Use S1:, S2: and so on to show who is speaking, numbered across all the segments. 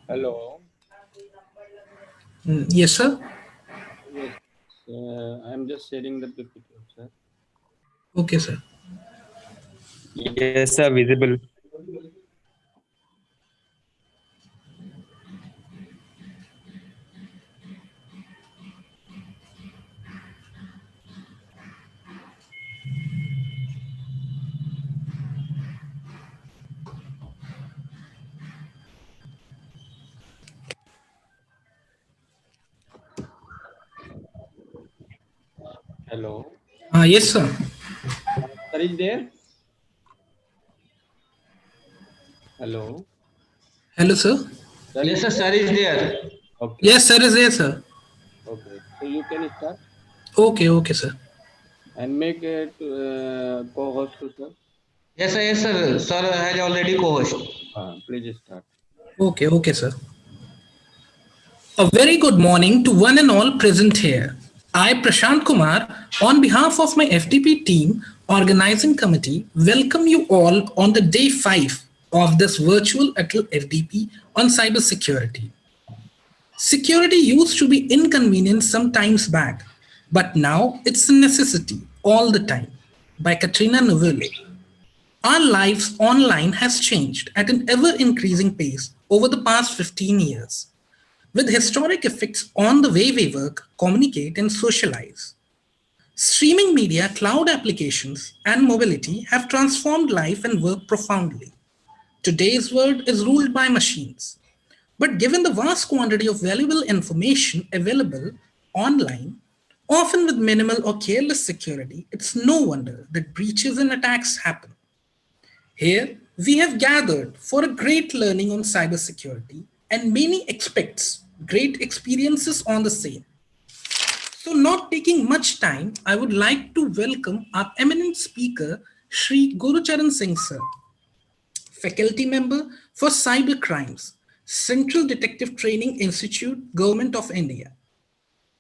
S1: Hello.
S2: Yes, sir.
S1: Yes, I'm just sharing the PPT, sir.
S2: Okay, sir.
S3: Yes, sir, visible.
S1: Hello.
S2: Yes, sir.
S1: Sir is there? Hello.
S2: Hello, sir.
S1: Sir
S4: Yes,
S1: is
S4: sir,
S1: there?
S4: sir is there.
S1: Okay.
S2: Yes, sir is there, sir.
S1: Okay. So you can start
S2: Okay, okay, sir.
S1: and make it co-host to sir.
S4: Yes, sir. Sir has already co-host.
S1: Please start.
S2: Okay, okay, sir. A very good morning to one and all present here. I, Prashant Kumar, on behalf of my FTP team organizing committee, welcome you all on the day 5 of this virtual Atal FDP on cybersecurity. Security used to be inconvenient sometimes back, but now it's a necessity all the time. By Katrina Novelle. Our lives online has changed at an ever increasing pace over the past 15 years, with historic effects on the way we work, communicate, and socialize. Streaming media, cloud applications, and mobility have transformed life and work profoundly. Today's world is ruled by machines. But given the vast quantity of valuable information available online, often with minimal or careless security, it's no wonder that breaches and attacks happen. Here, we have gathered for a great learning on cybersecurity and many expects great experiences on the same. So, not taking much time, I would like to welcome our eminent speaker, Sri Gurucharan Singh sir, faculty member for cyber crimes, Central Detective Training Institute, Government of India.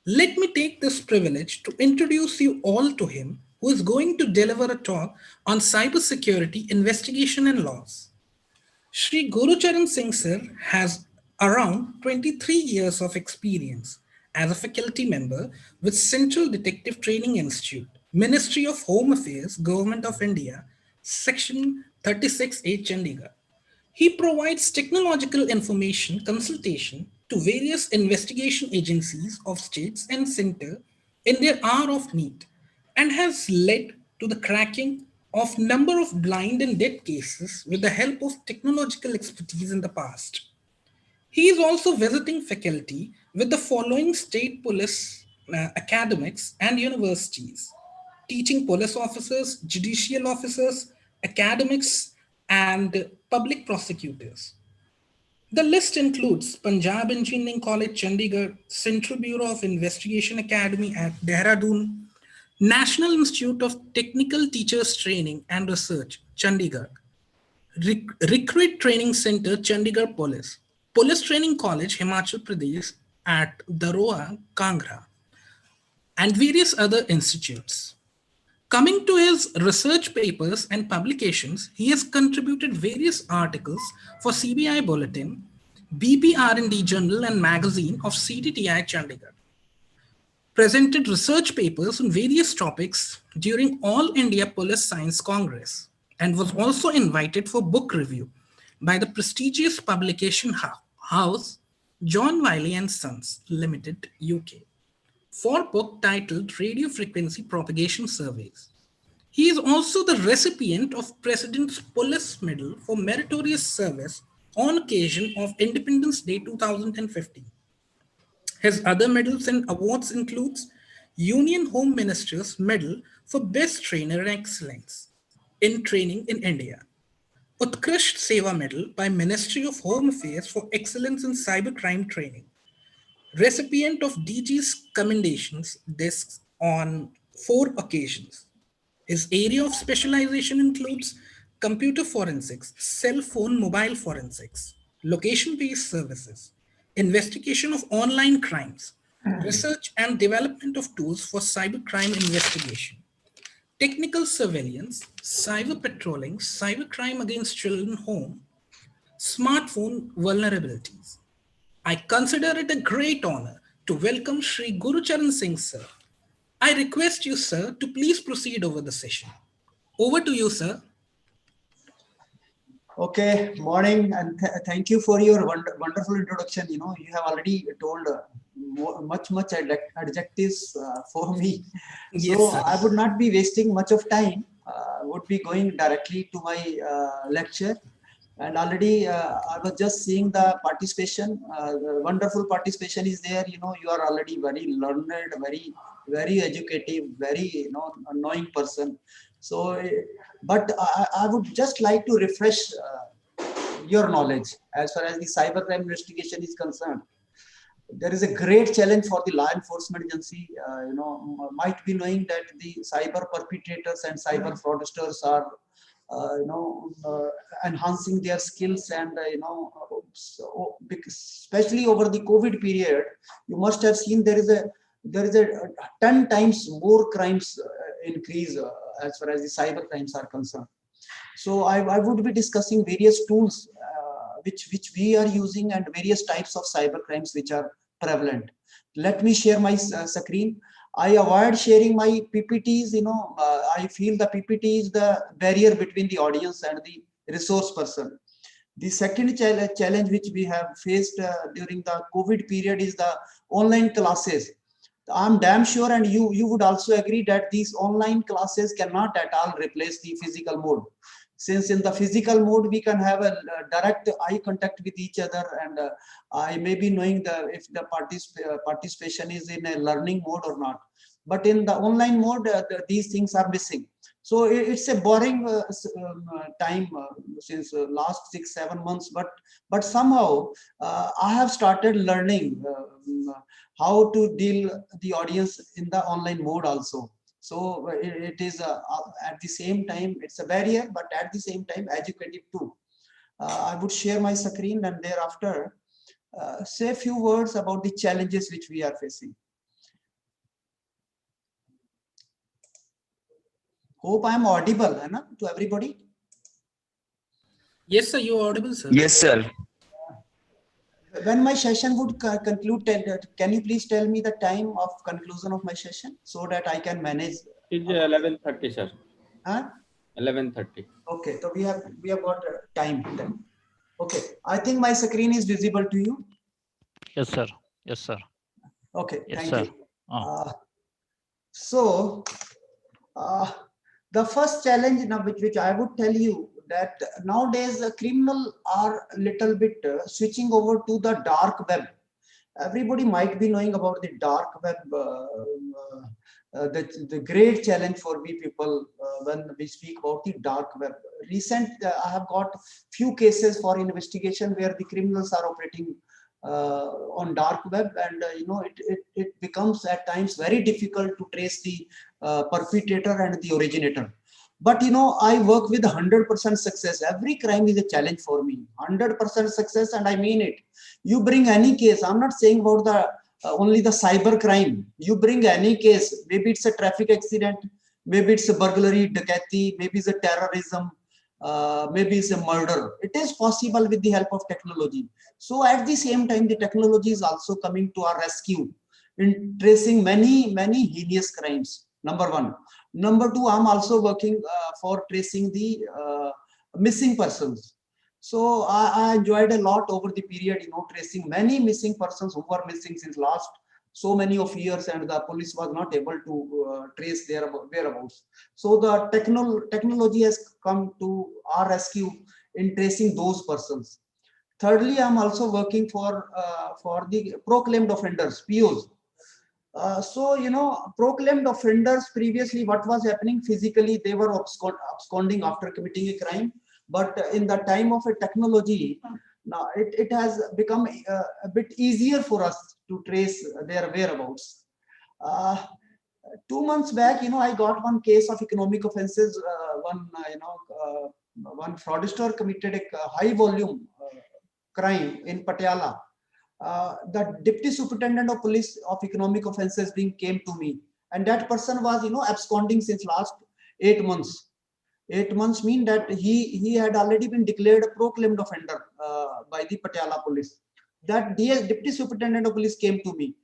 S2: Let me take this privilege to introduce you all to him, who is going to deliver a talk on cybersecurity investigation and laws. Sri Gurucharan Singh sir has around 23 years of experience as a faculty member with Central Detective Training Institute, Ministry of Home Affairs, Government of India, Section 36A Chandigarh. He provides technological information consultation to various investigation agencies of states and center in their hour of need and has led to the cracking of number of blind and dead cases with the help of technological expertise in the past. He is also visiting faculty with the following state police academics and universities, teaching police officers, judicial officers, academics, and public prosecutors. The list includes Punjab Engineering College, Chandigarh, Central Bureau of Investigation Academy at Dehradun, National Institute of Technical Teachers Training and Research, Chandigarh, Recruit Training Center, Chandigarh Police, Police Training College, Himachal Pradesh at Daroa, Kangra, and various other institutes. Coming to his research papers and publications, he has contributed various articles for CBI Bulletin, BPR&D Journal and Magazine of CDTI Chandigarh, presented research papers on various topics during All India Police Science Congress, and was also invited for book review by the prestigious publication house John Wiley and Sons Limited, UK, for book titled Radio Frequency Propagation Surveys. He is also the recipient of President's Police Medal for Meritorious Service on occasion of Independence Day 2015. His other medals and awards includes Union Home Minister's Medal for Best Trainer and Excellence in Training in India, Utkrisht Seva Medal by Ministry of Home Affairs for Excellence in Cybercrime Training, recipient of DG's commendations discs on 4 occasions. His area of specialization includes computer forensics, cell phone mobile forensics, location based services, investigation of online crimes, research and development of tools for cybercrime investigation, technical surveillance, cyber patrolling, cybercrime against children home, smartphone vulnerabilities. I consider it a great honor to welcome Shri Gurucharan Singh sir. I request you, sir, to please proceed over the session. Over to you, sir.
S3: Okay, morning, and thank you for your wonderful introduction. You know, you have already told much adjectives for me.
S2: Yes,
S3: So
S2: sir.
S3: I would not be wasting much of time. Would be going directly to my lecture. And already I was just seeing the participation. The wonderful participation is there. You know, you are already very learned, very educative, very knowing person. So, but I would just like to refresh your knowledge as far as the cybercrime investigation is concerned. There is a great challenge for the law enforcement agency. Might be knowing that the cyber perpetrators and cyber fraudsters are enhancing their skills, and especially over the COVID period, you must have seen there is a 10 times more crimes increase as far as the cyber crimes are concerned. So I would be discussing various tools which we are using, and various types of cyber crimes which are prevalent. Let me share my screen. I avoid sharing my PPTs. I feel the PPT is the barrier between the audience and the resource person. The second challenge which we have faced during the COVID period is the online classes. I'm damn sure, and you would also agree, that these online classes cannot at all replace the physical mode. Since in the physical mode we can have a direct eye contact with each other, and I may be knowing if the participation is in a learning mode or not. But in the online mode, these things are missing. So it's a boring time since last 6-7 months. But somehow I have started learning how to deal the audience in the online mode also. So it is at the same time, it's a barrier, but at the same time educative too. I would share my screen, and thereafter say a few words about the challenges which we are facing. Hope I am audible to everybody.
S2: Yes, sir, you are audible, sir.
S5: Yes, sir.
S3: When my session would conclude, can you please tell me the time of conclusion of my session so that I can manage?
S1: It's 11:30, sir.
S3: Huh?
S1: 11:30.
S3: Okay, so we have got time then. Okay, I think my screen is visible to you.
S6: Yes, sir. Yes, sir.
S3: Okay,
S6: Yes,
S3: thank
S6: sir.
S3: you. So the first challenge now, which I would tell you, that nowadays criminals are a little bit switching over to the dark web. Everybody might be knowing about the dark web, the great challenge for we people when we speak about the dark web. I have got few cases for investigation where the criminals are operating on dark web, and it becomes at times very difficult to trace the perpetrator and the originator. But I work with 100% success. Every crime is a challenge for me. 100% success, and I mean it. You bring any case. I'm not saying about the only the cyber crime. You bring any case. Maybe it's a traffic accident. Maybe it's a burglary, dacoity. Maybe it's a terrorism. Maybe it's a murder. It is possible with the help of technology. So at the same time, the technology is also coming to our rescue in tracing many heinous crimes. Number one. Number two, I'm also working for tracing the missing persons. So I enjoyed a lot over the period, tracing many missing persons who were missing since last so many of years, and the police was not able to trace their whereabouts. So the technology has come to our rescue in tracing those persons. Thirdly, I'm also working for the proclaimed offenders, POs. Proclaimed offenders, previously what was happening physically, they were absconding after committing a crime. But in the time of a technology, now it has become a bit easier for us to trace their whereabouts. 2 months back, I got one case of economic offenses. One fraudster committed a high volume crime in Patiala. The deputy superintendent of police of economic offences came to me, and that person was absconding since last 8 months. 8 months mean that he had already been declared a proclaimed offender by the Patiala police. that Deputy Superintendent of Police came to me,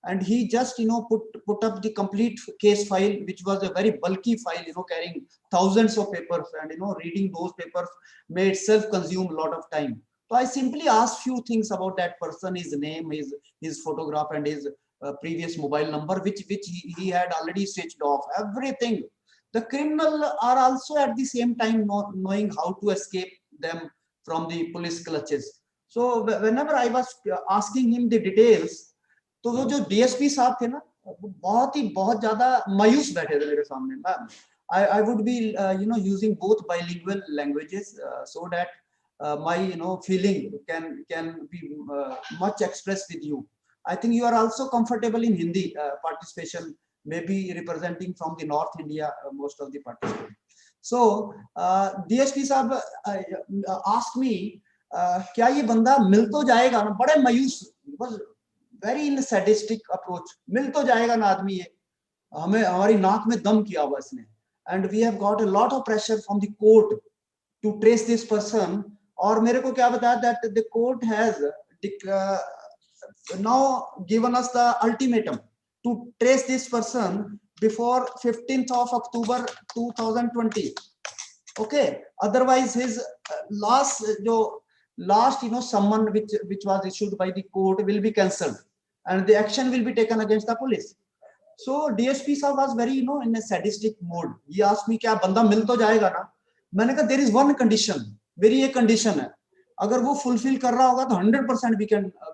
S3: and he just put up the complete case file, which was a very bulky file, carrying thousands of papers, and reading those papers may itself consume a lot of time. So I simply asked few things about that person, his name, his photograph, and his previous mobile number, which he had already switched off, everything. The criminal are also at the same time not knowing how to escape them from the police clutches. So whenever I was asking him the details, तो वो जो DSP साहब थे ना, बहुत ज्यादा मायूस बैठे थे मेरे सामने. I would be using both bilingual languages so that my feeling can be much expressed with you. I think you are also comfortable in Hindi participation, maybe representing from the North India, most of the participants. So DSP साहब asked me, क्या ये बंदा मिल तो जाएगा ना? बड़े मायूस, was very in a sadistic approach. मिल तो जाएगा ना आदमी ये, हमें हमारी नाक में दम किया हुआ इसने. And we have got a lot of pressure from the court to trace this person. और मेरे को क्या बताया that the court has now given us the ultimatum to trace this person before 15th of October 2020. Okay, otherwise his last summon which was issued by the court will be cancelled, and the action will be taken against the police. So DSP sir was very in a sadistic mode. He asked me, क्या बंदा मिल तो जाएगा ना? मैंने कहा there is one condition, मेरी ये condition है, अगर वो fulfill कर रहा होगा तो 100%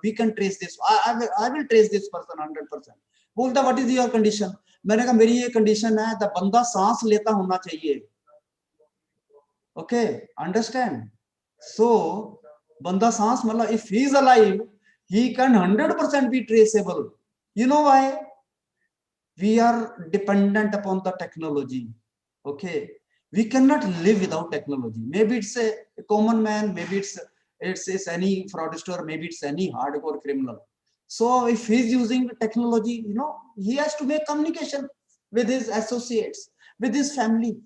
S3: we can trace this. I will trace this person 100%. बोलता what is your condition? मैंने कहा मेरी ये condition है, the बंदा सांस लेता होना चाहिए. Okay, understand? So बंदा सांस मतलब if he is alive, he can 100% be traceable. You know why? We are dependent upon the technology. Okay, we cannot live without technology. Maybe it's a common man, maybe it's any fraudster, maybe it's any hardcore criminal. So if he's using technology, he has to make communication with his associates, with his family.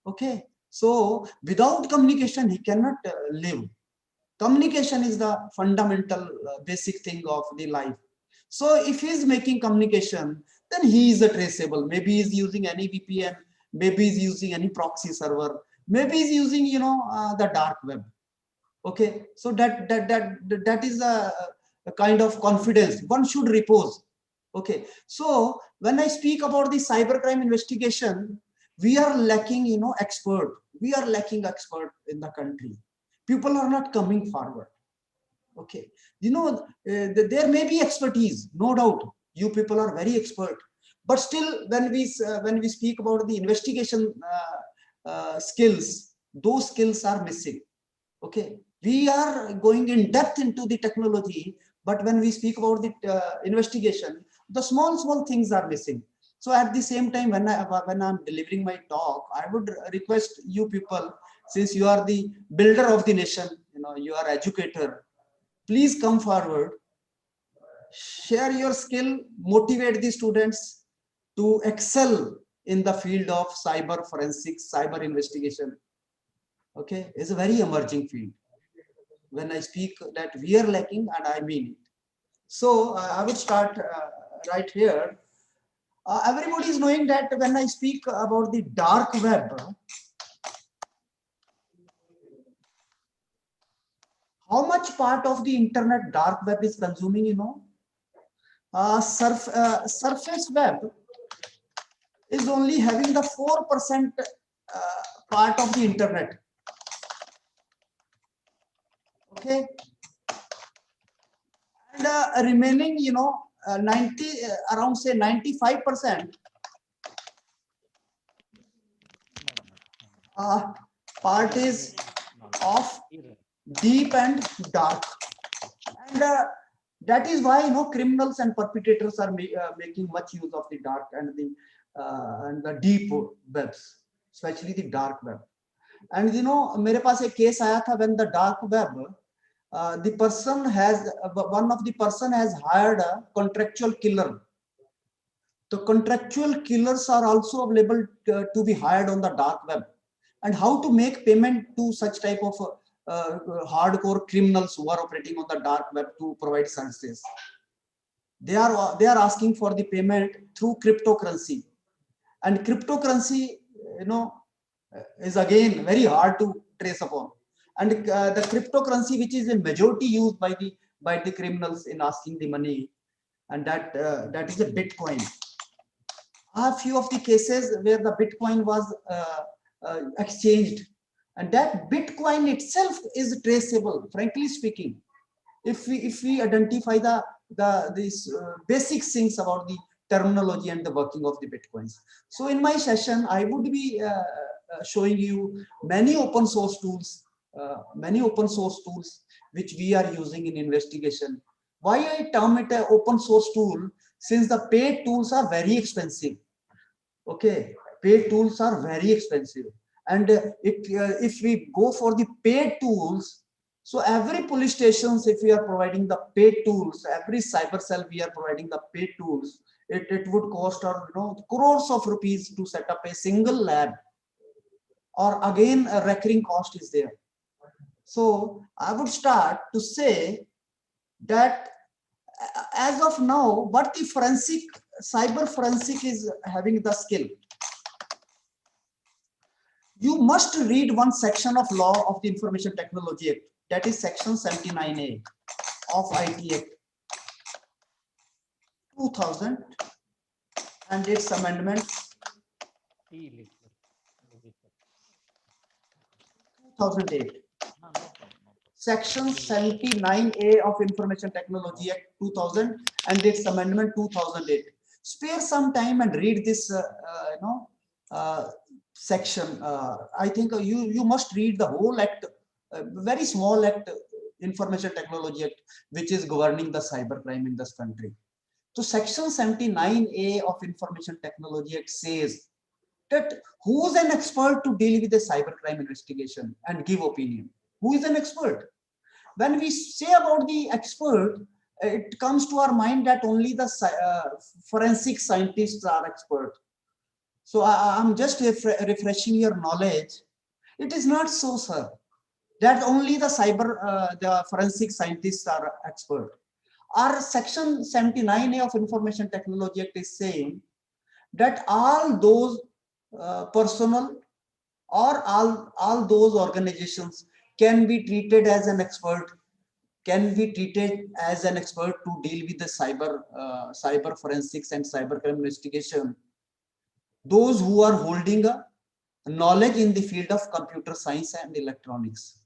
S3: Okay, so without communication he cannot live. Communication is the fundamental basic thing of the life. So if he is making communication, then he is a traceable. Maybe he is using any VPN, maybe he is using any proxy server, maybe he is using the dark web. Okay, so that is a kind of confidence one should repose. Okay, so when I speak about the cybercrime investigation, we are lacking expert. We are lacking expert in the country. People are not coming forward. Okay, there may be expertise, no doubt. You people are very expert, but still, when we speak about the investigation skills, those skills are missing. Okay, we are going in depth into the technology, but when we speak about the investigation, the small things are missing. So at the same time, when I'm delivering my talk, I would request you people, since you are the builder of the nation, you are educator, please come forward, share your skill, motivate the students to excel in the field of cyber forensics, cyber investigation. Okay, it's a very emerging field. When I speak that we are lacking, and I mean it. So I would start right here. Everybody is knowing that when I speak about the dark web, how much part of the internet dark web is consuming, surface web is only having the 4% part of the internet. Okay, and remaining, 90, around say 95% part is of deep and dark, and that is why criminals and perpetrators are making much use of the dark and the deep webs, especially the dark web. And मेरे पास एक case आया था when the dark web, one of the person has hired a contractual killer. The contractual killers are also available to be hired on the dark web. And how to make payment to such type of hardcore criminals who are operating on the dark web to provide services. They are asking for the payment through cryptocurrency, and cryptocurrency, you know, is again very hard to trace upon. And the cryptocurrency, which is in majority used by the criminals in asking the money, and that is a Bitcoin. A few of the cases where the Bitcoin was exchanged, and that Bitcoin itself is traceable. Frankly speaking, if we identify these basic things about the terminology and the working of the Bitcoins. So in my session, I would be showing you many open source tools, which we are using in investigation. Why I term it an open source tool? Since the paid tools are very expensive. Okay, paid tools are very expensive, and if we go for the paid tools, so every police stations, if we are providing the paid tools, every cyber cell we are providing the paid tools, it would cost our, you know, crores of rupees to set up a single lab, or again a recurring cost is there. So I would start to say that as of now, what the cyber forensic is having the skill. You must read one section of law of the Information Technology Act, that is section 79A of IT Act 2000 and its amendments 2008. Section 79A of Information Technology Act 2000 and its amendment 2008. Spare some time and read this section. I think you must read the whole act, very small act, Information Technology Act, which is governing the cybercrime in this country. So section 79A of Information Technology Act says that who is an expert to deal with the cybercrime investigation and give opinion? Who is an expert? When we say about the expert, it comes to our mind that only the forensic scientists are expert. So I'm just refreshing your knowledge. It is not so, sir, that only the forensic scientists are expert. Our section 79A of Information Technology Act is saying that all those personnel or all those organizations can be treated as an expert, to deal with the cyber forensics and cybercrime investigation. Those who are holding a knowledge in the field of computer science and electronics.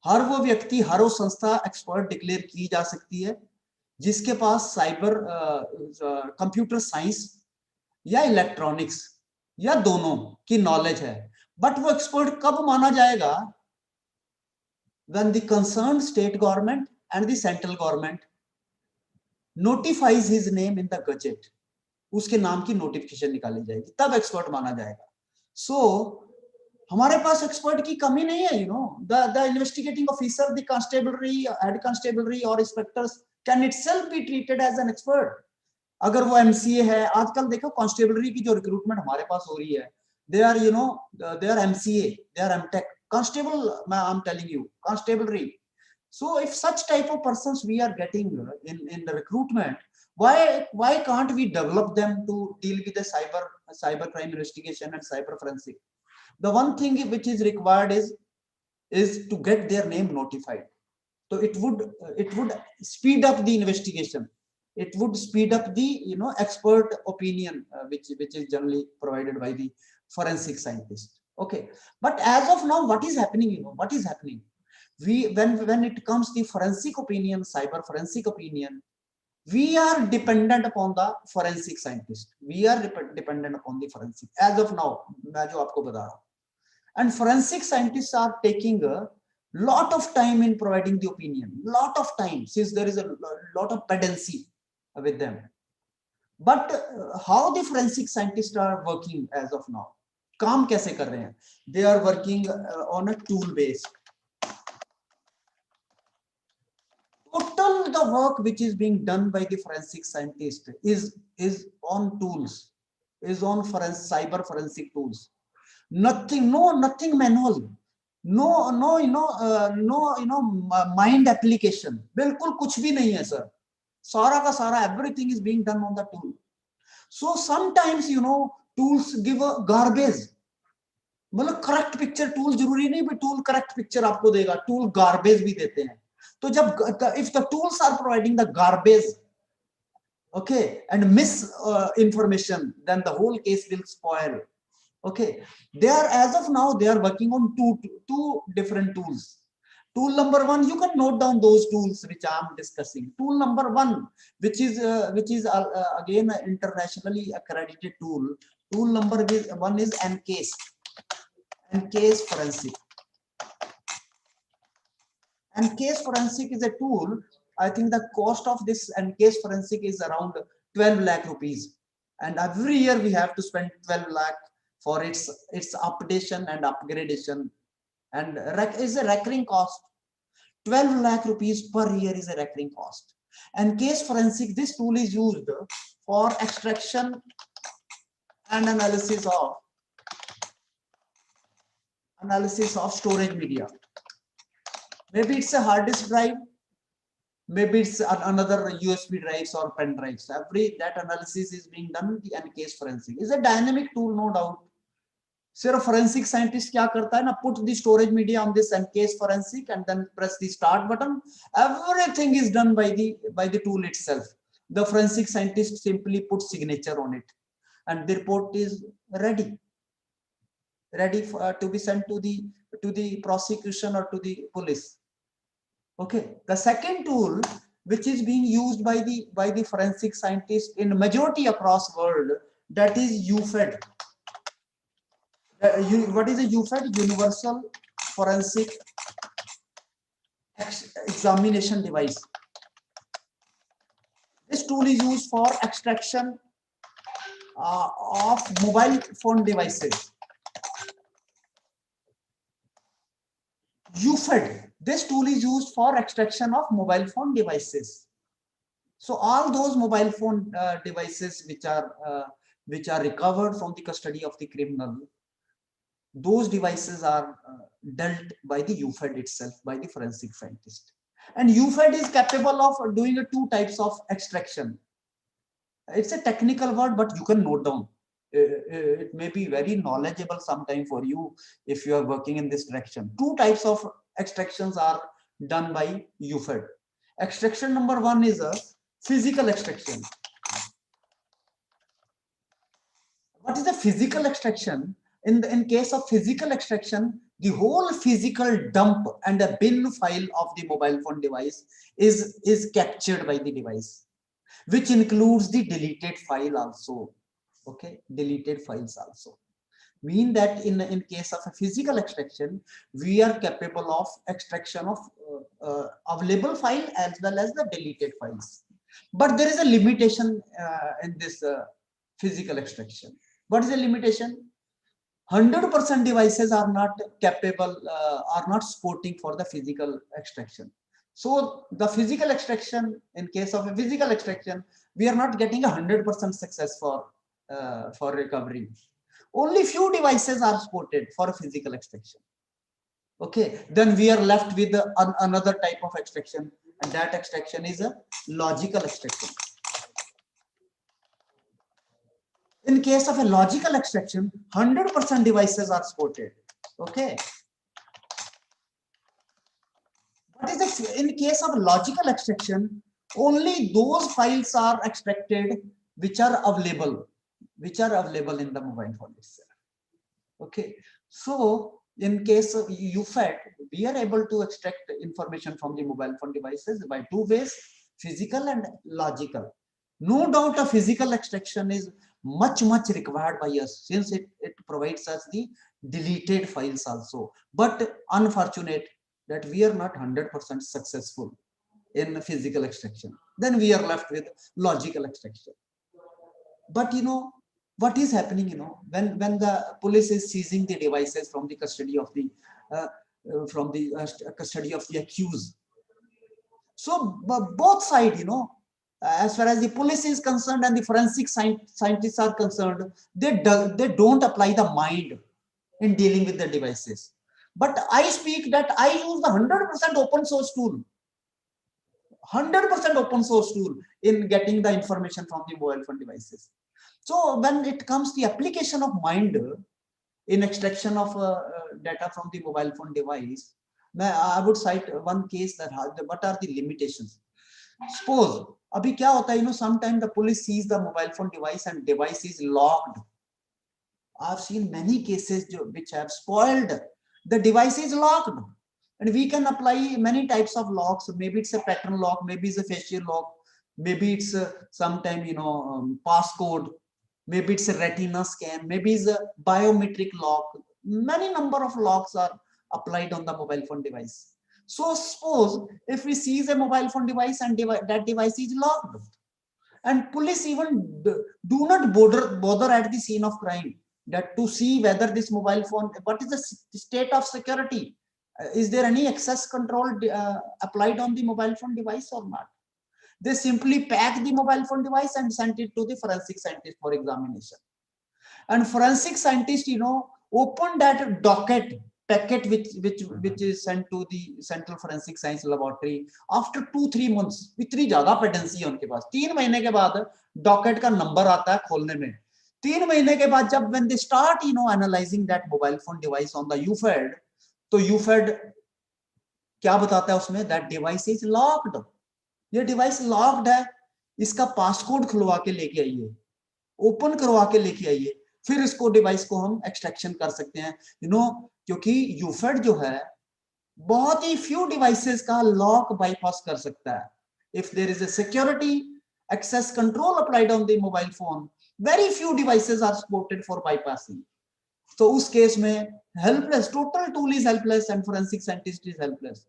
S3: हर वो व्यक्ति, हर वो संस्था expert declare की जा सकती है जिसके पास cyber computer science या इलेक्ट्रॉनिक्स या दोनों की नॉलेज है. बट वो एक्सपर्ट कब माना जाएगा? When the concerned state government and the central government notifies his name in the gazette, उसके नाम की नोटिफिकेशन निकाली जाएगी, तब एक्सपर्ट माना जाएगा. So हमारे पास एक्सपर्ट की कमी नहीं है. The investigating officer, the constabulary, head constabulary or inspectors can itself be treated as an expert. अगर वो MCA है, आजकल देखो constabulary की जो रिक्रूटमेंट हमारे पास हो रही है, they are MCA, they are MTech. Constable, I'm telling you, constabulary. So if such type of persons we are getting in the recruitment, why can't we develop them to deal with the cybercrime investigation and cyber forensic? The one thing which is required is to get their name notified. So it would speed up the investigation. It would speed up the expert opinion which is generally provided by the forensic scientist. Okay, but as of now, what is happening? What is happening? When it comes to forensic opinion, cyber forensic opinion, we are dependent upon the forensic scientist. We are dependent upon the forensic. As of now, मैं जो आपको बता रहा हूँ. And forensic scientists are taking a lot of time in providing the opinion. Lot of time, since there is a lot of pedancy with them. But how the forensic scientists are working as of now? काम कैसे कर रहे हैं? They are working on a tool base. Total the work which is being done by the forensic scientist is on tools, is on cyber forensic tools. Nothing manual. mind application. बिल्कुल कुछ भी नहीं है sir. सारा का सारा everything is being done on the tool. So sometimes tools give a garbage. मतलब correct picture tool जरूरी नहीं भी टूल करेक्ट पिक्चर आपको देगा, टूल गार्बेज भी देते हैं. तो जब if the tools are providing the garbage, okay, and misinformation, then the whole case will spoil. Okay, they are, as of now, they are working on two different tools. Tool number one, you can note down those tools which I am discussing. Tool number one, which is again an internationally accredited tool. Tool number one is EnCase. EnCase Forensic. EnCase Forensic is a tool. I think the cost of this EnCase Forensic is around 12 lakh rupees, and every year we have to spend 12 lakh for its updation and upgradation, and is a recurring cost. 12 lakh rupees per year is a recurring cost. EnCase Forensic, this tool is used for extraction and analysis of storage media. Maybe it's a hard disk drive, maybe it's another USB drives or pen drives. That analysis is being done. The EnCase Forensic is a dynamic tool, no doubt. सिर्फ forensic scientist क्या करता है ना, put the storage media on this EnCase Forensic and then press the start button. Everything is done by the tool itself. The forensic scientist simply puts signature on it, and the report is ready to be sent to the prosecution or to the police. Okay, the second tool which is being used by the forensic scientist in majority across world, that is UFED. What is a UFED? Universal Forensic Examination Device. This tool is used for extraction of mobile phone devices. UFED. This tool is used for extraction of mobile phone devices. So all those mobile phone devices which are recovered from the custody of the criminal, those devices are dealt by the UFED itself, by the forensic scientist. And UFED is capable of doing two types of extraction. It's a technical word, but you can note down. It may be very knowledgeable sometime for you if you are working in this direction. Two types of extractions are done by UFED. Extraction number one is a physical extraction. What is a physical extraction? In case of physical extraction, the whole physical dump and a bin file of the mobile phone device is captured by the device, which includes the deleted file also. Okay, deleted files also. Mean that in case of a physical extraction, we are capable of extraction of available file as well as the deleted files. But there is a limitation in this physical extraction. What is the limitation? 100% devices are not capable, are not supporting for the physical extraction. So the physical extraction, in case of a physical extraction, we are not getting 100% success for recovery. Only few devices are supported for physical extraction. Okay, then we are left with another type of extraction, and that extraction is a logical extraction. In case of a logical extraction, 100% devices are supported. Okay. What is in case of logical extraction, only those files are extracted which are available in the mobile phone itself. Okay. So in case of UFED, we are able to extract information from the mobile phone devices by two ways: physical and logical. No doubt a physical extraction is much required by us, since it provides us the deleted files also. But unfortunate that we are not 100% successful in physical extraction. Then we are left with logical extraction. But what is happening, when the police is seizing the devices from the custody of the custody of the accused. So both sides, as far as the police is concerned and the forensic scientists are concerned, they don't apply the mind in dealing with the devices. but I speak that I use the 100% open source tool, 100% open source tool in getting the information from the mobile phone devices. So when it comes to the application of mind in extraction of data from the mobile phone device, I would cite one case that what are the limitations. Suppose अभी क्या होता है, sometimes the police sees the mobile phone device and device is locked. I've seen many cases which have spoiled. The device is locked, and we can apply many types of locks. Maybe it's a pattern lock, maybe it's a facial lock, maybe it's sometime passcode, maybe it's a retina scan, maybe it's a biometric lock. Many number of locks are applied on the mobile phone device. So suppose if we seize a mobile phone device and that device is locked, and police even do not bother at the scene of crime that to see whether this mobile phone, what is the state of security, is there any access control applied on the mobile phone device or not. They simply pack the mobile phone device and send it to the forensic scientist for examination, and forensic scientist open that packet which is sent to the Central Forensic Science Laboratory after 2-3 months. इतनी ज्यादा पेडेंसी है उनके पास, 3 महीने के बाद docket का number आता है खोलने में. 3 महीने के बाद जब when they start analyzing that mobile phone device on the UFED, तो UFED क्या बताता है उसमें, that device is locked. ये डिवाइस लॉक्ड है, इसका पासकोड खुलवा के लेके आइए, ओपन करवा के लेके आइए, फिर इसको डिवाइस को हम एक्सट्रैक्शन कर सकते हैं. क्योंकि यूफेड जो है बहुत ही फ्यू डिवाइसेस का लॉक बाईपास कर सकता है. If there is a security access control applied on the mobile phone, very few devices are supported for bypassing. तो उस केस में helpless, total tool is helpless and forensic scientist is helpless.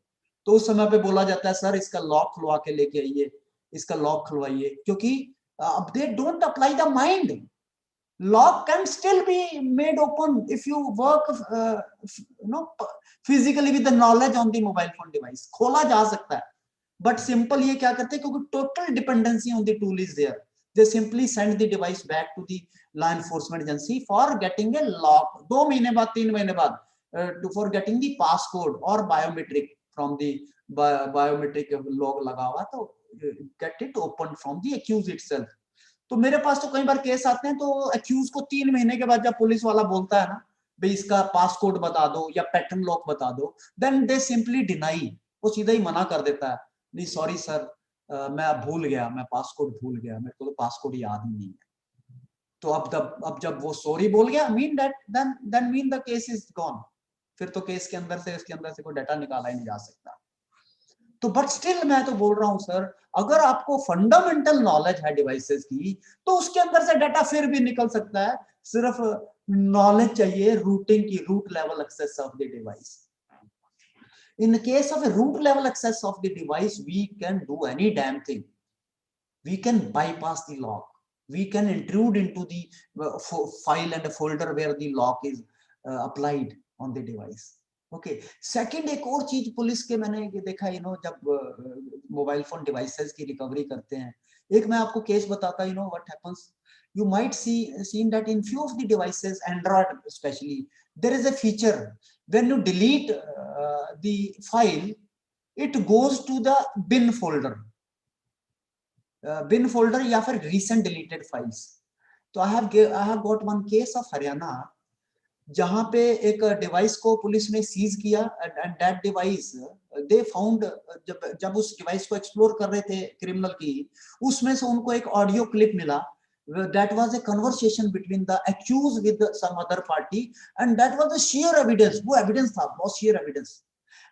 S3: तो उस समय पे बोला जाता है सर इसका लॉक खुलवा के लेके आइए, इसका लॉक खुलवाइए, क्योंकि they don't apply the mind. Lock can still be made open if you work physically with the knowledge on the mobile phone device. खोला जा सकता है, but simple ये क्या करते हैं, क्योंकि total dependency on the tool is there. They simply send the device back to the law enforcement agency for getting a lock. 2 महीने बाद 3 महीने बाद for getting the passcode or biometric from the biometric log लगा हुआ, तो get it open from the accused itself. तो मेरे पास तो कई बार केस आते हैं, तो अक्यूज को 3 महीने के बाद जब पुलिस वाला बोलता है ना भाई इसका पासकोड बता दो या पैटर्न लॉक बता दो, देन दे सिंपली डिनाई, वो सीधा ही मना कर देता है, नहीं सॉरी सर मैं भूल गया, मैं पासकोड भूल गया, मेरे को तो पासकोड याद ही नहीं है. तो अब जब वो सॉरी बोल गया, mean that then mean the case is gone. फिर तो केस के अंदर से कोई डाटा निकाला ही नहीं जा सकता. तो बट स्टिल मैं तो बोल रहा हूं सर, अगर आपको फंडामेंटल नॉलेज है डिवाइसेस की, तो उसके अंदर से डाटा फिर भी निकल सकता है. सिर्फ नॉलेज चाहिए रूटिंग की, root level access of the device. In case of root level access of the device, we can do any damn thing. We can bypass the lock, we can intrude into the file and folder where the lock is applied on the device. Okay. Second एक और चीज police के मैंने देखा, जब mobile phone devices की recovery करते हैं, एक मैं आपको केस बताता, what happens, you might seen that in few of the devices, Android especially, there is a feature when you delete the file, it goes to the bin folder या फिर recent deleted files. तो I have got one case of Haryana, जहां पे एक device को police ने seize किया, and that device they found, जब उस डिवाइस को एक्सप्लोर कर रहे थे क्रिमिनल की, उसमें से उनको एक ऑडियो क्लिप मिला. That was a conversation between the accused with some other party, and that was a sheer evidence. वो एविडेंस था, बहुत sheer evidence,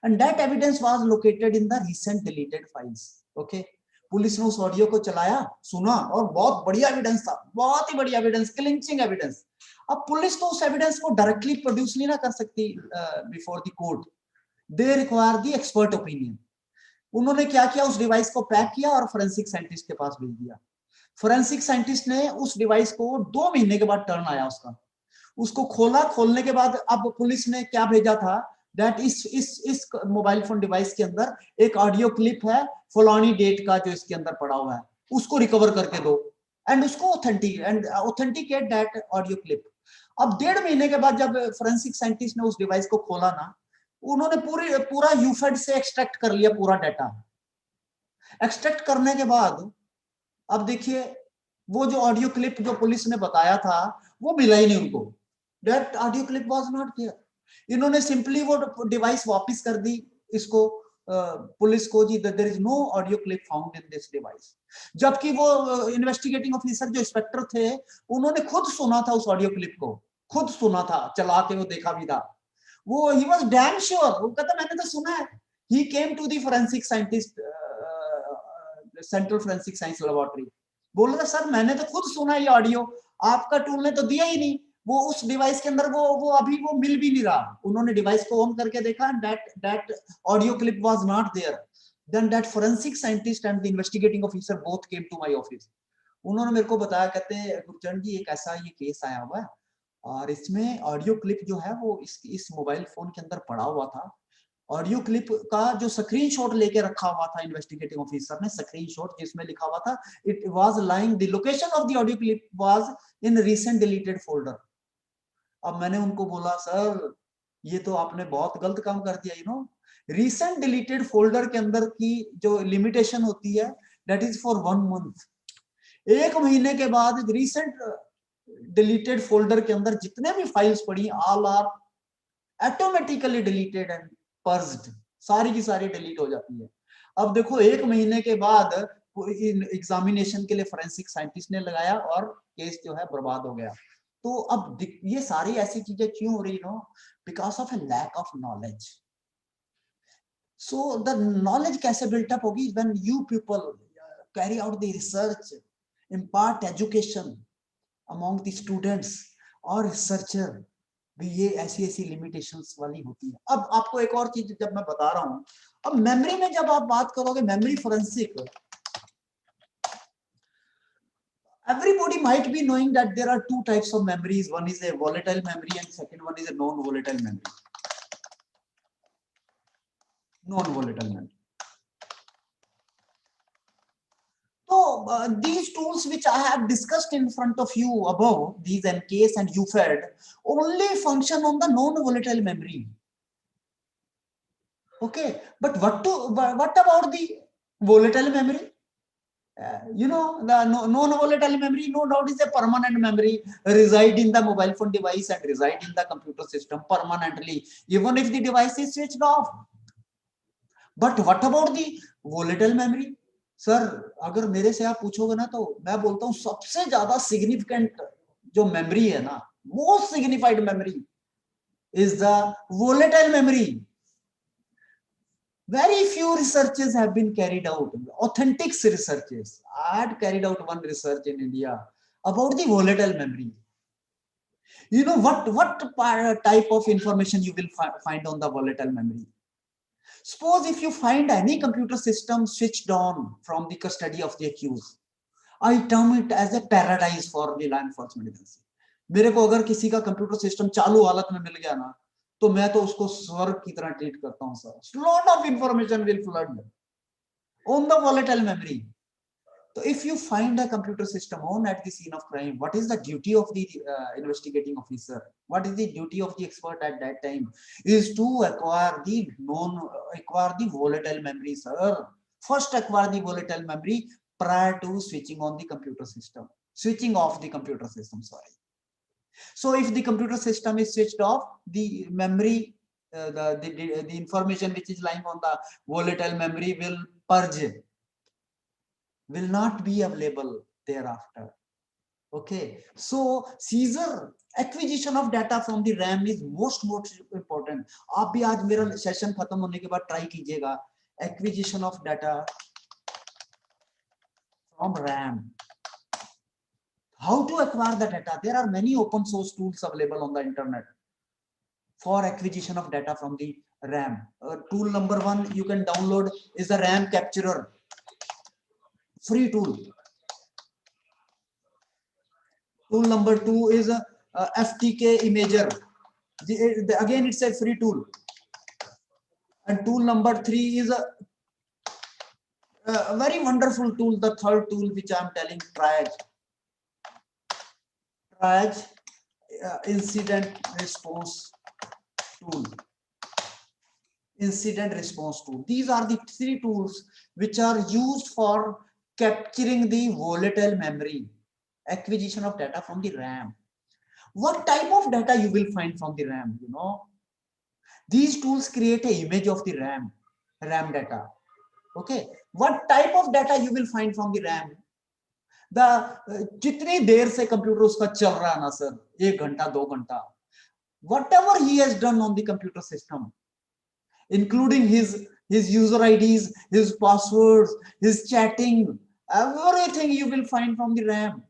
S3: and that evidence was located in the recent deleted files. Okay. Police ने उस audio को चलाया, सुना, और बहुत बढ़िया एविडेंस था, बहुत ही बढ़िया एविडेंस, क्लिंचिंग एविडेंस. अब पुलिस तो उस एविडेंस को डायरेक्टली प्रोड्यूस नहीं ना कर सकती before the court. They require the expert opinion. उन्होंने क्या किया, उस डिवाइस को पैक किया और फोरेंसिक साइंटिस्ट के पास भेज दिया. फोरेंसिक साइंटिस्ट ने उस डिवाइस को 2 महीने के बाद टर्न आया उसको खोला. खोलने के बाद अब पुलिस ने क्या भेजा था, दैट इस मोबाइल फोन डिवाइस के अंदर एक ऑडियो क्लिप है फलानी डेट का जो इसके अंदर पड़ा हुआ है, उसको रिकवर करके दो, एंड उसको ऑथेंटिकेट दैट ऑडियो क्लिप. अब 1.5 महीने के बाद जब फोरेंसिक साइंटिस्ट ने उस डिवाइस को खोला ना, उन्होंने पूरा यूफेड से एक्सट्रैक्ट कर लिया पूरा डाटा। एक्सट्रैक्ट करने के बाद अब देखिए वो जो ऑडियो क्लिप जो पुलिस ने बताया था वो मिला ही नहीं उनको, that audio clip was not there. इन्होंने सिंपली वो डिवाइस वापस कर दी इसको पुलिस को, जी there is no audio clip found in this device. जबकि वो इन्वेस्टिगेटिंग ऑफिसर जो इंस्पेक्टर थे उन्होंने खुद सुना था उस ऑडियो क्लिप को, खुद सुना था, चला के वो देखा भी था। वो ही वाज डैम श्योर, वो कहता मैंने तो सुना है। He came to the forensic scientist central forensic science laboratory, बोल रहा था सर मैंने तो खुद सुना ये ऑडियो, आपका टूल ने तो दिया ही नहीं। वो उस डिवाइस के अंदर वो अभी वो मिल भी नहीं रहा। उन्होंने डिवाइस को ऑन करके देखा, that audio clip was not there. Then that forensic scientist and the investigating officer both came to my office. उन्होंने मेरे को बताया, कहते गुरचरण जी एक ऐसा ये केस आया हुआ है और इसमें ऑडियो क्लिप जो है वो इस मोबाइल फोन के अंदर पड़ा हुआ था। ऑडियो क्लिप का जो स्क्रीनशॉट लेके रखा हुआ था इन्वेस्टिगेटिंग ऑफिसर ने, स्क्रीनशॉट जिसमें लिखा हुआ था it was lying the location of the audio clip was in recent deleted folder. अब मैंने उनको बोला सर ये तो आपने बहुत गलत काम कर दिया, you know recent deleted folder के अंदर की जो लिमिटेशन होती है दैट इज फॉर 1 मंथ। 1 महीने के बाद रिसेंट डिलीटेड फोल्डर के अंदर जितने भी फाइल्स पड़ी all are automatically deleted and purged, सारी की सारी डिलीट हो जाती है। अब देखो 1 महीने के बाद एग्जामिनेशन के लिए फोरेंसिक साइंटिस्ट ने लगाया और केस जो है बर्बाद हो गया। तो अब ये सारी ऐसी चीजें क्यों हो रही no, because of a lack of knowledge. So the knowledge कैसे बिल्टअप होगी, when you people carry out the research, impart education among the students और रिसर्चर भी, ये ऐसी लिमिटेशंस वाली होती है। अब आपको एक और चीज जब मैं बता रहा हूं, अब मेमोरी में जब आप बात करोगे memory forensic, everybody might be knowing that there are 2 types of memories, one is a volatile memory and second one is a non-volatile memory. Non-volatile memory. So these tools which I have discussed in front of you above, these NKS and UFED, only function on the non-volatile memory. Okay, but what about the volatile memory? You know, the non-volatile memory, no doubt, is a permanent memory, reside in the mobile phone device and reside in the computer system permanently, even if the device is switched off. But what about the volatile memory? Sir अगर मेरे से आप पूछोगे ना तो मैं बोलता हूँ सबसे ज्यादा सिग्निफिकेंट जो मेमोरी है ना, most signified memory is the volatile memory. Very few researches have been carried out, authentic researches. I had carried out one research in India about the volatile memory. You know what type of information you will find on the volatile memory? Suppose if you find any computer system switched on from the custody of the accused, I term it as a paradise for the law enforcement agency. मेरे को अगर किसी का computer system चालू हालत में मिल गया ना तो मैं तो उसको स्वर्ग की तरह ट्रीट करता हूं sir. Lot of information will flood on the volatile memory. So if you find a computer system on at the scene of crime, what is the duty of the investigating officer? What is the duty of the expert at that time? Is to acquire the volatile memory, sir. First acquire the volatile memory prior to switching on the computer system, switching off the computer system, sorry. So if the computer system is switched off, the memory, the information which is lying on the volatile memory will purge, will not be available thereafter. Okay, so seizure, acquisition of data from the RAM is most important. आप भी आज मेरा session खत्म होने के बाद try कीजिएगा, acquisition of data from RAM. How to acquire the data? There are many open source tools available on the internet for acquisition of data from the RAM. Tool number 1 you can download is the RAM capturer, free tool. Tool number 2 is FTK Imager. Again, it's a free tool. And tool number 3 is a very wonderful tool. The third tool which I am telling, Triage. Triage incident response tool. incident response tool. These are the 3 tools which are used for capturing the volatile memory, acquisition of data from the RAM. What type of data you will find from the RAM? You know, these tools create an image of the RAM data. Okay, what type of data you will find from the RAM? जितनी देर से computer उसका चल रहा है ना sir, 1 घंटा 2 घंटा, whatever he has done on the computer system, including his user IDs, his passwords, his chatting, everything you will find from the RAM.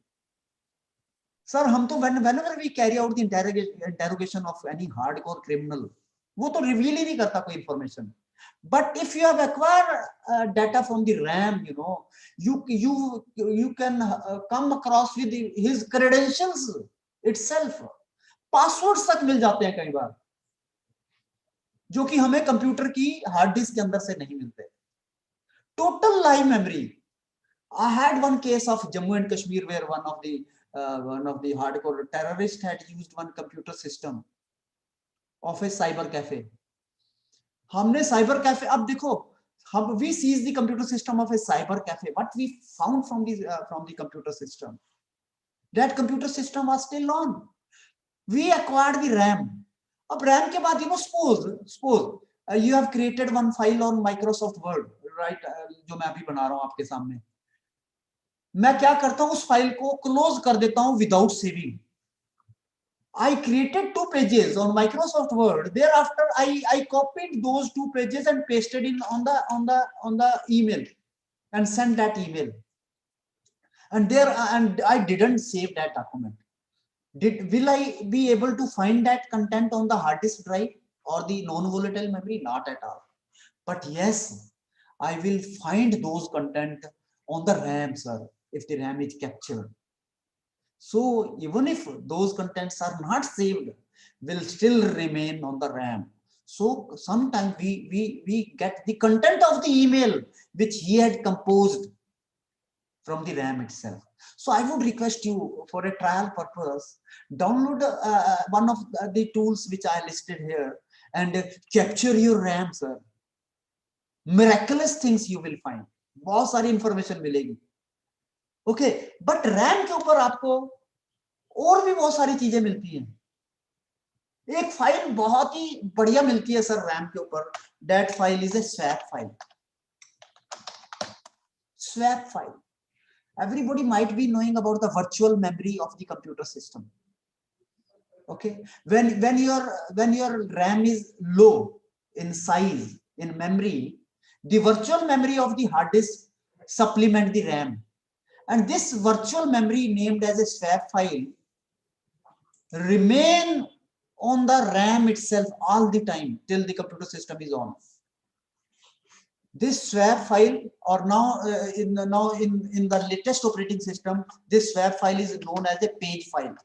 S3: Sir, हम तो whenever we carry out the interrogation of any hardcore criminal, वो तो reveal ही नहीं करता कोई information. But if you have acquired data from the RAM, you know, you can come across with his credentials itself. Passwords तक मिल जाते हैं कई बार, जो कि हमें कंप्यूटर की हार्ड डिस्क के अंदर से नहीं मिलते. Total live memory. I had one case of Jammu and Kashmir where one of the hardcore terrorists had used one computer system of a cyber cafe. हमने cyber cafe, अब देखो, we seized the computer system of a cyber cafe. What we found from the computer system, that computer system was still on. We acquired the RAM. अब RAM के बाद, you know, suppose you have created one file on Microsoft Word, right? जो मैं अभी बना रहा हूँ आपके सामने. मैं क्या करता हूँ, उस फाइल को क्लोज कर देता हूँ without saving. I created 2 pages on Microsoft Word. Thereafter, I copied those 2 pages and pasted in on the email and sent that email. And I didn't save that document. Will I be able to find that content on the hard disk drive or the non-volatile memory? Not at all. But yes, I will find those content on the RAM, sir, if the RAM is captured. So even if those contents are not saved, will still remain on the RAM. So sometimes we get the content of the email which he had composed from the RAM itself. So I would request you, for a trial purpose, download one of the tools which I listed here and capture your RAM, sir. Miraculous things you will find. बहुत सारी information मिलेगी. Okay, but RAM के ऊपर आपको और भी बहुत सारी चीजें मिलती हैं. एक फाइल बहुत ही बढ़िया मिलती है सर रैम के ऊपर. That file is a swap file. Swap file. Everybody might be knowing about the virtual memory of the computer system. Okay, when your RAM is low in size, in memory, the virtual memory of the hard disk supplement the RAM. And this virtual memory, named as a swap file, remain on the RAM itself all the time till the computer system is on. This swap file, or now in the latest operating system, this swap file is known as a page file.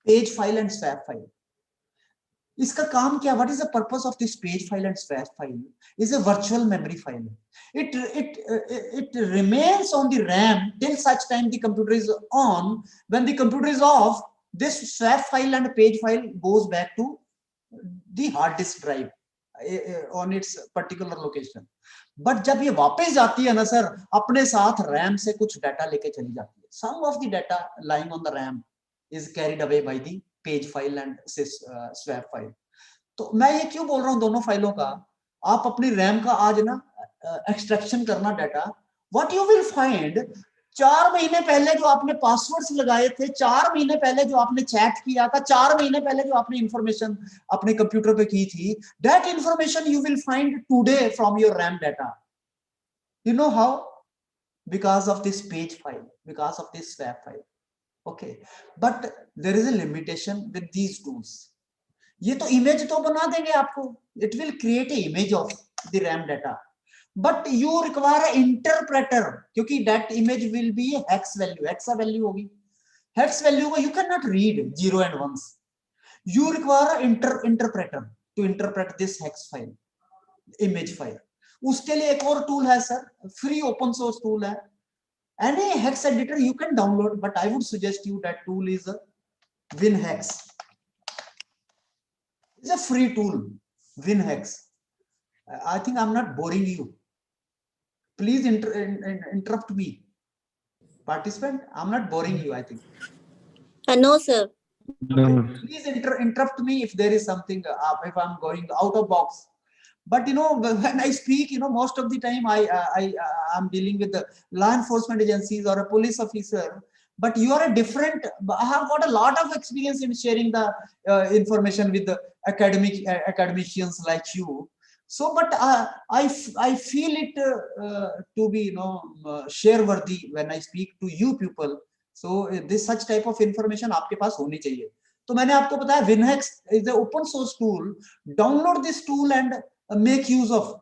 S3: Page file and swap file. इसका काम क्या? What is the purpose of this page file and swap file? Is a virtual memory file. It remains on the RAM till such time the computer is on. When the computer is off, this swap file and page file goes back to the hard disk drive on its particular location. But जब ये वापस जाती है ना sir, अपने साथ RAM से कुछ डाटा लेके चली जाती है. Some of the data lying on the RAM is carried away by the page file and swap file. तो मैं ये क्यों बोल रहा हूँ दोनों फाइलों का? आप अपनी RAM का आज ना एक्सट्रैक्शन करना data. What you will find, 4 महीने पहले जो आपने पासवर्ड्स लगाए थे, 4 महीने पहले जो आपने चैट किया था, 4 महीने पहले जो आपने इंफॉर्मेशन अपने कंप्यूटर पे की थी, that information you will find today from your RAM data. You know how? Because of this page file, because of this swap file. Okay, but there is a limitation with these tools. ये तो image तो बना देंगे आपको. It will create an image of the RAM data. But you require an interpreter, क्योंकि that image will be a hex value, hexa value होगी. Hex value को you cannot read 0 and 1s. You require an interpreter to interpret this hex file, image file. उसके लिए एक और tool है sir, free open source tool है. Any hex editor you can download, but I would suggest you that tool is a WinHex. It's a free tool. WinHex. I think I'm not boring you. Please interrupt me. Participant, I'm not boring you, I think.
S5: No, sir.
S3: Okay. Please interrupt me if there is something, if I'm going out of box. But you know, when I speak, you know, most of the time I'm dealing with the law enforcement agencies or a police officer. But you are a different. I have got a lot of experience in sharing the information with the academicians like you. So, but I feel it to be, you know, share worthy when I speak to you people. So this such type of information आपके पास होनी चाहिए. तो मैंने आपको बताया WinHex is the open source tool. Download this tool and make use of.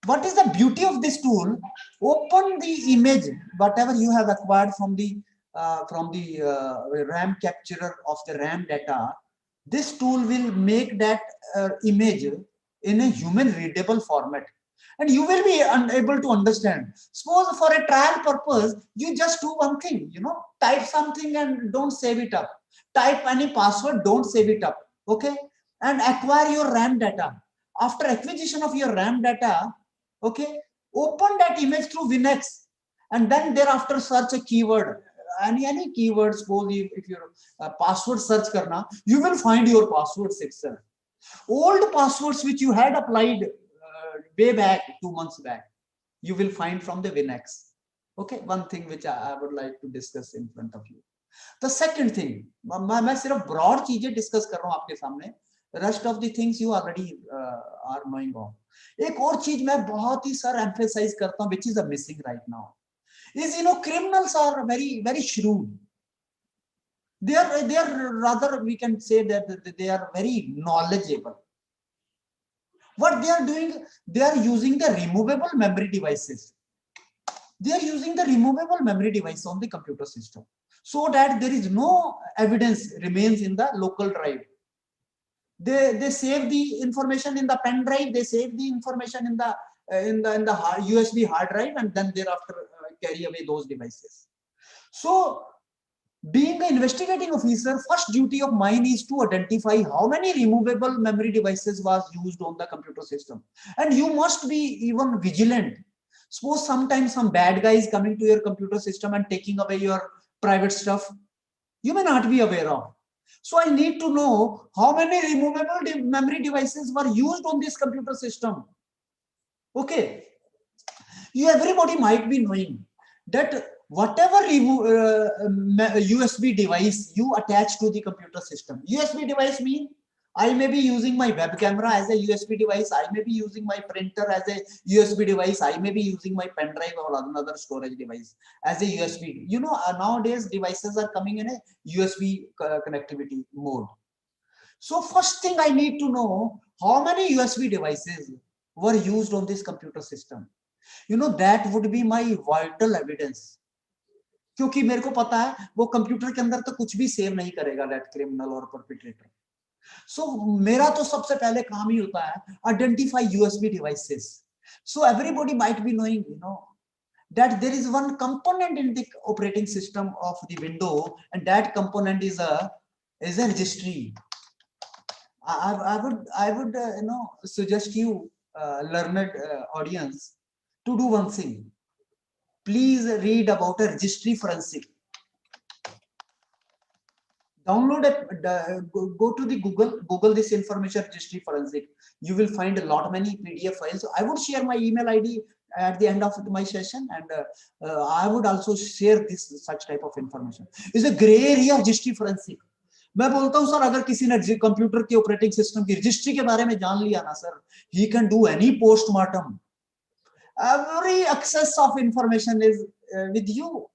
S3: What is the beauty of this tool? Open the image, whatever you have acquired from the RAM capturer of the RAM data. This tool will make that image in a human readable format, and you will be unable to understand. Suppose for a trial purpose, you just do one thing, you know, type something and don't save it up. Type any password, don't save it up. Okay, and acquire your RAM data. After acquisition of your RAM data, okay, open that image through WinHex, and then thereafter search a keyword. Any keyword. Suppose if your password search karna, you will find your passwords itself. Old passwords which you had applied way back 2 months back, you will find from the WinHex. Okay, one thing which I would like to discuss in front of you. The second thing, मैं सिर्फ broad चीजें discuss कर रहा हूँ आपके सामने. Rest of the things you already are knowing of. एक और चीज मैं बहुत ही सर emphasize करता हूँ, which is missing right now, is, you know, criminals are very shrewd. They are rather, we can say that they are very knowledgeable. What they are doing, they are using the removable memory devices. They are using the removable memory device on the computer system, so that there is no evidence remains in the local drive. They save the information in the pen drive. They save the information in the USB hard drive, and then thereafter carry away those devices. So, being an investigating officer, first duty of mine is to identify how many removable memory devices was used on the computer system. And you must be even vigilant. Suppose sometimes some bad guy is coming to your computer system and taking away your private stuff. You may not be aware of. So I need to know how many removable memory devices were used on this computer system. Okay. Everybody might be knowing that whatever USB device you attach to the computer system. USB device means I may be using my web camera as a USB device. I may be using my printer as a USB device. I may be using my pen drive or another storage device as a USB. You know, nowadays devices are coming in a USB connectivity mode. So first thing I need to know how many USB devices were used on this computer system. You know, that would be my vital evidence. क्योंकि मेरे को पता है वो computer के अंदर तो कुछ भी सेव नहीं करेगा that criminal or perpetrator. So मेरा तो सबसे पहले काम ही होता है identify USB devices. So everybody might be knowing, you know, that there is one component in the operating system of the window, and that component is a registry. I would you know, suggest you learned audience to do one thing. Please read about a registry forensic. Download go to the Google this information, registry forensic. You will find a lot many PDF files. I would share my email ID at the end of my session, and I would also share this such type of information. It's a gray area registry forensic. मैं बोलता हूँ sir, अगर किसी ने computer के operating system की registry के बारे में जान लिया ना sir, he can do any postmortem. Every access of information is with you.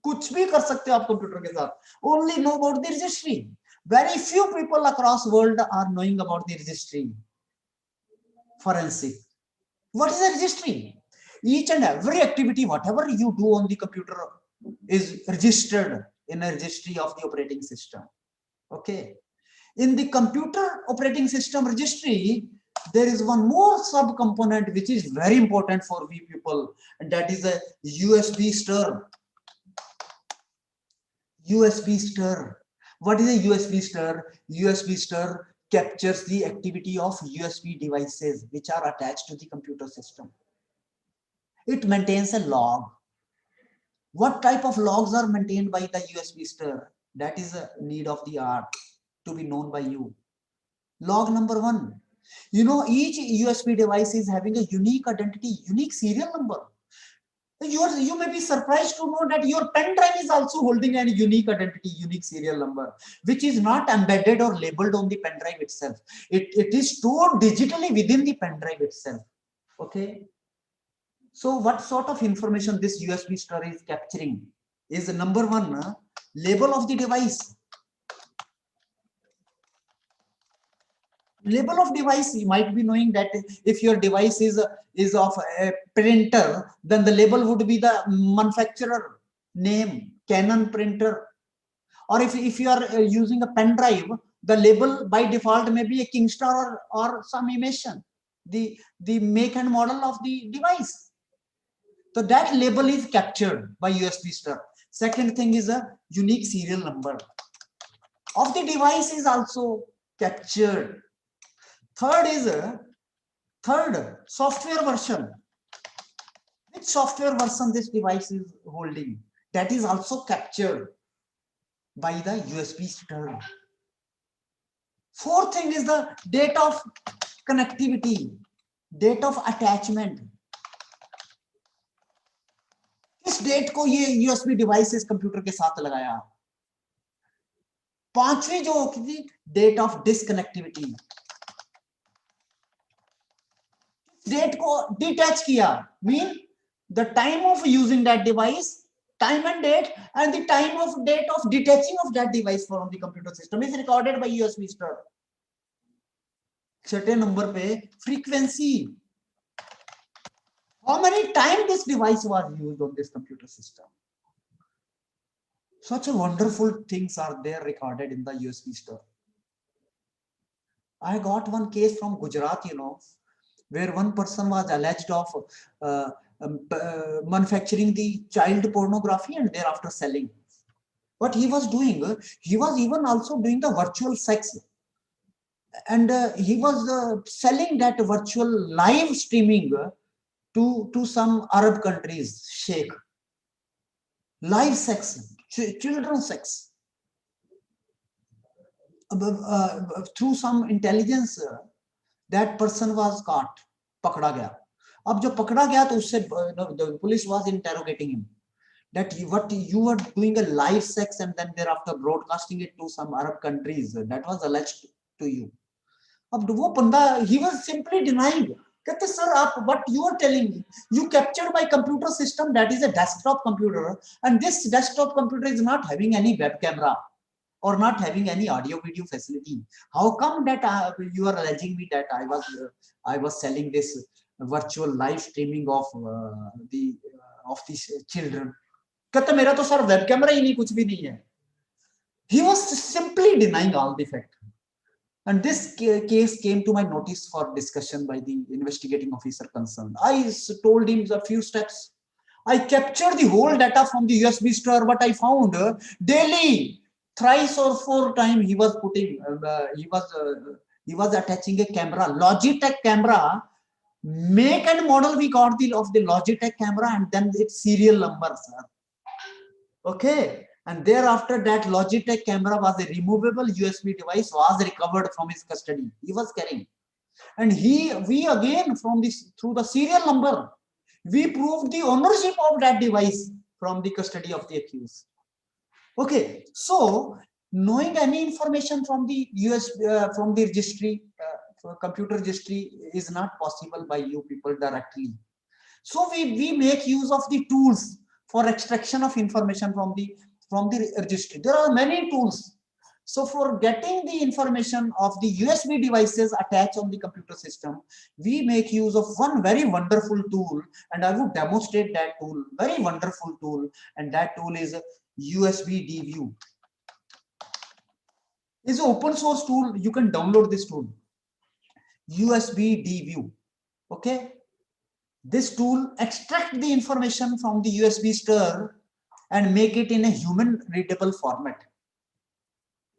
S3: कुछ भी कर सकते हो आप कंप्यूटर के साथ. Only know about the registry. Very few people across world are knowing about the registry forensic. What is a registry? Each and every activity, whatever you do on the computer, is registered in a registry of the operating system. Okay. In the computer operating system registry, there is one more sub-component which is very important for we people, and that is a USB stir. USB stir. What is a USB stir? USB stir captures the activity of USB devices which are attached to the computer system. It maintains a log. What type of logs are maintained by the USB stir? That is a need of the hour to be known by you. Log number 1. You know, each USB device is having a unique identity, unique serial number. You may be surprised to know that your pen drive is also holding a unique identity, unique serial number, which is not embedded or labeled on the pen drive itself. It is stored digitally within the pen drive itself. Okay. So what sort of information this USB stir is capturing is number 1, label of the device. Label of device, you might be knowing that if your device is of a printer, then the label would be the manufacturer name, Canon printer. Or if you are using a pen drive, the label by default may be a Kingstar or some emission, the make and model of the device. So that label is captured by USB stir. Second thing is a unique serial number of the device is also captured. Third is software version. Which software version this device is holding? That is also captured by the USB stir. Fourth thing is the date of connectivity, date of attachment. किस date को ये USB devices computer के साथ लगाया? पांचवी जो होगी date of डिसकनेक्टिविटी, date को डिटैच किया, mean the time of using that device, time and date, and the time of date of detaching of that device from the computer system is recorded by USB stir. Certain number पे frequency, how many times this device was used on this computer system. Such a wonderful things are there recorded in the USB stir. I got one case from Gujarat, you know, where one person was alleged of manufacturing the child pornography and thereafter selling. What he was doing, he was even also doing the virtual sex, and he was selling that virtual live streaming to some Arab countries, sheikh. Live sex, children's sex. Through some intelligence, that person was caught, पकड़ा गया. अब जो पकड़ा गया तो उससे the police was interrogating him that what you were doing a live sex and then thereafter broadcasting it to some Arab countries, that was alleged to you. अब वो बंदा, he was simply denying. कहते sir, आप what you are telling me, you captured my computer system, that is a desktop computer, and this desktop computer is not having any web camera or not having any audio video facility. How come that you are alleging me that I was selling this virtual live streaming of these children? कहते मेरा तो sir web camera ही नहीं, कुछ भी नहीं है. He was simply denying all the fact. And this case came to my notice for discussion by the investigating officer concerned. I told him a few steps. I captured the whole data from the USB stir, but I found daily, thrice or 4 times he was putting, he was attaching a camera, Logitech camera, make and model we got of the Logitech camera, and then its serial number, sir. Okay. And thereafter that Logitech camera was a removable USB device, was recovered from his custody. He was carrying. And we again from this, through the serial number, we proved the ownership of that device from the custody of the accused. Okay. So knowing any information from the from the registry, computer registry is not possible by you people directly. So we make use of the tools for extraction of information from the registry. There are many tools. So for getting the information of the USB devices attached on the computer system, we make use of one very wonderful tool, and I would demonstrate that tool, very wonderful tool, and that tool is USB DView. It's an open source tool. You can download this tool, USB DView. Okay. This tool extracts the information from the USB stir and make it in a human readable format.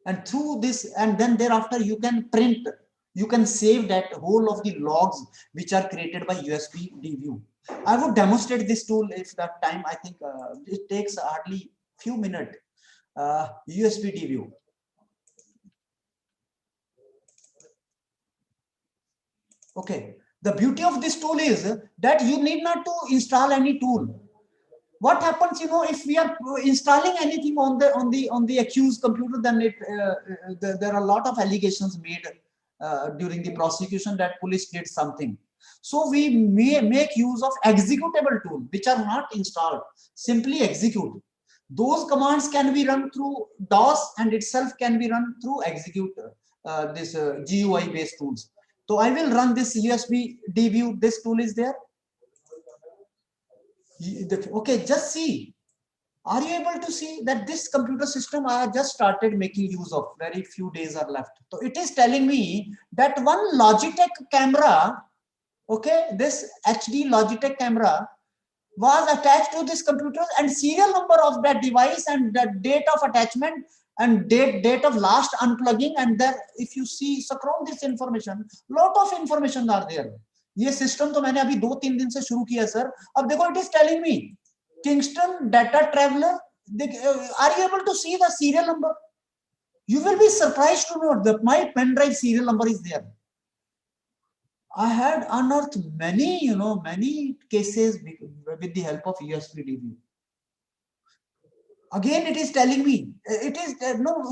S3: And through this, and then thereafter you can print, you can save that whole of the logs which are created by USB DView. I would demonstrate this tool if that time. I think it takes hardly few minutes. USB DView. Okay. The beauty of this tool is that you need not to install any tool. What happens, if we are installing anything on the accused computer, then there are a lot of allegations made during the prosecution that police did something. So we may make use of executable tool which are not installed. Simply execute. Those commands can be run through DOS and itself can be run through execute this GUI based tools. So I will run this USB DView. This tool is there. Okay, just see. Are you able to see that this computer system I have just started making use of? Very few days are left. So it is telling me that one Logitech camera, okay, this HD Logitech camera was attached to this computer, and serial number of that device and the date of attachment and date of last unplugging, and there if you see scroll this information, lot of information are there. ये system तो मैंने अभी 2-3 दिन से शुरू किया sir. अब देखो, it is telling me Kingston Data Traveler. Are you able to see the serial number? You will be surprised to know that my pen drive serial number is there. I had unearthed many, many cases with the help of USB DView. Again, it is telling me, it is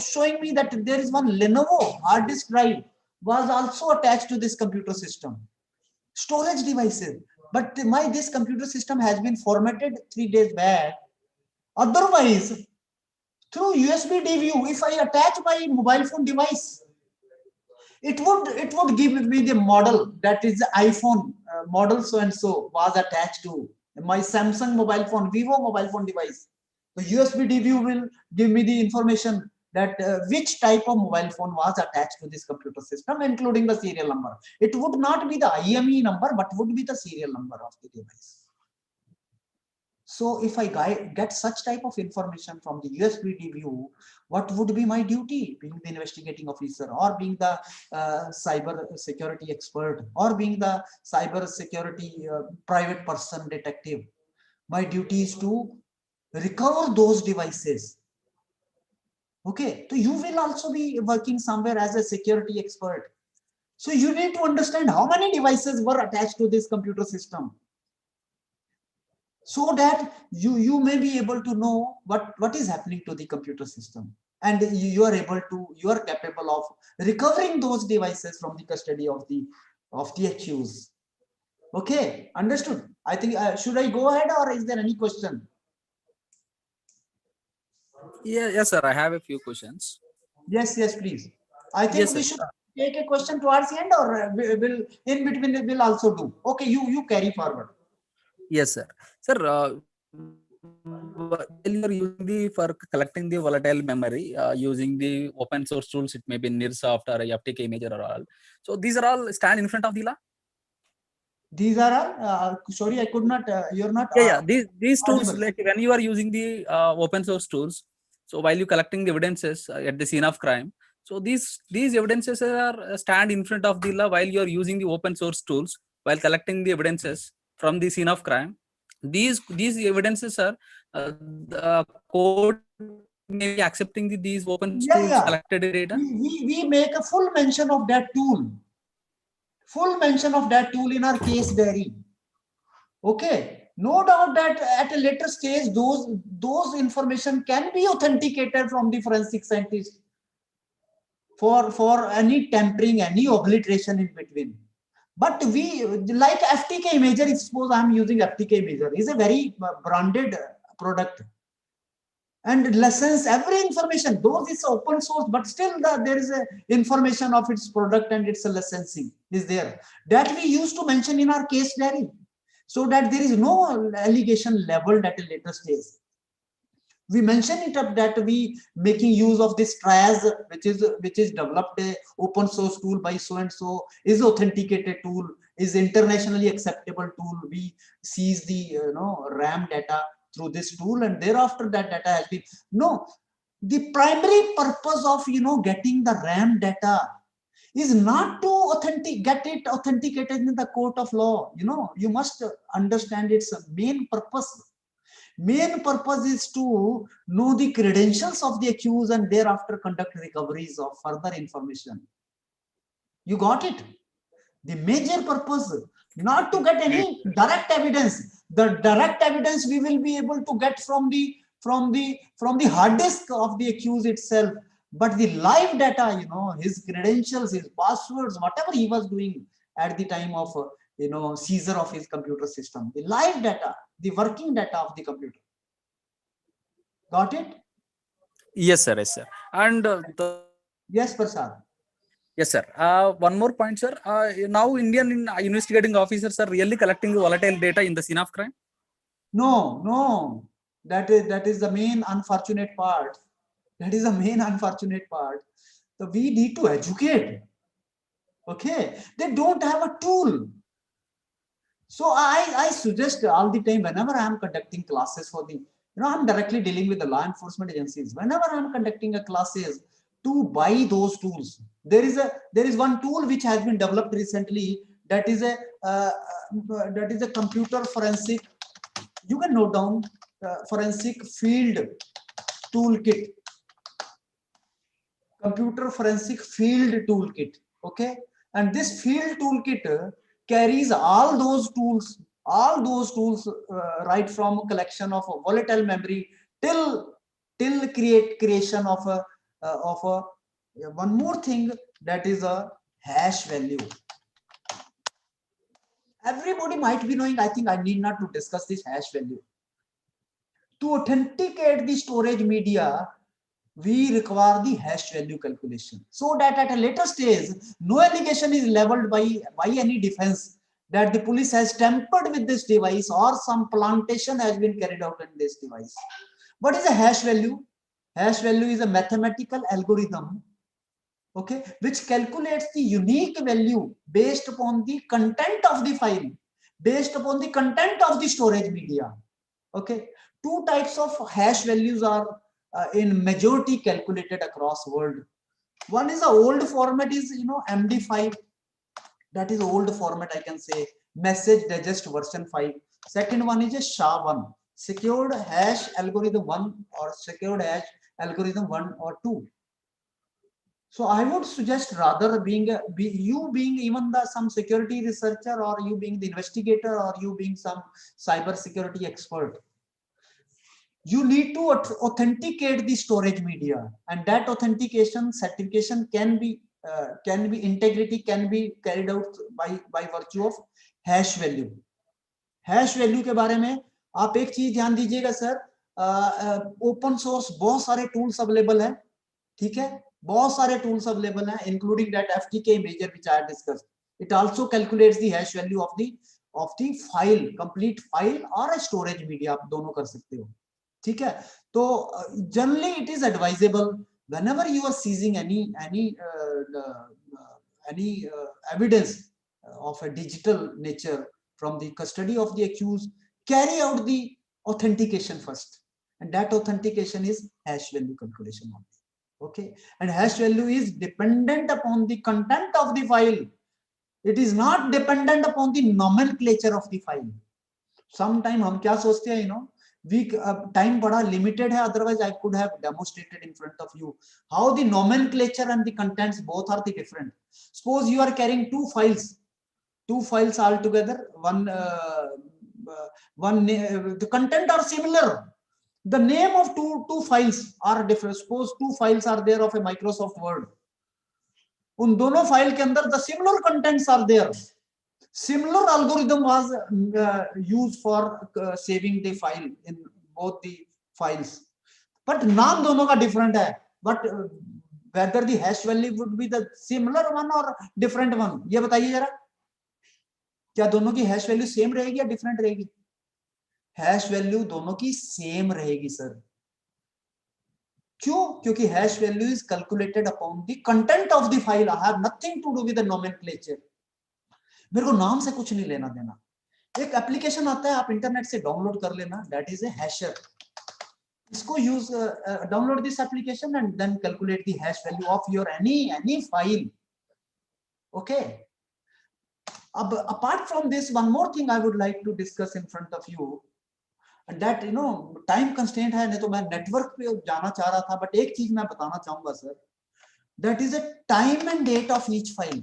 S3: showing me that there is one Lenovo hard disk drive was also attached to this computer system. Storage devices, but this computer system has been formatted 3 days back. Otherwise, through USB DView, if I attach my mobile phone device, it would give me the model, that is the iPhone model so and so was attached to my Samsung mobile phone, Vivo mobile phone device. The USB DView will give me the information that which type of mobile phone was attached to this computer system, including the serial number. It would not be the IME number, but would be the serial number of the device. So if I get such type of information from the USB DView, what would be my duty, being the investigating officer, or being the cyber security expert, or being the cyber security private person detective? My duty is to recover those devices. Okay, so you will also be working somewhere as a security expert. So you need to understand how many devices were attached to this computer system, so that you may be able to know what is happening to the computer system, and you are capable of recovering those devices from the custody of the accused. Okay, understood? I think should I go ahead, or is there any question?
S7: Yes, sir. I have a few questions.
S3: Yes, please. I think
S7: Yes,
S3: we
S7: sir.
S3: should take a question towards the end, or will in between we will also do. Okay, you carry forward.
S7: Yes, sir. Sir, while you're using for collecting the volatile memory, using the open source tools, it may be Nearsoft or FTK Imager or all. So these are all stand in front of the law?
S3: These are all, sorry, I could not, you're not.
S7: These tools,
S3: audible.
S7: like when you are using the open source tools, so while you collecting the evidences at the scene of crime, so these evidences are stand in front of the law while you are using the open source tools while collecting the evidences from the scene of crime. These evidences are the code may be accepting these open tools collected data.
S3: We make a full mention of that tool. Full mention of that tool in our case diary. Okay, no doubt that at a later stage, those information can be authenticated from the forensic scientist for any tampering, any obliteration in between. But we, like FTK Imager, suppose I'm using FTK Imager, is a very branded product and license every information, though it's open source, but still there is a information of its product and its licensing is there that we used to mention in our case diary, so that there is no allegation leveled at a later stage. We mention it up that we making use of this TRIAS, which is developed a open source tool by so and so, is authenticated tool, is internationally acceptable tool. We seize the RAM data through this tool, and thereafter that data has been The primary purpose of getting the RAM data is not to get it authenticated in the court of law. You must understand its main purpose. Main purpose is to know the credentials of the accused and thereafter conduct recoveries of further information. You got it? The major purpose, not to get any direct evidence. The direct evidence we will be able to get from the hard disk of the accused itself. But the live data, his credentials, his passwords, whatever he was doing at the time of seizure of his computer system, the live data, the working data of the computer. Got it?
S7: Yes, sir. Yes, sir. And
S3: Yes, Prasad.
S7: yes, sir. One more point, sir. Now Indian investigating officers are really collecting volatile data in the scene of crime.
S3: No. That is the main unfortunate part. That is the main unfortunate part. So we need to educate. Okay, they don't have a tool. So I suggest all the time, whenever I am conducting classes for the, I'm directly dealing with the law enforcement agencies. Whenever I am conducting a classes, to buy those tools. There is one tool which has been developed recently. That is a computer forensic. You can note down forensic field toolkit. Computer forensic field toolkit. Okay, and this field toolkit carries all those tools right from collection of a volatile memory till creation of a one more thing, that is a hash value. Everybody might be knowing, I think I need not to discuss this hash value. To authenticate the storage media, we require the hash value calculation, so that at a later stage, no allegation is leveled by any defense that the police has tampered with this device or some plantation has been carried out in this device. What is a hash value? Hash value is a mathematical algorithm, okay, which calculates the unique value based upon the content of the file, based upon the content of the storage media. Okay, two types of hash values are in majority calculated across world. One is the old format is MD5. That is old format, I can say, message digest version 5. Second one is a SHA-1, secured hash algorithm 1 or secured hash algorithm 1 or 2. So I would suggest, rather you being even some security researcher, or you being the investigator, or you being some cyber security expert, you need to authenticate the storage media, and that authentication certification can be integrity can be carried out by virtue of hash value. Hash value के बारे में आप एक चीज ध्यान दीजिएगा sir, open source बहुत सारे टूल्स अवेलेबल हैं, ठीक है, बहुत सारे टूल्स अवेलेबल हैं, including that FTK Imager which I discussed. It also calculates the hash value of the file, complete file or a storage media, आप दोनों कर सकते हो, ठीक है. तो generally it is advisable whenever you are seizing any evidence of a digital nature from the custody of the accused, carry out the authentication first, and that authentication is hash value calculation only. Okay, and hash value is dependent upon the content of the file. It is not dependent upon the nomenclature of the file. Sometime हम क्या सोचते हैं, we time बड़ा limited है, otherwise I could have demonstrated in front of you how the nomenclature and the contents both are the different. Suppose you are carrying two files all together, the content are similar, the name of two files are different. Suppose two files are there of a Microsoft Word, उन दोनों file के अंदर the similar contents are there. Similar algorithm was used for saving the file in both the files, but नाम दोनों का different है. But whether the hash value would be the similar one or different one, ये बताइए जरा, क्या दोनों की hash value same रहेगी या different रहेगी? Hash value दोनों की same रहेगी सर. क्यों? क्योंकि hash value is calculated upon the content of the file. I have nothing to do with the nomenclature. मेरे को नाम से कुछ नहीं लेना देना. एक एप्लीकेशन आता है, आप इंटरनेट से डाउनलोड कर लेना, that is a hasher. इसको use download this application and then calculate the hash value of your any file. Okay. Apart from this, one more thing I would like to discuss in front of you, and that time constraint है, नहीं तो मैं network पे जाना चाह रहा था, but एक चीज मैं बताना चाहूंगा sir, that is a time and date of each file.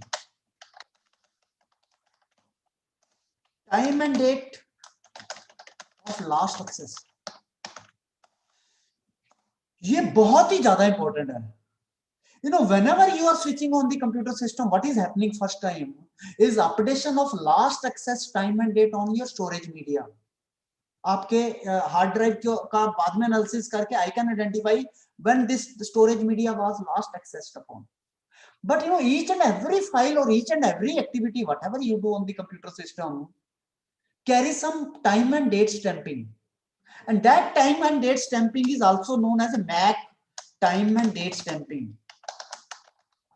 S3: Time and date of last access. ये बहुत ही ज्यादा important है. Whenever you are switching on the computer system, what is happening first time is updation of last access time and date on your storage media. आपके hard drive का बाद में analysis करके I can identify when this storage media was last accessed upon. But each and every file or each and every activity, whatever you do on the computer system, carries some time and date stamping. And that time and date stamping is also known as a MAC time and date stamping.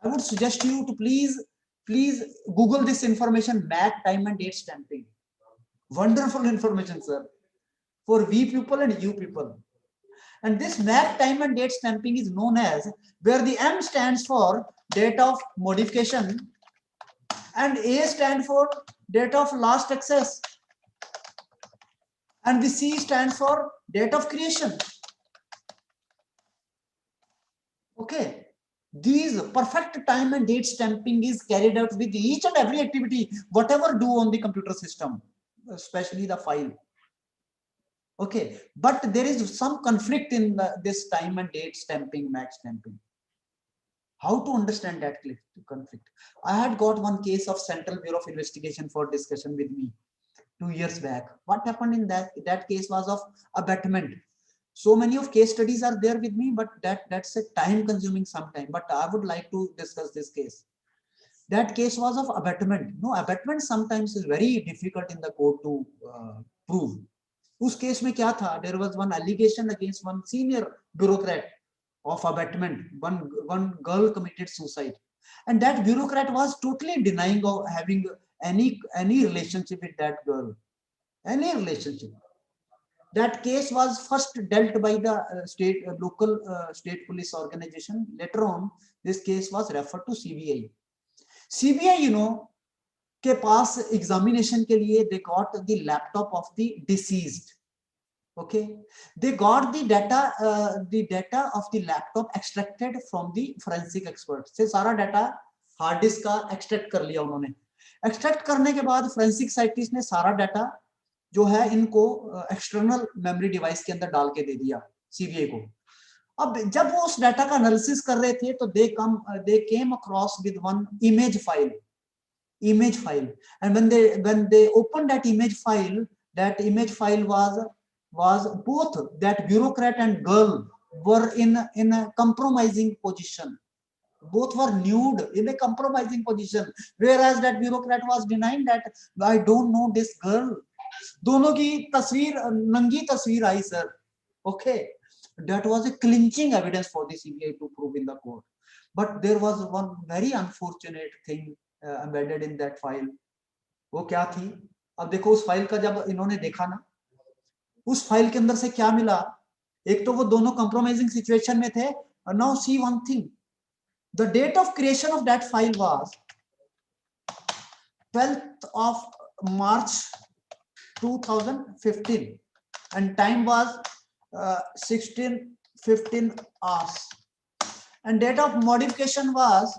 S3: I would suggest you to please Google this information, MAC time and date stamping. Wonderful information, sir, for we people and you people. And this MAC time and date stamping is known as, where the M stands for date of modification and A stands for date of last access, and the C stands for date of creation. Okay. These perfect time and date stamping is carried out with each and every activity, whatever do on the computer system, especially the file. Okay, but there is some conflict in this time and date stamping, MAC stamping. How to understand that conflict? I had got one case of Central Bureau of Investigation for discussion with me 2 years back. What happened in that case was of abatement. So many of case studies are there with me, but that's a time consuming sometime. But I would like to discuss this case. That case was of abatement. No, abatement sometimes is very difficult in the court to prove. उस case में क्या था? There was one allegation against one senior bureaucrat of abatement. One girl committed suicide, and that bureaucrat was totally denying of having any relationship with that girl, any relationship. That case was first dealt by the local state police organization. Later on, this case was referred to CBI. CBI, के पास examination के लिए they got the laptop of the deceased. Okay, they got the data of the laptop extracted from the forensic expert. से सारा data hard disk का extract कर लिया उन्होंने. Extract करने के बाद forensic scientist ने सारा data जो है इनको एक्सटर्नल मेमोरी डिवाइस के अंदर डाल के दे दिया सीबीआई को. अब जब वो उस डाटा का एनालिसिस कर रहे थे तो they came across with one image file, and when they opened that image file was both that bureaucrat and girl were in a compromising position. Both were nude in a compromising position, whereas that bureaucrat was denying that I don't know this girl. दोनों की तस्वीर नंगी तस्वीर आई sir. Okay, that was a clinching evidence for the CBI to prove in the court. But there was one very unfortunate thing embedded in that file. वो क्या थी? अब देखो उस फाइल का जब इन्होंने देखा ना, उस फाइल के अंदर से क्या मिला? एक तो वो दोनों compromising situation में थे. And now see one thing. The date of creation of that file was 12th of March 2015, and time was 16:15 hours, and date of modification was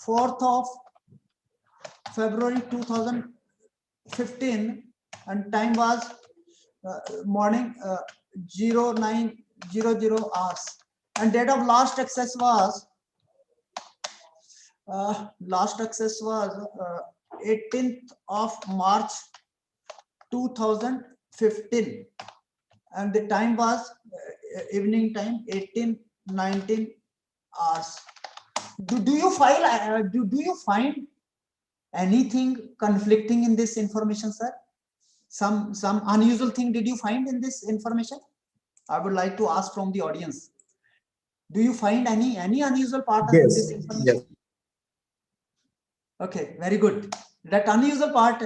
S3: 4th of February 2015, and time was morning 09:00 hours, and date of last access was 18th of March 2015, and the time was evening time 18:19 hours. Do you find anything conflicting in this information, sir? Some unusual thing did you find in this information? I would like to ask from the audience. Do you find any unusual part of this information?
S8: Yes.
S3: Okay, very good. That unusual part,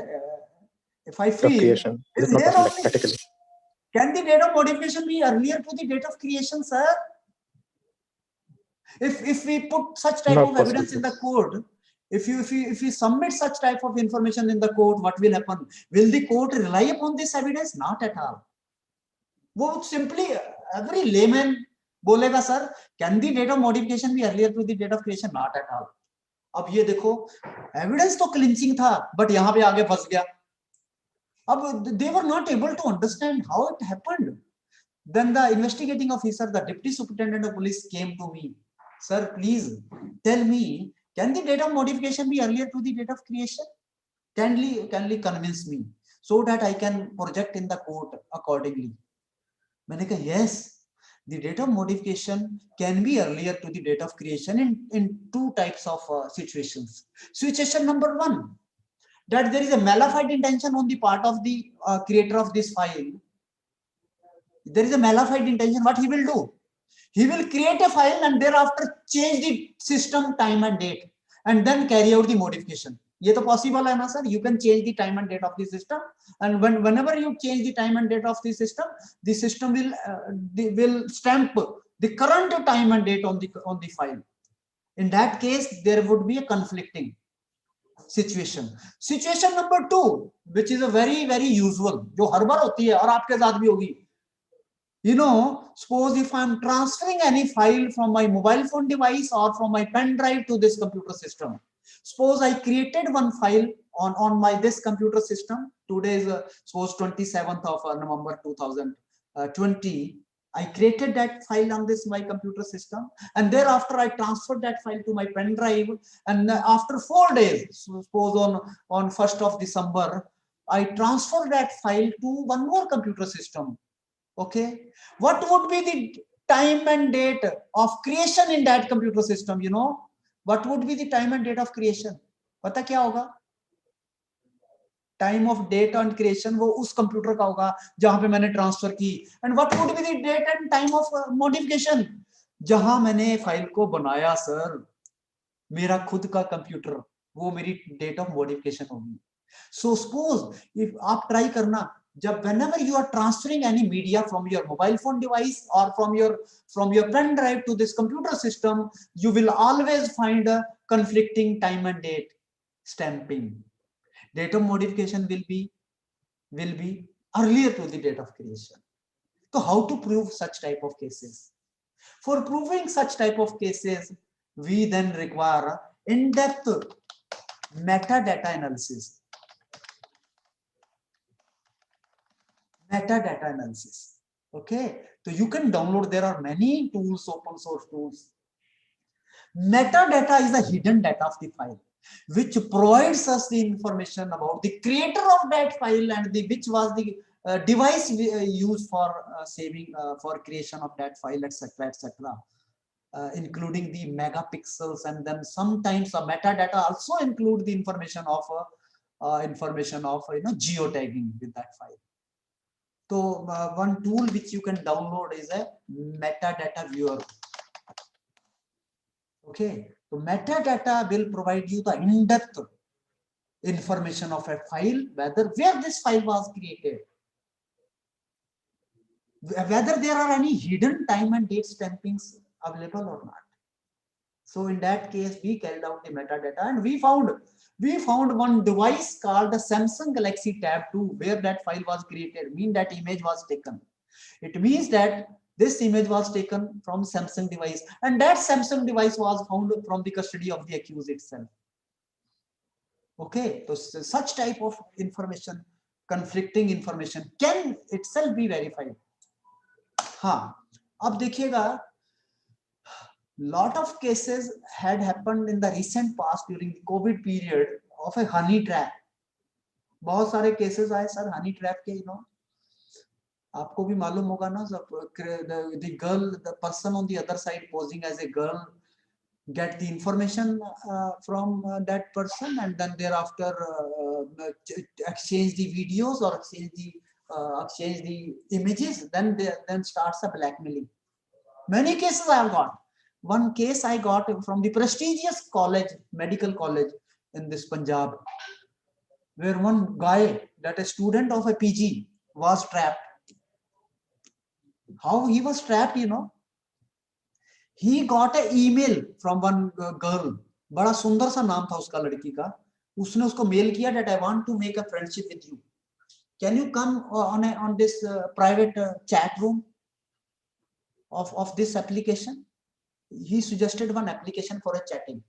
S3: if I feel,
S8: Creation.
S3: is
S8: It is not
S3: here
S8: possible
S3: only.
S8: practically.
S3: Can the date of modification be earlier to the date of creation, sir? If we put such type
S8: Not
S3: of
S8: possible,
S3: evidence in the
S8: sir.
S3: code, if you submit such type of information in the court, what will happen? Will the court rely upon this evidence? Not at all. वो simply every layman बोलेगा, sir, can the date of modification be earlier to the date of creation? Not at all. अब ये देखो, evidence तो clinching था, but यहाँ पे आगे फंस गया. अब they were not able to understand how it happened. Then the investigating officer, the deputy superintendent of police, came to me. Sir, please tell me, can the date of modification be earlier to the date of creation? Kindly convince me so that I can project in the court accordingly. मैंने कहा, yes, the date of modification can be earlier to the date of creation in two types of situations. Situation number one, that there is a malified intention on the part of the creator of this file. There is a malified intention. What he will do? He will create a file and thereafter change the system, time and date, and then carry out the modification. ये तो possible है ना, sir? You can change the time and date of the system, and whenever you change the time and date of the system will stamp the current time and date on the file. In that case, there would be a conflicting situation. Situation number two, which is a very usual, जो हर बार होती है और आपके साथ भी होगी. You know, suppose if I'm transferring any file from my mobile phone device or from my pen drive to this computer system. Suppose I created one file on my this computer system. Today is suppose 27th of November 2020. I created that file on this my computer system, and thereafter I transferred that file to my pen drive. And after 4 days, suppose on 1st of December, I transferred that file to one more computer system. Okay, what would be the time and date of creation in that computer system? You know, what would be the time and date of creation? पता क्या होगा? Time of date and creation वो उस computer का होगा जहां पे मैंने ट्रांसफर की. And what would be the date and time of modification? जहां मैंने फाइल को बनाया, सर, मेरा खुद का कंप्यूटर, वो मेरी डेट ऑफ मॉडिफिकेशन होगी. So suppose if आप ट्राई करना, जब whenever you are transferring any media from your mobile phone device or from your pen drive to this computer system, you will always find a conflicting time and date stamping. Date of modification will be earlier to the date of creation. So how to prove such type of cases? For proving such type of cases, we then require in-depth metadata analysis. Metadata analysis. Okay, so you can download, there are many tools, open source tools. Metadata is the hidden data of the file, which provides us the information about the creator of that file and which was the device used for saving, for creation of that file, etc., including the megapixels, and then sometimes the metadata also include the information of geotagging with that file. So one tool which you can download is a metadata viewer. Okay, so metadata will provide you the in-depth information of a file, where this file was created, whether there are any hidden time and date stampings available or not. So in that case, we carried out the metadata, and we found one device called the Samsung Galaxy Tab 2, where that file was created, that image was taken. It means that this image was taken from Samsung device, and that Samsung device was found from the custody of the accused itself. Okay, so such type of information, conflicting information, can itself be verified. हाँ, अब देखिएगा, lot of cases had happened in the recent past during the COVID period of a honey trap. बहुत सारे cases आए sir honey trap के, आपको भी मालूम होगा ना, the girl, the person on the other side posing as a girl, get the information from that person, and then thereafter exchange the videos or exchange the images, then starts a blackmailing. Many cases I have got. One case I got from the prestigious college, medical college in this Punjab, where one guy, that a student of a PG, was trapped. How he was trapped, you know. He got an email from one girl. बड़ा सुंदर सा नाम था उसका लड़की का. उसने उसको मेल किया that I want to make a friendship with you. Can you come on this private chat room of this application? He suggested one application for a chatting.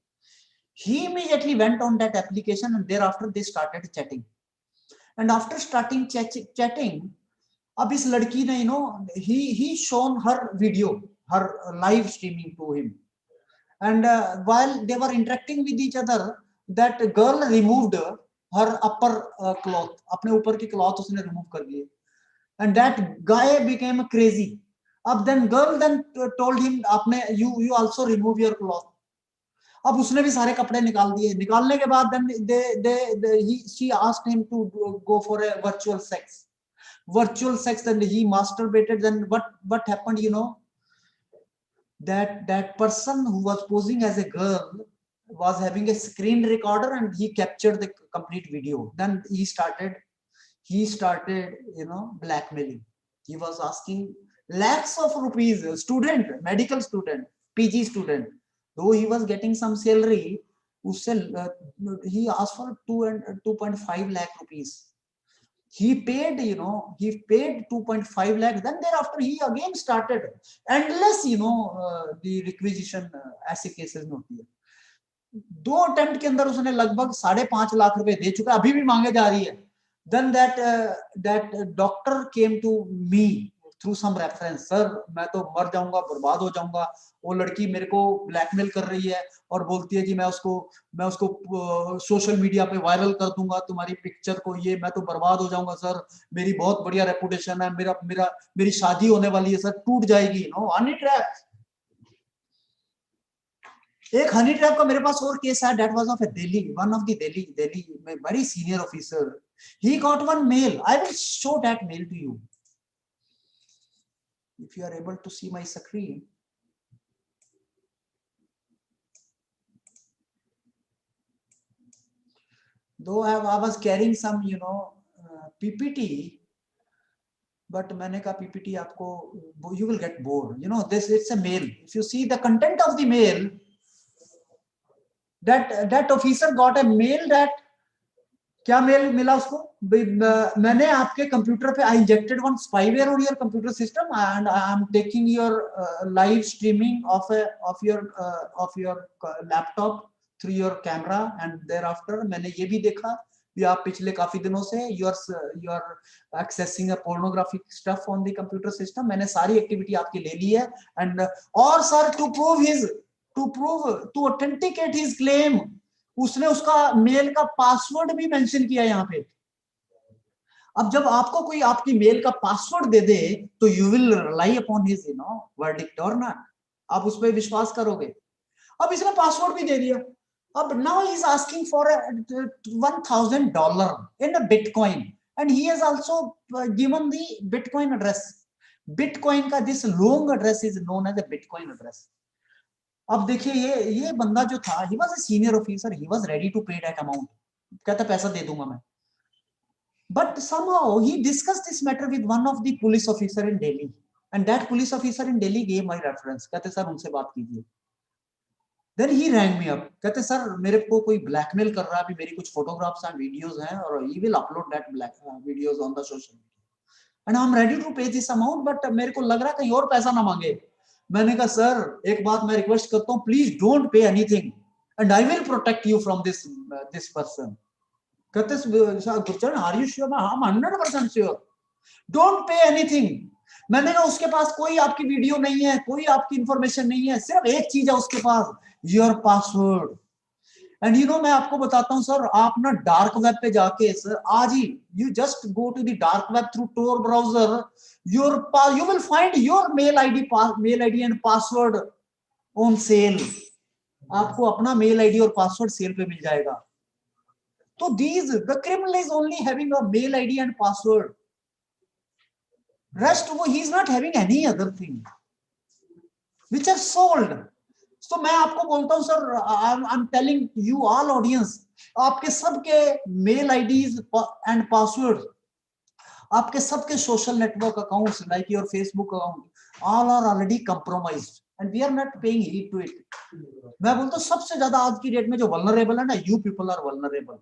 S3: He immediately went on that application and thereafter they started chatting. And after starting chatting, अब इस लड़की ने, you know, he shown her video, her live streaming to him. And while they were interacting with each other, that girl removed her upper cloth. अपने ऊपर की cloth उसने remove कर दिए. And that guy became crazy. अब then girl then told him, आपने you also remove your cloth. अब उसने भी सारे कपड़े निकाल दिए. निकालने के बाद then she asked him to go for a virtual sex. Then he masturbated. Then what happened, you know, that person who was posing as a girl was having a screen recorder and he captured the complete video. Then he started, you know, blackmailing. He was asking lakhs of rupees. Student, medical student, PG student, though he was getting some salary, he asked for 2.5 lakh rupees. He paid, you know, 2.5 lakh. Then thereafter he again started endless, you know, the requisition. ऐसे cases में होती है. 2 attempt के अंदर उसने लगभग 5.5 लाख रुपए दे चुका, अभी भी मांगे जा रही है. Then that doctor came to me through some reference. Sir, मैं तो मर जाऊंगा, बर्बाद हो जाऊंगा. वो लड़की मेरे को ब्लैकमेल कर रही है और बोलती है कि मैं उसको सोशल मीडिया पे वायरल कर दूंगा तुम्हारी पिक्चर को. ये मैं तो बर्बाद हो जाऊंगा सर. मेरी बहुत बढ़िया रेपुटेशन है. मेरी शादी होने वाली है सर, टूट जाएगी. No, honey trap. एक हनी ट्रैप का मेरे पास और केस है. That was of a Delhi, one of the Delhi very senior officer. He got one mail. I will show that mail to you if you are able to see my screen. Though I was carrying some, you know, PPT, but मैंने कहा PPT आपको, you will get bored. You know, it's a mail. If you see the content of the mail, that officer got a mail that क्या mail मिला उसको, मैंने आपके computer पे, I injected one spyware on your computer system and I am taking your live streaming of your laptop through your camera. And thereafter मैंने ये भी देखा कि आप पिछले काफी दिनों से you are accessing a pornographic stuff on the computer system. मैंने सारी एक्टिविटी आपकी ले ली है. And और sir to authenticate his claim, उसने उसका मेल का पासवर्ड भी मेंशन किया यहाँ पे. अब जब आपको कोई आपकी मेल का पासवर्ड दे दे तो you will rely upon his, you know, verdict or not. आप उस पर विश्वास करोगे. अब इसने पासवर्ड भी दे दिया. अब now he is asking for $1,000 in a Bitcoin, and he has also given the Bitcoin address. Bitcoin का this long address is known as a Bitcoin address. अब देखिए ये बंदा जो था, he was a senior officer, he was ready to pay that amount. कहता पैसा दे दूंगा मैं. But somehow he discussed this matter with one of the police officer in Delhi, and that police officer in Delhi gave my reference. कहते sir उनसे बात कीजिए. Then he rang me up. कहते sir मेरे को कोई blackmail कर रहा है, अभी मेरी कुछ photographs and videos हैं और he will upload that videos on the social media. And I'm ready to pay this amount, but मेरे को लग रहा है कहीं और पैसा ना मांगे. मैंने कहा सर एक बात मैं रिक्वेस्ट करता हूँ, please don't pay anything and I will protect you from this person. कहते Gurcharan are you sure? I'm 100% sure. Don't pay anything. मैंने कहा उसके पास कोई आपकी वीडियो नहीं है, कोई आपकी इंफॉर्मेशन नहीं है, सिर्फ एक चीज है उसके पास, your password. And you know मैं आपको बताता हूँ सर, आप ना डार्क वेब पे जाके सर आज ही, you just go to the dark web through Tor browser, you will find your mail ID and password on sale. आपको अपना मेल आईडी और पासवर्ड सेल पे मिल जाएगा. तो the criminal is only having a mail ID and password. Rest he is not having any other thing which are sold. So मैं आपको बोलता हूँ sir, I'm telling you all audience, आपके सबके मेल IDs and passwords आपके सबके social network accounts like your Facebook account all are already compromised and we are not paying heed to it. मैं बोलता हूं सबसे ज्यादा आज की डेट में जो वल्नरेबल है ना, यू पीपल आर वल्नरेबल.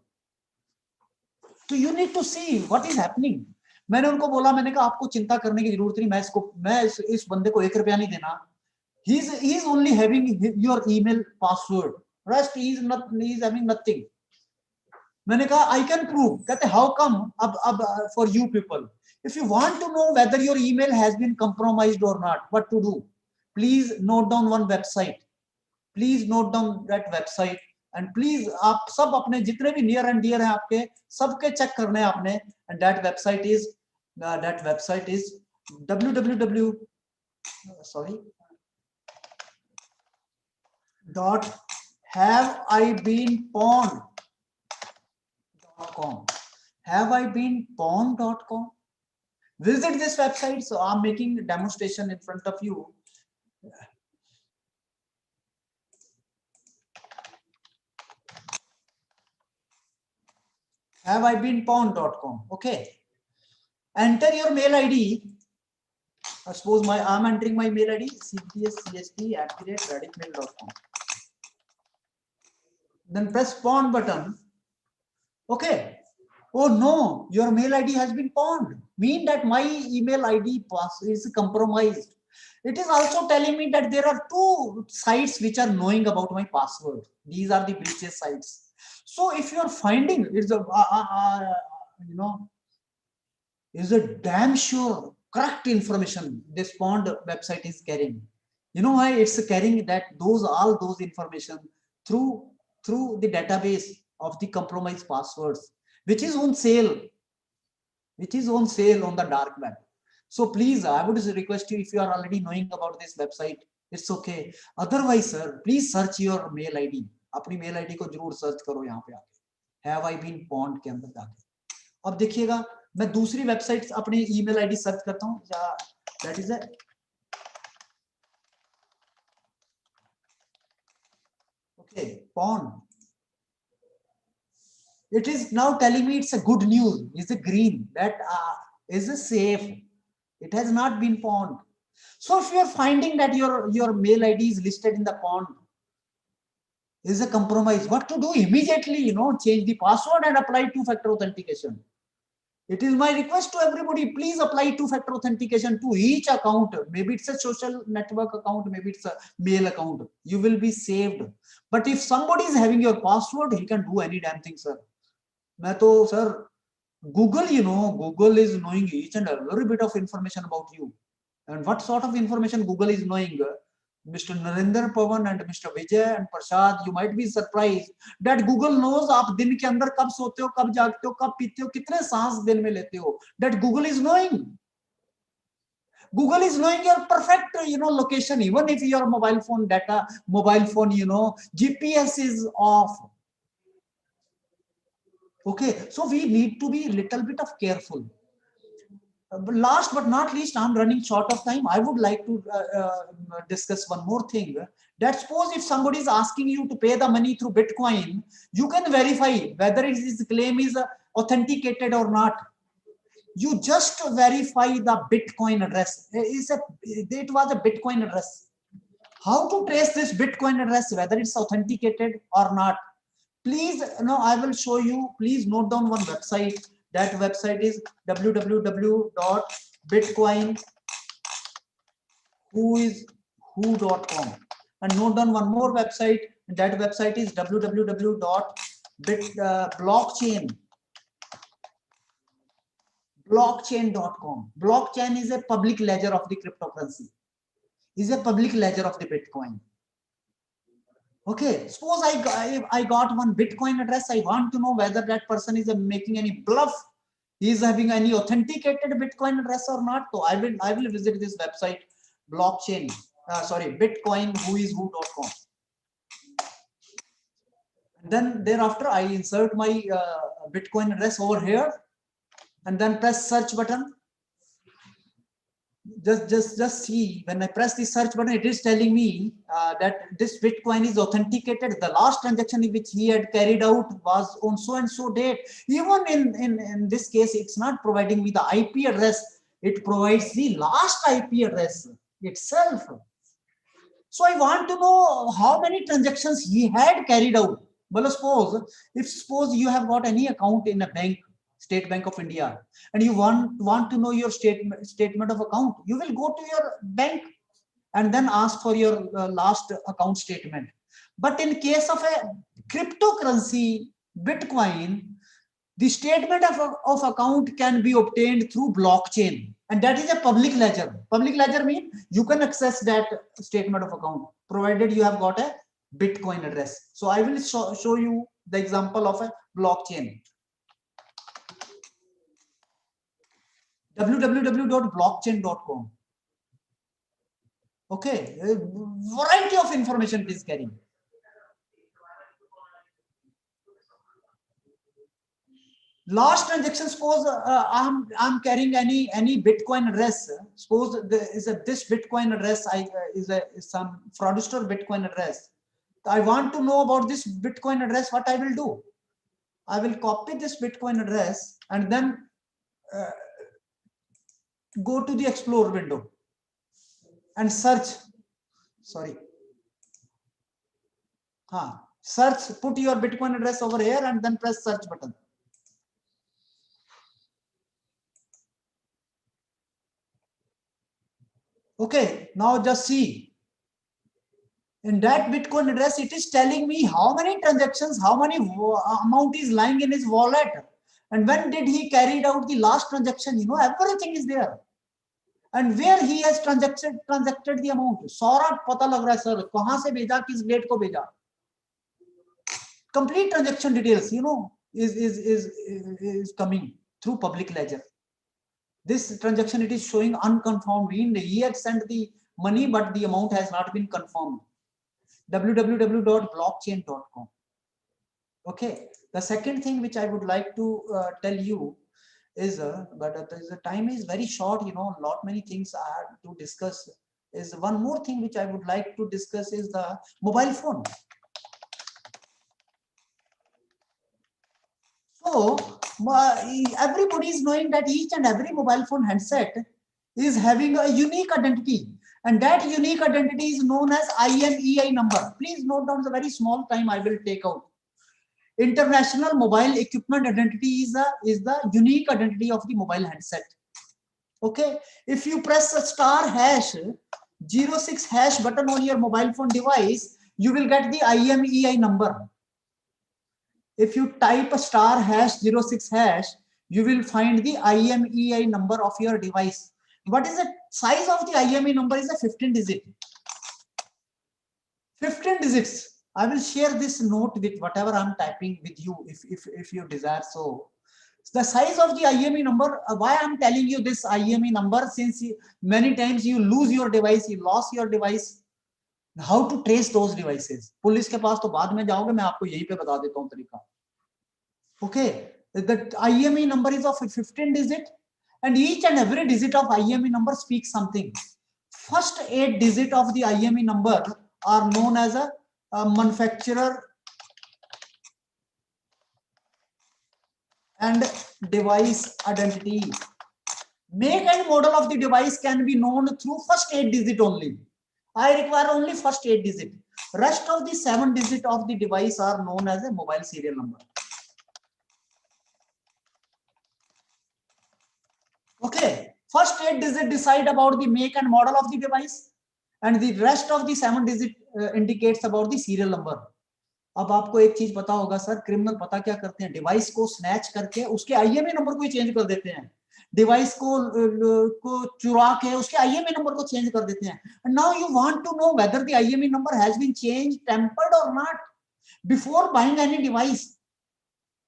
S3: तो you need to see what is happening. मैंने उनको बोला, मैंने कहा आपको चिंता करने की जरूरत नहीं, मैं इस बंदे को 1 रुपया नहीं देना. he is only having your email password, rest he is having nothing. मैंने कहा I can prove. कहते how come? अब for you people, if you want to know whether your email has been compromised or not, what to do? Please note down one website. Please note down that website and please आप सब अपने जितने भी near and dear हैं आपके सबके check करने हैं आपने. And that website is www dot haveibeenpawned.com. haveibeenpawned.com. Visit this website. So I'm making a demonstration in front of you. haveibeenpawned.com. Okay. Enter your mail ID. Suppose I'm entering my mail ID cpscsp@radicmail.com. Then press pawn button. Okay. Oh no, your mail ID has been pawned. Mean that my email ID is compromised. It is also telling me that there are 2 sites which are knowing about my password. These are the breaches sites. So if you are finding it's a is a damn sure correct information this pawned website is carrying. You know why it's carrying that? All those information through the database of the compromised passwords, which is on sale on the dark web. So please, I would request you, if you are already knowing about this website, it's okay. Otherwise, sir, please search your mail ID. अपनी mail ID को जरूर search करो यहाँ पे आके, have I been pond के अंदर जाके. अब देखिएगा, मैं दूसरी वेबसाइट अपनी ईमेल आईडी सर्च करता हूँ. That is okay pond. It is now telling me it's a good news. It's a green that is a safe. It has not been pawned. So if you are finding that your mail ID is listed in the pawned, is a compromise, what to do? Immediately, change the password and apply 2-factor authentication. It is my request to everybody, please apply 2-factor authentication to each account. Maybe it's a social network account, maybe it's a mail account. You will be saved. But if somebody is having your password, he can do any damn thing, sir. Sir, Google, Google is knowing each and every bit of information about you. And what sort of information Google is knowing? Mr. Narendra Pawan and Mr. Vijay and Prashad, you might be surprised that Google knows आप दिन के अंदर कब सोते हो, कब जागते हो, कब पीते हो, कितने सांस दिन में लेते हो. That Google is knowing. Google is knowing your perfect, location. Even if your mobile phone, GPS is off. Okay, so we need to be a little bit of careful. Last but not least, I'm running short of time. I would like to discuss one more thing. That suppose if somebody is asking you to pay the money through Bitcoin, you can verify whether his claim is authenticated or not. You just verify the Bitcoin address. It was a Bitcoin address. How to trace this Bitcoin address, whether it's authenticated or not? Please, I will show you. Please note down one website. That website is www.bitcoinwhoiswho.com. And note down one more website. That website is www.blockchain.com. Blockchain is a public ledger of the cryptocurrency. Is a public ledger of the Bitcoin. Okay, suppose I got one Bitcoin address. I want to know whether that person is making any bluff. He is having any authenticated Bitcoin address or not. So I will visit this website, bitcoinwhoiswho.com. Then thereafter I insert my Bitcoin address over here and then press search button. just see, when I press the search button, it is telling me that this Bitcoin is authenticated. The last transaction which he had carried out was on so and so date. Even in this case, it's not providing me the IP address. It provides the last IP address itself. So I want to know how many transactions he had carried out. Well, suppose you have got any account in a bank, State Bank of India, and you want to know your statement of account, you will go to your bank and then ask for your last account statement. But in case of a cryptocurrency, Bitcoin, the statement of account can be obtained through blockchain, and that is a public ledger. Public ledger means you can access that statement of account provided you have got a Bitcoin address. So I will show you the example of a blockchain. www.blockchain.com. Okay, a variety of information it is carrying. Last transaction, suppose I'm carrying any Bitcoin address. Suppose there is this Bitcoin address is some fraudster Bitcoin address. I want to know about this Bitcoin address. What I will do? I will copy this Bitcoin address and then go to the Explore window and search. Sorry. Search. Put your Bitcoin address over here and then press search button. Okay, now just see. In that Bitcoin address, it is telling me how many transactions, how many amount is lying in his wallet, and when did he carried out the last transaction. You know, everything is there, and where he has transacted the amount. सारा पता लग रहा है sir, कहाँ से भेजा, किस date को भेजा. Complete transaction details, you know, is coming through public ledger. This transaction, it is showing unconfirmed. He had sent the money, but the amount has not been confirmed. www.blockchain.com. Okay. The second thing which I would like to tell you is, but the time is very short. You know, many things I had to discuss. Is one more thing which I would like to discuss is the mobile phone. So everybody is knowing that each and every mobile phone handset is having a unique identity, and that unique identity is known as IMEI number. Please note down, the very small time I will take out. International Mobile Equipment Identity is the unique identity of the mobile handset. Okay, if you press a *#06# button on your mobile phone device, you will get the IMEI number. If you type a *#06#, you will find the IMEI number of your device. What is the size of the IMEI number? Is a 15 digit. 15 digits. I will share this note with whatever I'm typing with you if you desire so. The size of the IMEI number, why I'm telling you this IMEI number, since many times you lose your device, you lost your device. How to trace those devices? Police के पास तो बाद में जाओगे, मैं आपको यहीं पे बता देता हूँ तरीका. Okay, the IMEI number is of 15 digit, and each and every digit of IMEI number speaks something. First 8 digit of the IMEI number are known as a manufacturer and device identity. Make and model of the device can be known through first 8 digit only. I require only first 8 digit. Rest of the 7 digit of the device are known as a mobile serial number. Okay, first 8 digit decide about the make and model of the device, and the rest of the 7 digit indicates about the serial number. अब आपको एक चीज पता होगा sir, criminal पता क्या करते हैं, डिवाइस को स्नैच करके उसके आईएमई नंबर को चेंज कर देते हैं, डिवाइस को चुरा के उसके आईएमई नंबर को चेंज कर देते हैं. Now you want to know whether the IMEI number has been changed, tampered और not. Before buying any device,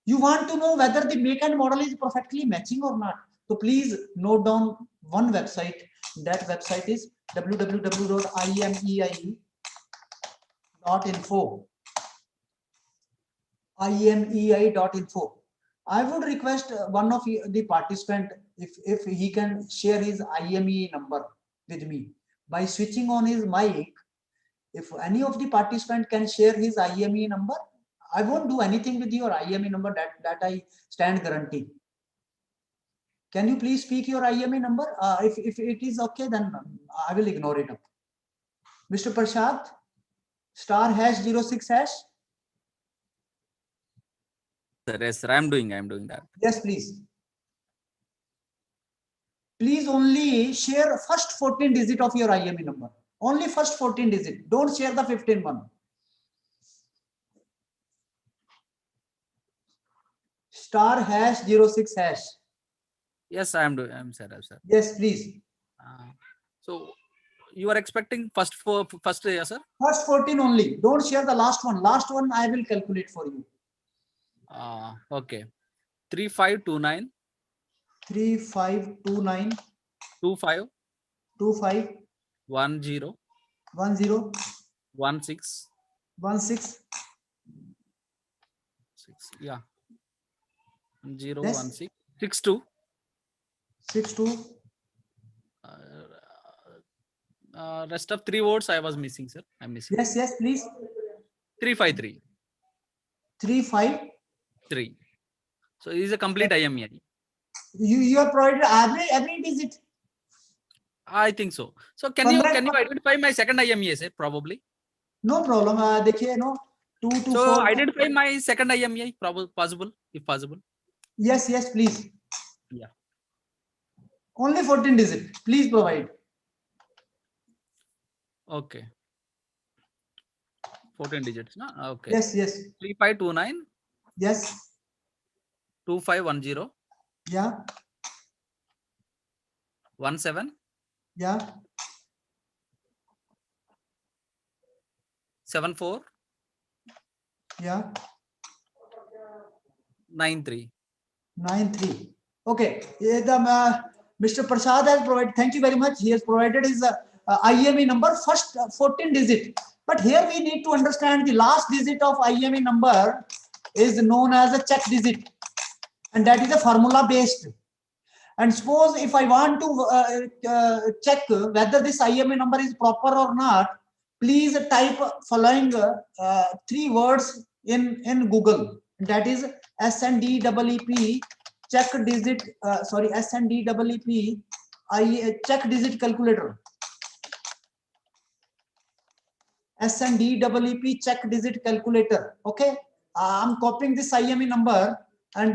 S3: you want to know whether the make and model is perfectly matching or not. So please note down one website. That website is www.imei.info. imei.info. I would request one of the participant if he can share his IME number with me by switching on his mic. If any of the participant can share his IME number, I won't do anything with your IME number, that I stand guarantee. Can you please speak your IME number? If it is okay, then I will ignore it. Mr. Prashad, *#06#.
S7: Yes, sir. I'm doing that.
S3: Yes, please. Please only share first 14 digit of your IME number. Only first 14 digit. Don't share the 15 one. *#06#.
S7: Yes, I'm doing. I'm sir.
S3: Yes, please.
S7: So you are expecting first yes, sir.
S3: First 14 only. Don't share the last one. Last one I will calculate for you.
S7: Okay. 3529
S3: 3529
S7: 25
S3: 25
S7: 10
S3: 10
S7: 16
S3: 16.
S7: 6. Yeah. 0
S3: Yes.
S7: 16 62.
S3: 62.
S7: Rest of 3 words I was missing, sir. I'm missing.
S3: Yes, please.
S7: 353
S3: 353.
S7: So it is a complete IMEI.
S3: You are provided every digit.
S7: I think so. So can you identify my second IMEI, sir? Probably.
S3: No problem. देखिए, no. 2 to
S7: So
S3: 4.
S7: identify my second IMEI, possible, if possible.
S3: Yes, please.
S7: Yeah.
S3: Only 14 digit. Please provide.
S7: Okay. 14 digits, no? Okay.
S3: Yes.
S7: 3529
S3: Yes.
S7: 2510
S3: Yeah.
S7: 17
S3: Yeah.
S7: 74
S3: Yeah.
S7: 93.
S3: 93. Okay. Mr. Prasad has provided. Thank you very much. He has provided his IME number, first 14 digit. But here we need to understand the last digit of IME number is known as a check digit, and that is a formula based. And suppose if I want to check whether this IME number is proper or not, please type following 3 words in Google. That is SNDEEP check digit. SNDEEP check digit calculator. SNDEEP check digit calculator. Okay, I'm copying this IME number and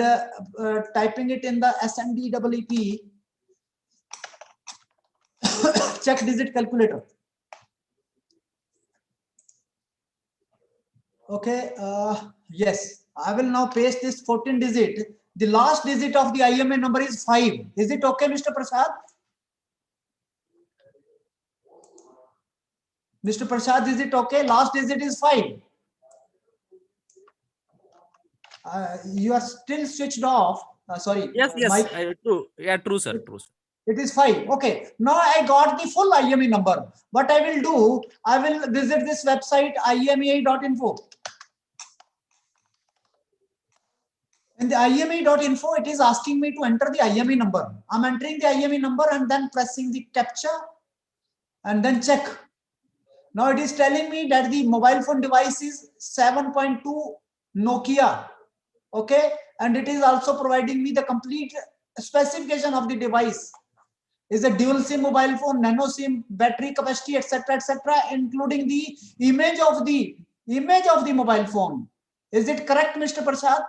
S3: typing it in the SNDEEP check digit calculator. Okay, yes, I will now paste this 14 digit. The last digit of the IME number is 5. Is it okay, Mr. Prasad? Mr. Prasad, is it okay? Last digit is 5. You are still switched off. Sorry.
S7: Yes. True. Yeah, true, sir.
S3: It is 5. Okay. Now I got the full IME number. What I will do, I will visit this website imei.info. In the imei.info, it is asking me to enter the IME number. I'm entering the IME number and then pressing the captcha and then check. Now it is telling me that the mobile phone device is 7.2 Nokia. Okay, and it is also providing me the complete specification of the device. Is a dual SIM mobile phone, nano SIM, battery capacity, etc., including the image of the mobile phone. Is it correct, Mr. Prasad?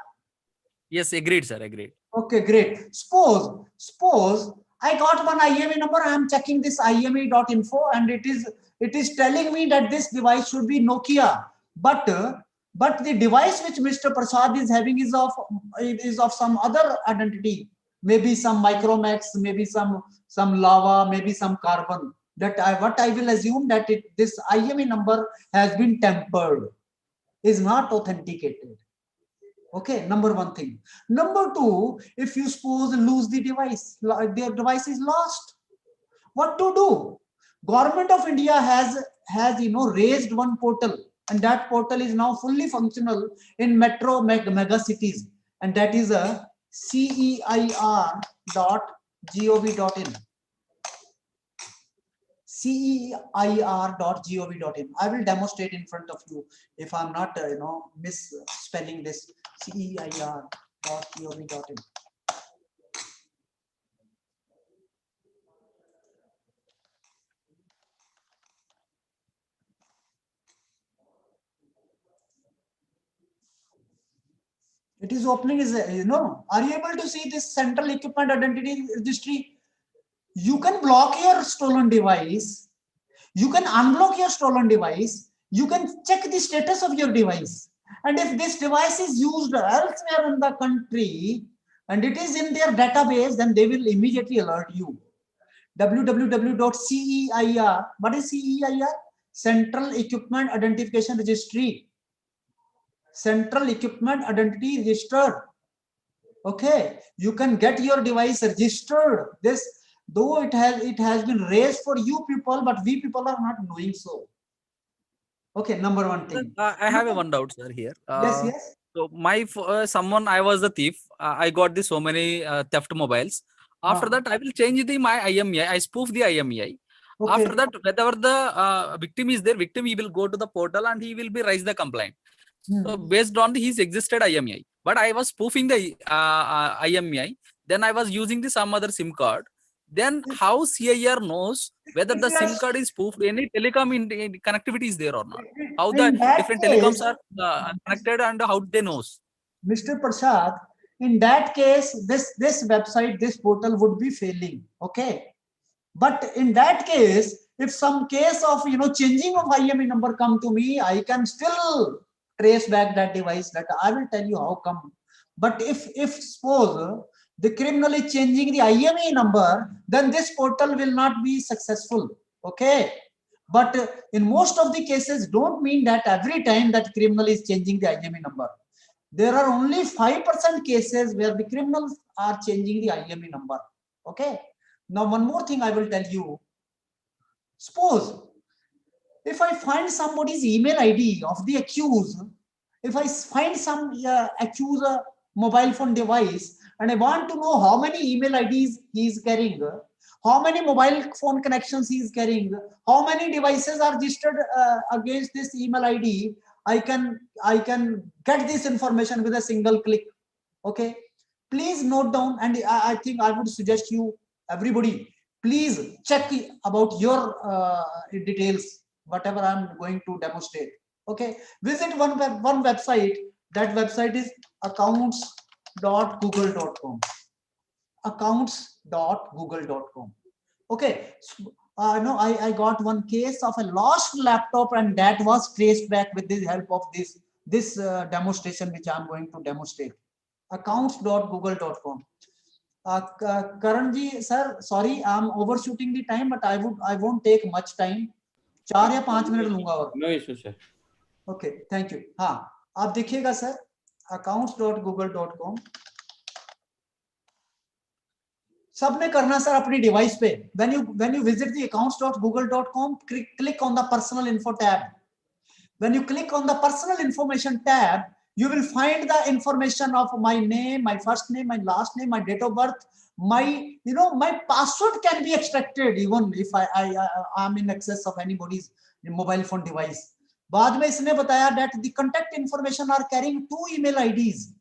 S7: Yes, agreed, sir. Agreed.
S3: Okay, great. Suppose I got one IME number. I am checking this imei.info, and it is telling me that this device should be Nokia, but the device which Mr. Prasad is having is of some other identity, maybe some Micromax, maybe some Lava, maybe some Carbon. What I will assume that this IME number has been tampered, is not authenticated. Okay, number one thing. Number two, if you suppose lose the device, their device is lost. What to do? Government of India has raised one portal, and that portal is now fully functional in metro mega cities, and that is ceir.gov.in. ceir.gov.in. I will demonstrate in front of you if I'm not, misspelling this. ceir.gov.in. It is opening, is are you able to see this central equipment identity registry? You can block your stolen device. You can unblock your stolen device. You can check the status of your device. And if this device is used elsewhere in the country and it is in their database, then they will immediately alert you. www.ceir. What is CEIR? Central Equipment Identification Registry. Central Equipment Identity Register. Okay, you can get your device registered. This, though it has been raised for you people, but we people are not knowing so. Okay, number one thing.
S7: I have one doubt, sir, here.
S3: Yes.
S7: So someone, I was the thief. I got so many theft mobiles. After that, I will change my IMEI. I spoof the IMEI.
S3: Okay.
S7: After that, whether the victim is there, he will go to the portal and he will be raise the complaint. So based on his existed IMEI, but I was spoofing the IMEI. Then I was using some other SIM card. Then how CIR knows whether the SIM card is spoofed? Any telecom in connectivity is there or not? How the different telecoms are connected and how they knows?
S3: Mr. Prasad, in that case, this website, this portal would be failing. Okay, but in that case, if some case of changing of IMEI number come to me, I can still trace back that device. That I will tell you how come. But if suppose the criminal is changing the IMEI number, then this portal will not be successful. Okay, but in most of the cases, don't mean that every time that criminal is changing the IMEI number. There are only 5% cases where the criminals are changing the IMEI number. Okay, now one more thing I will tell you. Suppose if I find somebody's email ID of the accused, if I find some accuser mobile phone device, and I want to know how many email IDs he is carrying, how many mobile phone connections he is carrying, how many devices are registered against this email ID, I can get this information with a single click. Okay, please note down, and I think I would suggest you, everybody, please check about your details, whatever I'm going to demonstrate. Okay, visit one website. That website is accounts.google.com. accounts.google.com. Okay, no, I got one case of a lost laptop, and that was traced back with the help of this demonstration which I'm going to demonstrate. accounts.google.com. Karanji sir, sorry, I'm overshooting the time, but I won't take much time. 4 या 5 minute लूंगा और.
S1: No issue, sir.
S3: Okay, thank you. हाँ, आप देखिएगा sir, accounts.google.com. सबने करना sir अपनी device पे. When you visit the accounts.google.com, click on the personal info tab. When you click on the personal information tab, you will find the information of my name, my first name, my last name, my date of birth, my password can be extracted even if I am in access of anybody's mobile phone device. बाद में इसने बताया that the contact information are carrying two email IDs,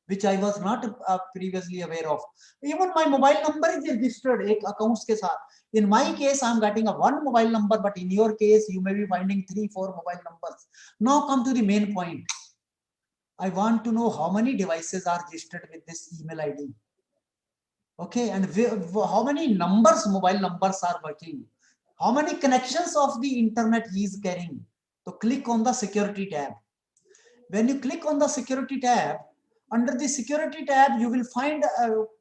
S3: which I was not previously aware of. Even my mobile number is registered एक accounts के साथ. In my case, I'm getting a one mobile number, but in your case, you may be finding 3-4 mobile numbers. Now come to the main point. I want to know how many devices are registered with this email ID. Okay, and how many mobile numbers are working. How many connections of the internet he is carrying. So click on the security tab. When you click on the security tab, under the security tab, you will find,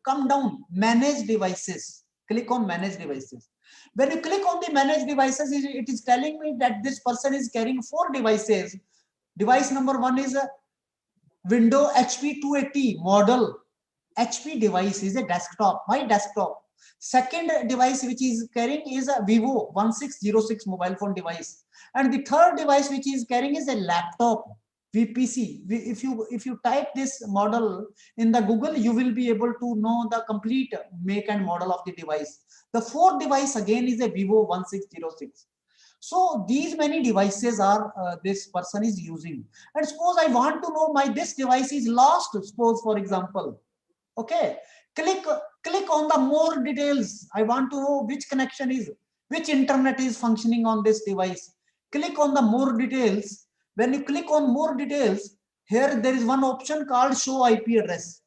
S3: come down, manage devices. Click on manage devices. When you click on the manage devices, it is telling me that this person is carrying 4 devices. Device number 1 is a Windows HP 280 model. HP device is a desktop, my desktop. Second device which is carrying is a Vivo 1606 mobile phone device. And the third device which is carrying is a laptop, VPC. If you type this model in the Google, you will be able to know the complete make and model of the device. The fourth device again is a Vivo 1606. So these many devices are this person is using. And suppose I want to know this device is lost. Suppose for example, okay, click on the more details. I want to know which connection is, which internet is functioning on this device. Click on the more details. When you click on more details, here there is one option called show IP address.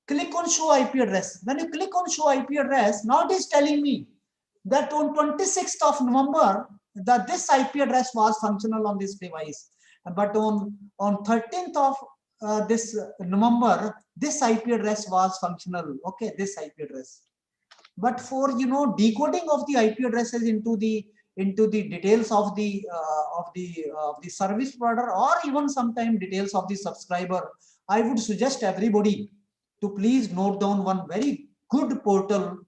S3: Click on show IP address. When you click on show IP address, now it is telling me that on 26th of November, that this IP address was functional on this device. But on 13th of this November, this IP address was functional. Okay, this IP address. But for decoding of the IP addresses into the details of the service provider, or even sometimes details of the subscriber, I would suggest everybody to please note down one very good portal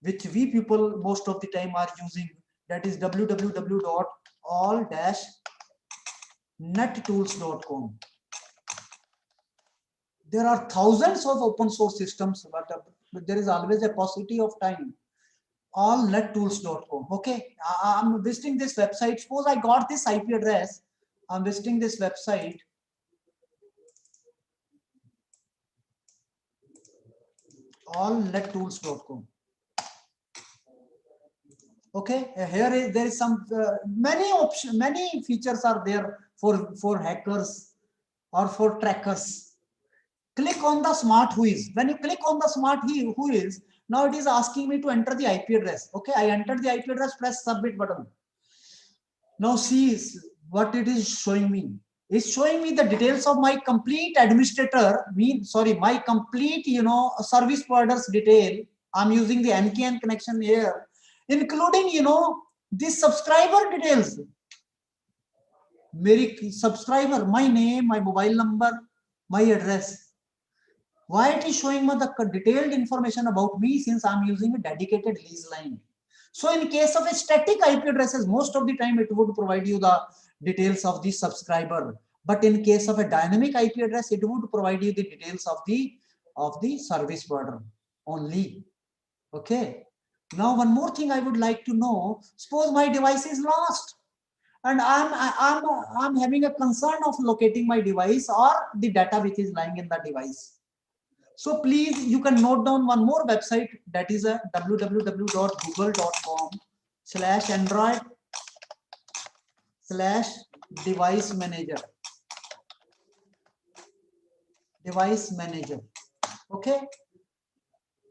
S3: which we people most of the time are using, that is www.all-nettools.com. There are thousands of open source systems, but there is always a paucity of time. all-nettools.com. Okay, I'm visiting this website. Suppose I got this IP address. I'm visiting this website. all-nettools.com. Okay, there is some many features are there for hackers or for trackers. Click on the smart whois. When you click on the smart whois, now it is asking me to enter the IP address. Okay, I entered the IP address, press submit button. Now see what it is showing me. It's showing me the details of my complete administrator, my complete service provider's detail. I'm using the NKN connection here, including the subscriber details. Meri subscriber, my name, my mobile number, my address. Why it is showing me the detailed information about me, since I'm using a dedicated lease line. So in case of a static IP addresses, most of the time it would provide you the details of the subscriber. But in case of a dynamic IP address, it would provide you the details of the service provider only. Okay. Now one more thing I would like to know. Suppose my device is lost, and I'm having a concern of locating my device or the data which is lying in the device. So please, you can note down one more website, that is a www.google.com/android/device manager. Device manager. Okay.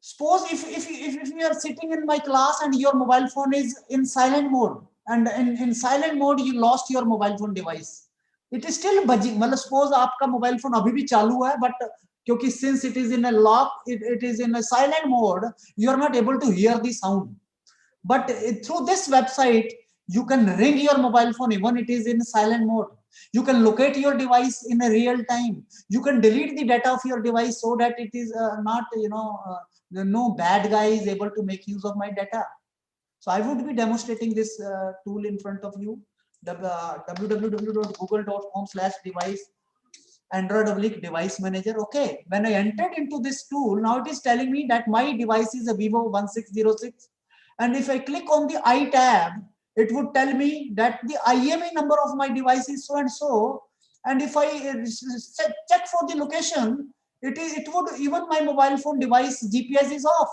S3: Suppose if you are sitting in my class and your mobile phone is in silent mode, and in silent mode you lost your mobile phone device, it is still buzzing. मतलब suppose आपका mobile phone अभी भी चालू है, but क्योंकि since it is in a lock, it is in a silent mode, you are not able to hear the sound. But through this website, you can ring your mobile phone even it is in silent mode. You can locate your device in a real time. You can delete the data of your device so that it is not, no bad guy is able to make use of my data. So I would be demonstrating this tool in front of you, www.google.com/device Android/device manager. Okay, when I entered into this tool, now it is telling me that my device is a Vivo 1606, and if I click on the I tab, it would tell me that the IMEI number of my device is so and so, and if I check for the location, it would, even my mobile phone device GPS is off.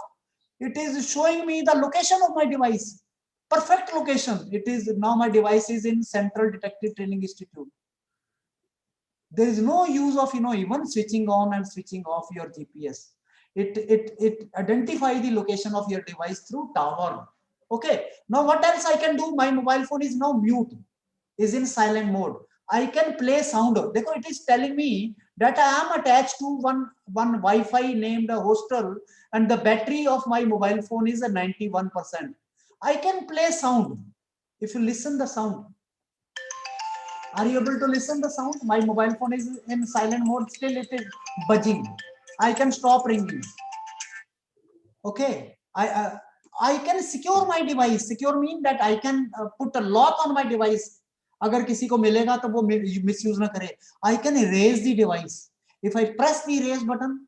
S3: It is showing me the location of my device, perfect location. It is now my device is in Central Detective Training Institute. There is no use of even switching on and switching off your GPS. It identify the location of your device through tower. Okay. Now what else I can do? My mobile phone is now mute, is in silent mode. I can play sound. It is telling me that I am attached to one Wi-Fi named a hostel, and the battery of my mobile phone is a 91%. I can play sound. If you listen the sound, are you able to listen the sound? My mobile phone is in silent mode, still it is buzzing. I can stop ringing. Okay, I can secure my device. Secure means that I can put a lock on my device. अगर किसी को मिलेगा तो वो misuse ना करे. I can erase the device. If I press the erase button,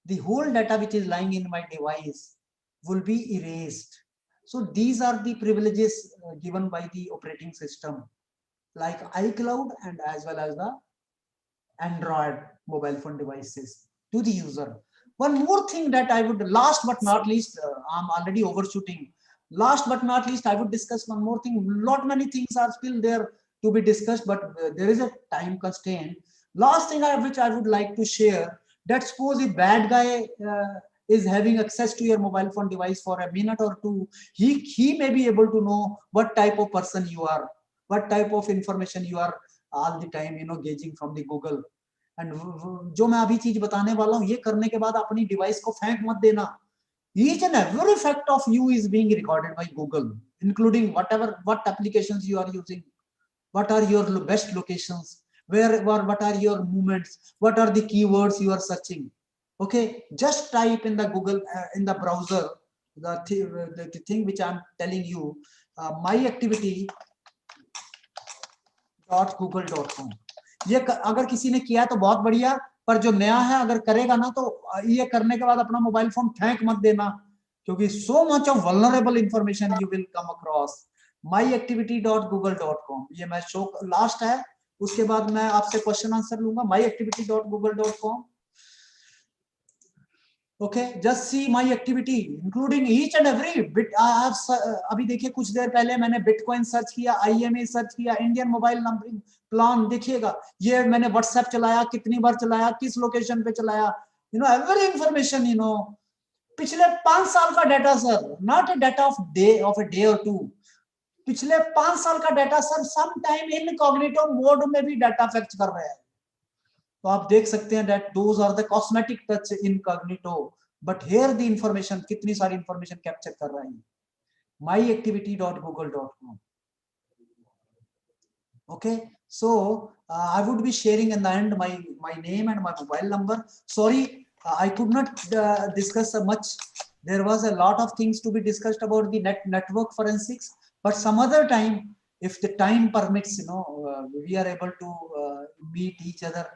S3: the whole data which is lying in my device will be erased. So these are the privileges given by the operating system, like iCloud and as well as the Android mobile phone devices to the user. One more thing that I would, last but not least, I'm already overshooting. Last but not least, I would discuss one more thing. Lot many things are still there to be discussed, but there is a time constraint. Last thing which I would like to share, that suppose a bad guy is having access to your mobile phone device for a minute or two, he may be able to know what type of person you are, what type of information you are all the time, gauging from the Google. And जो मैं अभी चीज बताने वाला हूँ, ये करने के बाद अपनी डिवाइस को फेंक मत देना. Each and every fact of you is being recorded by Google, including what applications you are using, what are your best locations, what are your movements, what are the keywords you are searching. Okay, just type in the Google in the browser the thing which I'm telling you, myactivity.google.com. ये अगर किसी ने किया तो बहुत बढ़िया, पर जो नया है अगर करेगा ना तो ये करने के बाद अपना मोबाइल फोन फेंक मत देना, क्योंकि so much of vulnerable information you will come across. myactivity.google.com. ये मैं शो लास्ट है, उसके बाद मैं आपसे क्वेश्चन आंसर लूंगा. myactivity.google.com. Okay, just see my activity, including each and every bit. I have अभी देखिए कुछ देर पहले मैंने बिटकॉइन सर्च किया, IMA सर्च किया, इंडियन मोबाइल नंबरिंग प्लान देखिएगा, ये मैंने व्हाट्सएप चलाया, कितनी बार चलाया, किस लोकेशन पे चलाया, every information, पिछले 5 साल का data sir, not a data of a day or two, पिछले 5 साल का data sir, some time incognito mode में भी डाटा फेच कर रहे हैं. तो आप देख सकते हैं that those are the cosmetic touch incognito, but here the information, कितनी सारी information capture कर रहा है. myactivity.google.com. Okay, so I would be sharing in the end my name and my mobile number. Sorry, I could not discuss much. There was a lot of things to be discussed about the network forensics, but some other time, if the time permits, we are able to meet each other.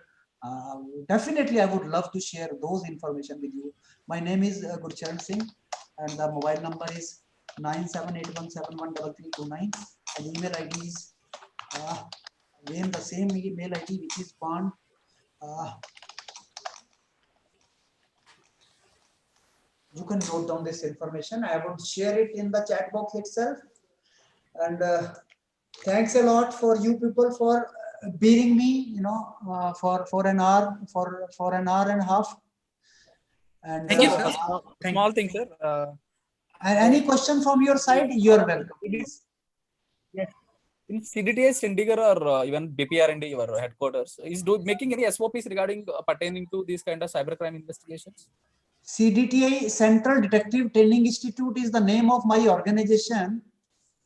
S3: Definitely I would love to share those information with you. My name is Gurcharan Singh and the mobile number is 9781713329 and email ID is again the same email ID, which is bond you can note down this information. I would share it in the chat box itself. And thanks a lot for you people for bearing me, for an hour, for an hour and a half. And
S2: Thank you, sir.
S7: Small thing, sir.
S3: And any question from your side, you are welcome.
S7: Yes. In CDTS, Chandigarh, or even BPRND, your headquarters, is making any SOPs regarding pertaining to these kind of cybercrime investigations?
S3: CDTI, Central Detective Training Institute, is the name of my organization.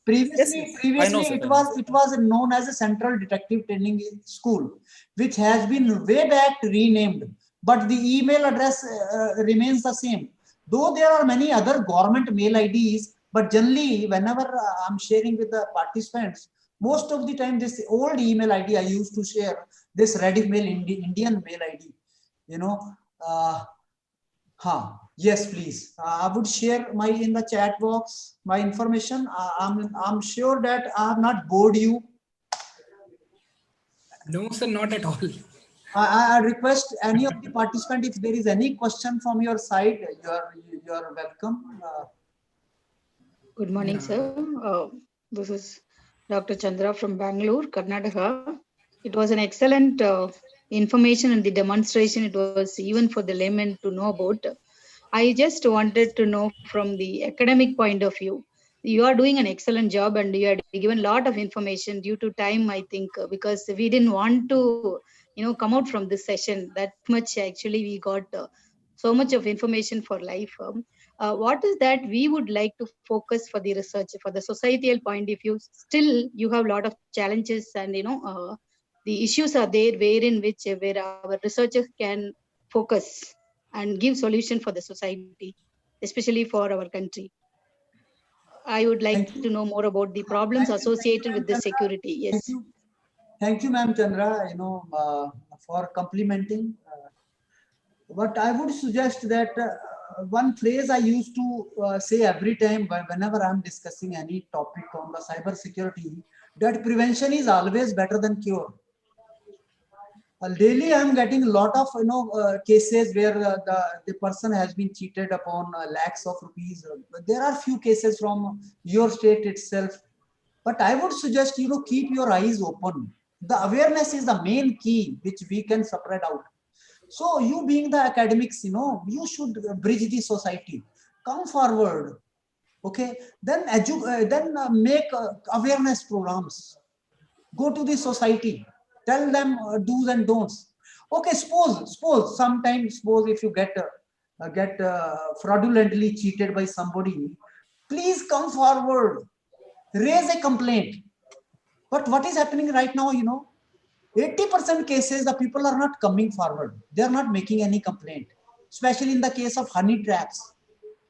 S3: Previously, it was known as a Central Detective Training School, which has been way back renamed, but the email address remains the same. Though there are many other government mail IDs, but generally, whenever I'm sharing with the participants, most of the time this old email ID I used to share, this Redimail Indian mail ID, yes, please. I would share in the chat box my information. I'm sure that I have not bored you.
S2: No, sir, not at all.
S3: I request any of the participants, if there is any question from your side, you are welcome.
S8: Good morning, sir. This is Dr. Chandra from Bangalore, Karnataka. It was an excellent information and the demonstration. It was even for the layman to know about. I just wanted to know from the academic point of view. You are doing an excellent job and you had given a lot of information. Due to time, I think, because we didn't want to, come out from this session that much. Actually, we got so much of information for life. What is that we would like to focus for the research, for the societal point of view? Still, you have a lot of challenges and, the issues are there where our researchers can focus and give solution for the society, especially for our country. I would like to know more about the problems associated with the security. Yes.
S3: Thank you, ma'am Chandra, for complimenting. But I would suggest that one phrase I used to say every time whenever I'm discussing any topic on the cyber security, that prevention is always better than cure. Daily I'm getting a lot of cases where the person has been cheated upon lakhs of rupees. There are few cases from your state itself, but I would suggest keep your eyes open. The awareness is the main key which we can separate out. So you being the academics, you should bridge the society. Come forward, okay? Then make awareness programs. Go to the society, tell them do's and don'ts. Okay, suppose if you get fraudulently cheated by somebody, please come forward, raise a complaint. But what is happening right now, 80% cases, the people are not coming forward. They are not making any complaint, especially in the case of honey traps.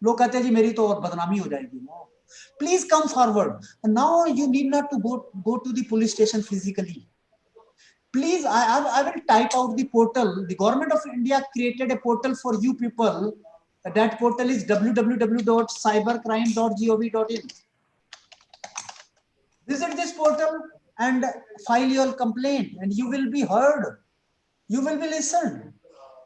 S3: Log kehte hain ji meri to aur badnami ho jayegi. No. Please come forward. And now you need not to go to the police station physically. Please, I will type out the portal. The government of India created a portal for you people. That portal is www.cybercrime.gov.in. Visit this portal and file your complaint, and you will be heard. You will be listened.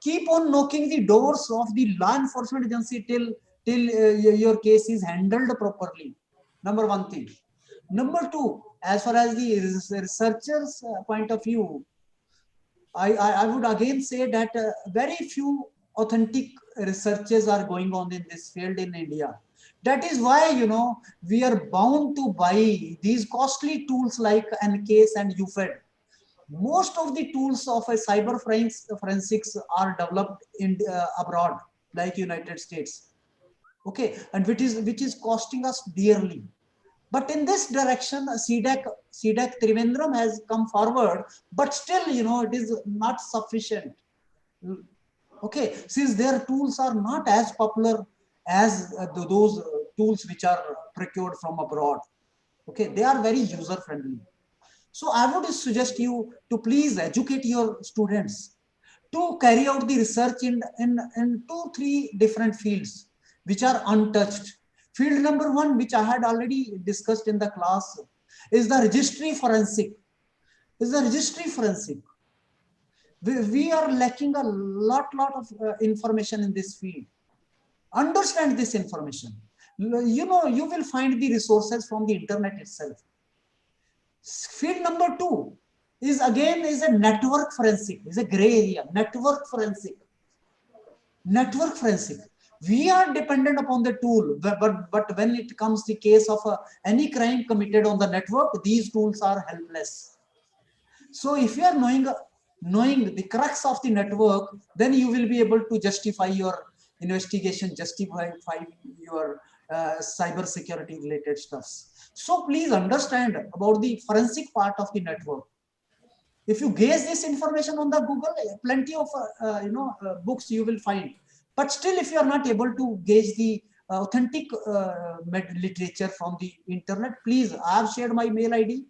S3: Keep on knocking the doors of the law enforcement agency till your case is handled properly. Number one thing. Number two, as far as the researchers' point of view, I would again say that very few authentic researches are going on in this field in India. That is why, we are bound to buy these costly tools like NCASE and UFED. Most of the tools of a cyber forensics are developed in abroad, like United States. Okay, and which is costing us dearly. But in this direction, CDAC Trivandrum has come forward, but still, it is not sufficient. Okay, since their tools are not as popular as those tools which are procured from abroad. Okay, they are very user friendly. So I would suggest you to please educate your students to carry out the research in 2-3 different fields which are untouched. Field number one, which I had already discussed in the class, is the registry forensic. We are lacking a lot of information in this field. Understand this information. You will find the resources from the internet itself. Field number two is a network forensic. Is a gray area. Network forensic. We are dependent upon the tool, but when it comes the case of any crime committed on the network, these tools are helpless. So if you are knowing the crux of the network, then you will be able to justify your investigation, justify your cyber security related stuffs. So please understand about the forensic part of the network. If you gaze this information on the Google, plenty of books you will find. But still, if you are not able to gauge the authentic literature from the internet, please, I have shared my mail ID.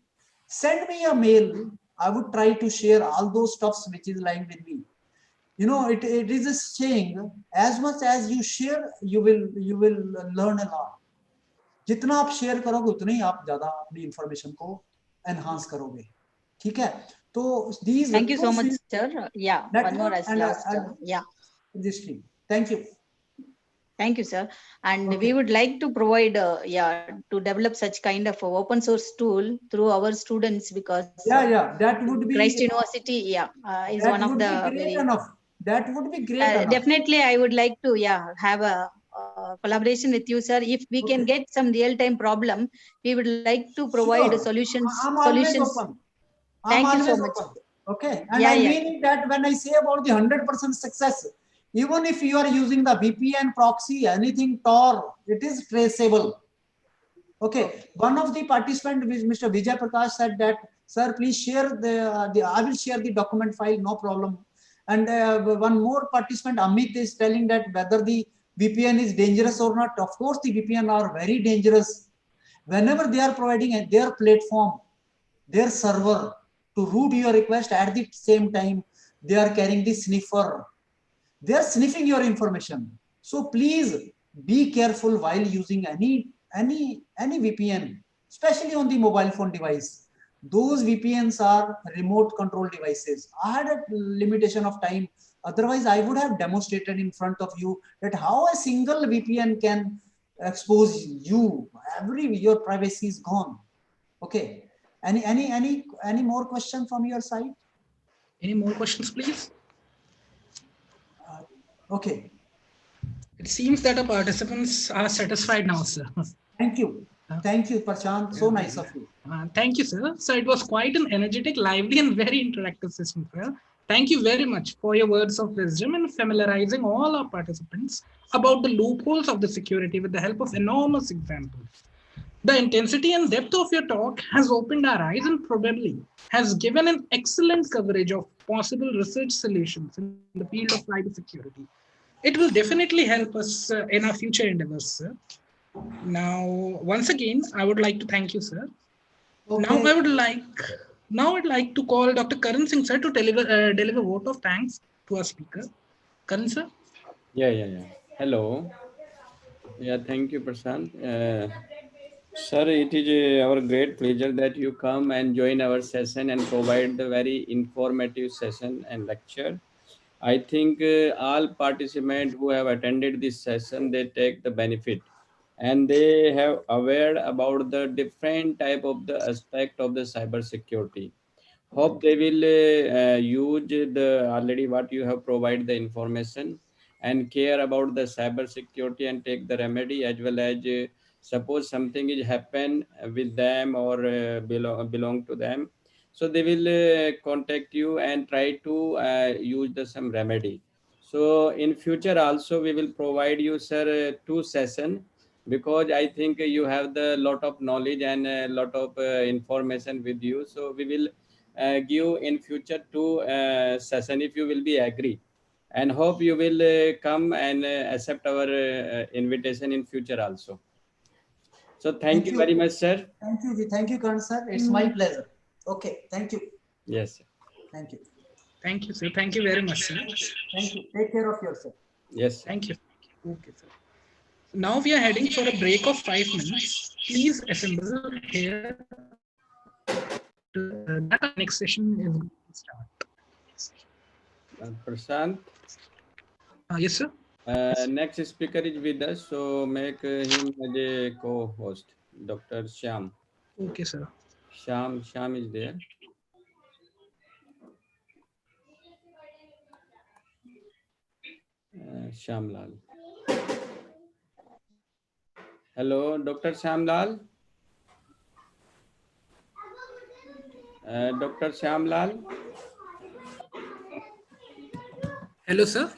S3: Send me a mail. I would try to share all those stuffs which is lying with me. It is a saying, as much as you share, you will learn a lot. जितना आप share करोगे उतना ही आप ज्यादा अपनी information को enhance करोगे. ठीक है? तो these.
S8: Thank you so much, sir. Yeah, one more as last. Yeah.
S3: Registry. Thank you.
S8: Thank you, sir. And we would like to provide, to develop such kind of open source tool through our students, because
S3: that would be
S8: Christ University, is one of the
S3: very enough. That would be great enough.
S8: Definitely, I would like to have a collaboration with you, sir. If we can get some real-time problem, we would like to provide solutions. Thank you so much.
S3: Okay, and I mean that when I say about the 100% success, even if you are using the VPN proxy, anything Tor, it is traceable. Okay, one of the participants, Mr. Vijay Prakash, said that, sir, please share I will share the document file, no problem. And one more participant, Amit, is telling that whether the VPN is dangerous or not. Of course, the VPN are very dangerous. Whenever they are providing their platform, their server to route your request. At the same time, they are carrying the sniffer. They are sniffing your information. So please be careful while using any VPN, especially on the mobile phone device. Those VPNs are remote control devices. I had a limitation of time. Otherwise, I would have demonstrated in front of you that how a single VPN can expose you. Your privacy is gone. Okay. Any more question from your side?
S2: Any more questions, please?
S3: Okay.
S2: It seems that our participants are satisfied now, sir.
S3: Thank you. Thank you, Prashant. So nice of you.
S2: Thank you, sir. So it was quite an energetic, lively, and very interactive session, sir. Thank you very much for your words of wisdom and familiarizing all our participants about the loopholes of the security with the help of enormous examples. The intensity and depth of your talk has opened our eyes and probably has given an excellent coverage of possible research solutions in the field of cybersecurity. It will definitely help us in our future endeavors, sir. Now, once again, I would like to thank you, sir.
S3: Okay.
S2: Now I'd like to call Dr. Karan Singh, sir, to deliver vote of thanks to our speaker. Karan, sir.
S1: Yeah. Hello. Yeah, thank you, Prashant. Sir, it is our great pleasure that you come and join our session and provide the very informative session and lecture. I think all participants who have attended this session, they take the benefit and they have aware about the different type of the aspect of the cyber security. Hope they will use the already what you have provided the information and care about the cyber security and take the remedy, as well as suppose something is happen with them or belong to them, so they will contact you and try to use the some remedy. So in future also we will provide you, sir, two session, because I think you have the lot of knowledge and a lot of information with you. So we will give in future two session if you will be agree, and hope you will come and accept our invitation in future also. So thank you very much, sir.
S3: Thank you, Karan sir. It's my pleasure. Okay, thank you.
S1: Yes, sir.
S3: Thank you.
S2: Thank you, sir. Thank you very much, sir.
S3: Thank you. Take care of yourself.
S1: Yes, sir.
S2: Thank you. Okay, sir. Now we are heading for a break of 5 minutes. Please assemble here. That our next session is going to start.
S1: Prashant.
S2: Yes, sir.
S1: Next speaker is with us, so make him as a co-host, Dr. Shyam.
S2: Okay, sir.
S1: Shyam is there. Shyam Lal. Hello, Dr. Shyam Lal. Dr. Shyam Lal.
S2: Hello, sir.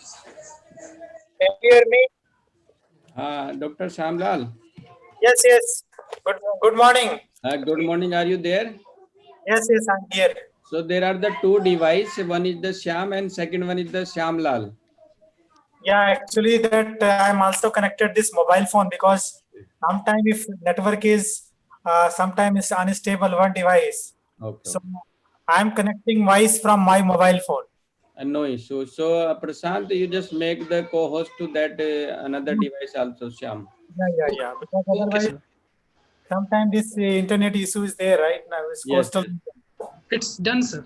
S9: Can you hear me?
S1: Dr. Shyam Lal.
S9: Yes. Good morning.
S1: Good morning. Are you there?
S9: Yes, I'm here.
S1: So there are the two devices. One is the Shyam and second one is the Shyam Lal.
S9: Yeah, actually that I'm also connected this mobile phone, because sometimes if network is sometimes unstable one device.
S1: Okay.
S9: So I'm connecting voice from my mobile phone.
S1: No issue. So Prashant, you just make the co-host to that another device also, Shyam.
S9: Yeah. Because otherwise, sometimes this internet issue is there right now. It's coastal.
S2: It's done, sir.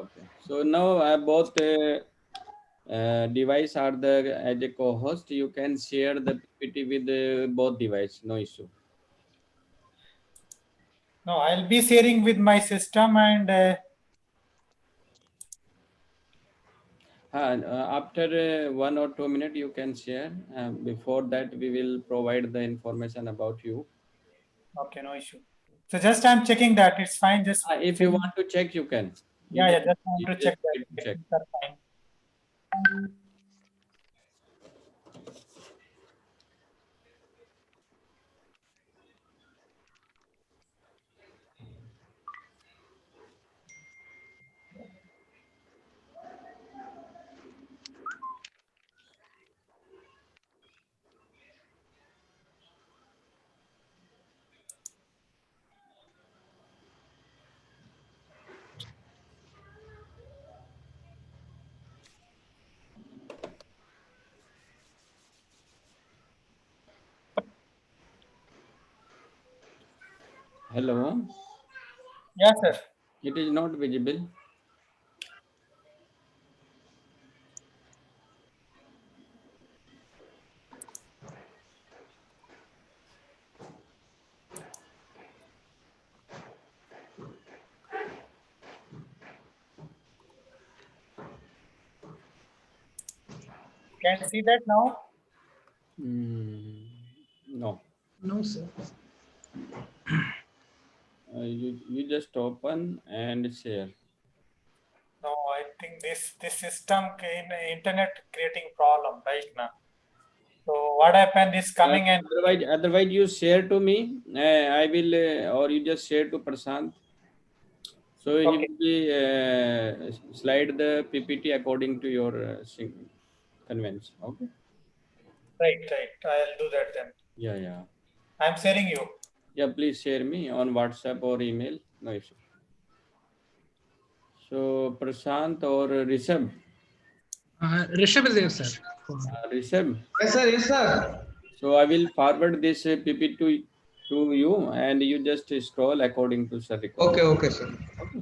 S1: Okay. So now both device are the as a co-host. You can share the PPT with both device. No issue.
S9: No, I'll be sharing with my system and.
S1: After 1 or 2 minutes, you can share. Before that, we will provide the information about you.
S9: Okay, no issue. So just I'm checking that it's fine. Just
S1: if you want to check, you can.
S9: Yeah. Just want to check that.
S1: Check.
S9: Fine.
S1: Hello.
S9: Yes, sir.
S1: It is not visible.
S9: Can you see that now?
S1: No.
S2: No, sir.
S1: You just open and share.
S9: No, I think this system in internet creating problem right now. So what happened is coming and
S1: Otherwise you share to me. I will, or you just share to Prashant. So he
S9: okay,
S1: will be slide the PPT according to your convenience. Okay.
S9: right. I'll do that then.
S1: Yeah.
S9: I'm sharing you.
S1: Yeah, please share me on WhatsApp or email. No issue. So Prashant or Rishabh?
S2: Rishabh is there, sir.
S1: Rishabh.
S4: Yes, sir. Yes, sir.
S1: So I will forward this PPT to you, and you just scroll according to sir requirement.
S4: Okay, sir.
S1: Okay.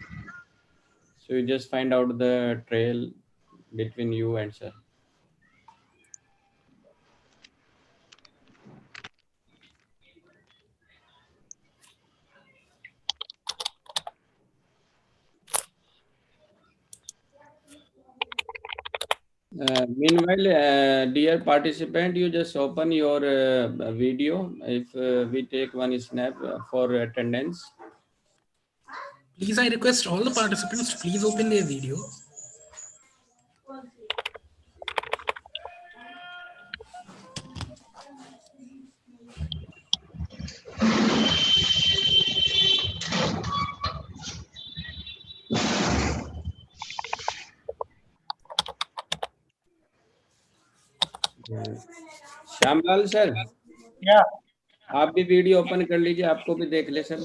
S1: So you just find out the trail between you and sir. Meanwhile, dear participant, you just open your video. If we take one snap for attendance.
S2: Please, I request all the participants to please open their video.
S1: Shyamlal sir,
S9: Yeah.
S1: आप भी video open कर लीजिए, आपको भी देख ले sir.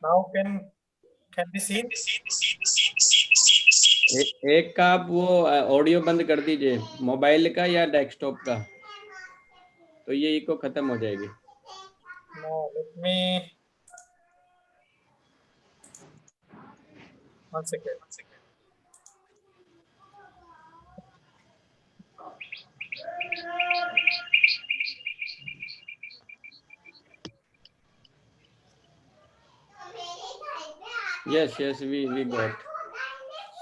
S9: Now can be seen?
S1: एक का आप वो ऑडियो बंद कर दीजिए, मोबाइल का या डेस्कटॉप का, तो ये इको खत्म हो जाएगी.
S9: No, let me one second.
S1: Yes, we got.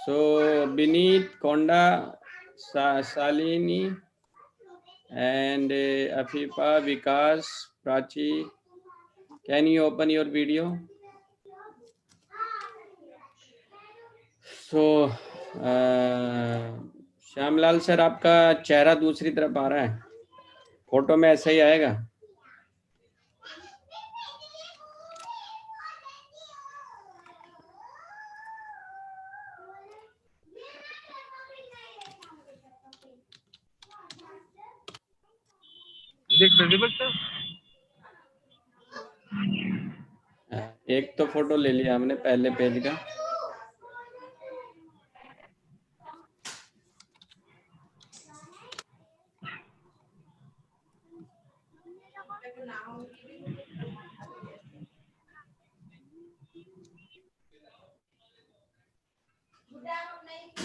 S1: So Beneath Konda Salini and Afifa Vikas Prachi, can you open your video? So Shyamlal sir, आपका चेहरा दूसरी तरफ आ रहा है, फोटो में ऐसा ही आएगा.
S6: Is it visible, sir?
S1: एक तो फोटो ले लिया हमने पहले पेज का.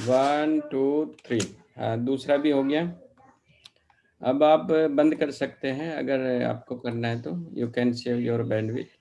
S1: वन टू थ्री, दूसरा भी हो गया. अब आप बंद कर सकते हैं अगर आपको करना है तो. You can save your bandwidth.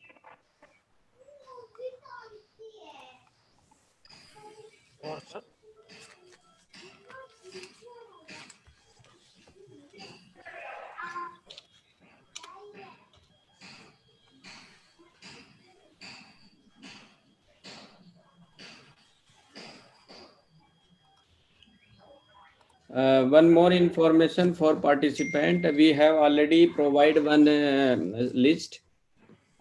S1: One more information for participant. We have already provided one list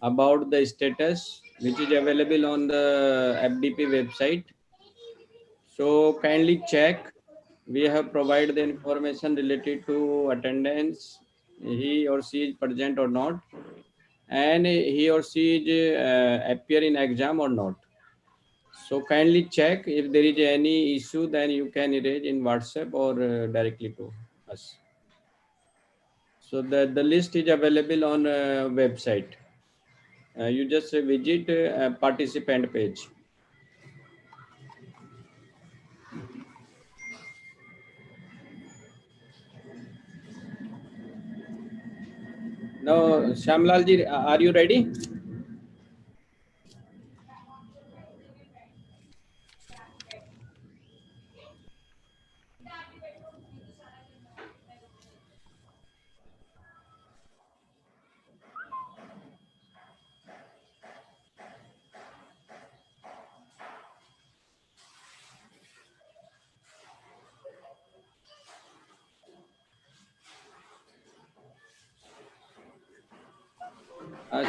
S1: about the status which is available on the FDP website. So kindly check. We have provided the information related to attendance, he or she is present or not, and he or she is appear in exam or not. So kindly check. If there is any issue, then you can raise in WhatsApp or directly to us. So the list is available on website. You just visit participant page. Now, Shamlal ji, are you ready?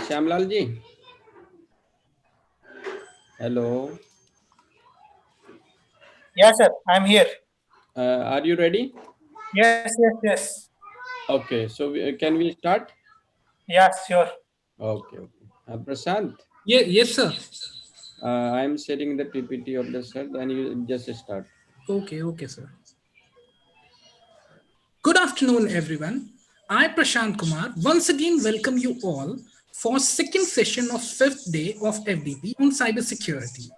S1: Shamlal ji. Hello.
S9: Yes, sir. I'm here.
S1: Are you ready?
S9: Yes, yes, yes.
S1: Okay. So can we start?
S9: Yes, sure.
S1: Okay. Prashant.
S2: Yes, sir.
S1: I am sharing the PPT of the sir. Then you just start.
S2: Okay, sir. Good afternoon, everyone. I, Prashant Kumar, once again welcome you all for second session of fifth day of FDP on cybersecurity.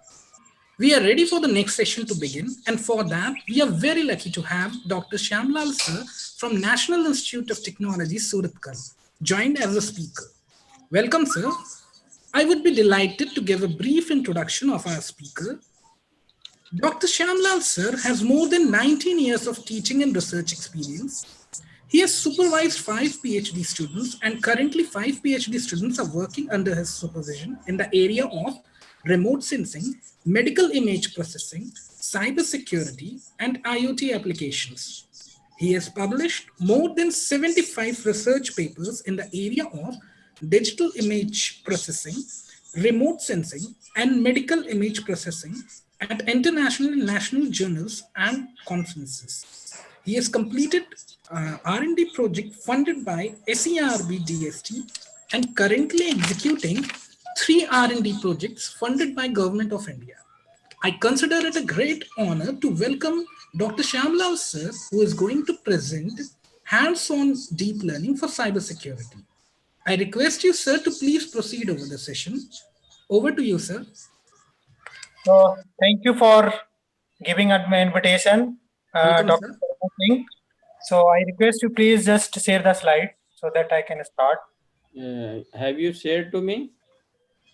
S2: We are ready for the next session to begin, and for that, we are very lucky to have Dr. Shamlal sir from National Institute of Technology, Surathkal, joined as a speaker. Welcome, sir. I would be delighted to give a brief introduction of our speaker. Dr. Shamlal sir has more than 19 years of teaching and research experience. He has supervised 5 PhD students, and currently 5 PhD students are working under his supervision in the area of remote sensing, medical image processing, cybersecurity, and IoT applications. He has published more than 75 research papers in the area of digital image processing, remote sensing, and medical image processing at international and national journals and conferences. He has completed R&D project funded by SERB DST and currently executing 3 R&D projects funded by Government of India. I consider it a great honor to welcome Dr. Shamlal sir, who is going to present hands-on deep learning for cybersecurity. I request you, sir, to please proceed over the session. Over to you, sir.
S9: So thank you for giving us my invitation,
S2: Welcome,
S9: Dr.
S2: sir.
S9: Singh. So I request you please just share the slide so that I can start.
S1: Have you shared to me?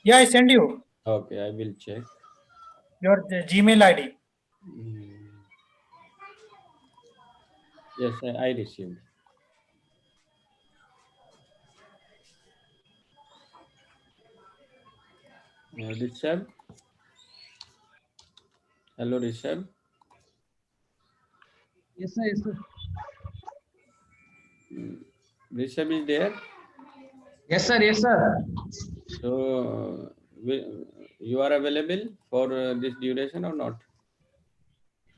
S9: Yeah, I send you
S1: Okay, I will check.
S9: your Gmail ID.
S1: Yes, I received. Rishabh. Hello, Rishabh.
S10: Yes, sir. Yes, sir.
S1: Rishabh is there.
S4: Yes, sir. Yes, sir.
S1: So you are available for this duration or not?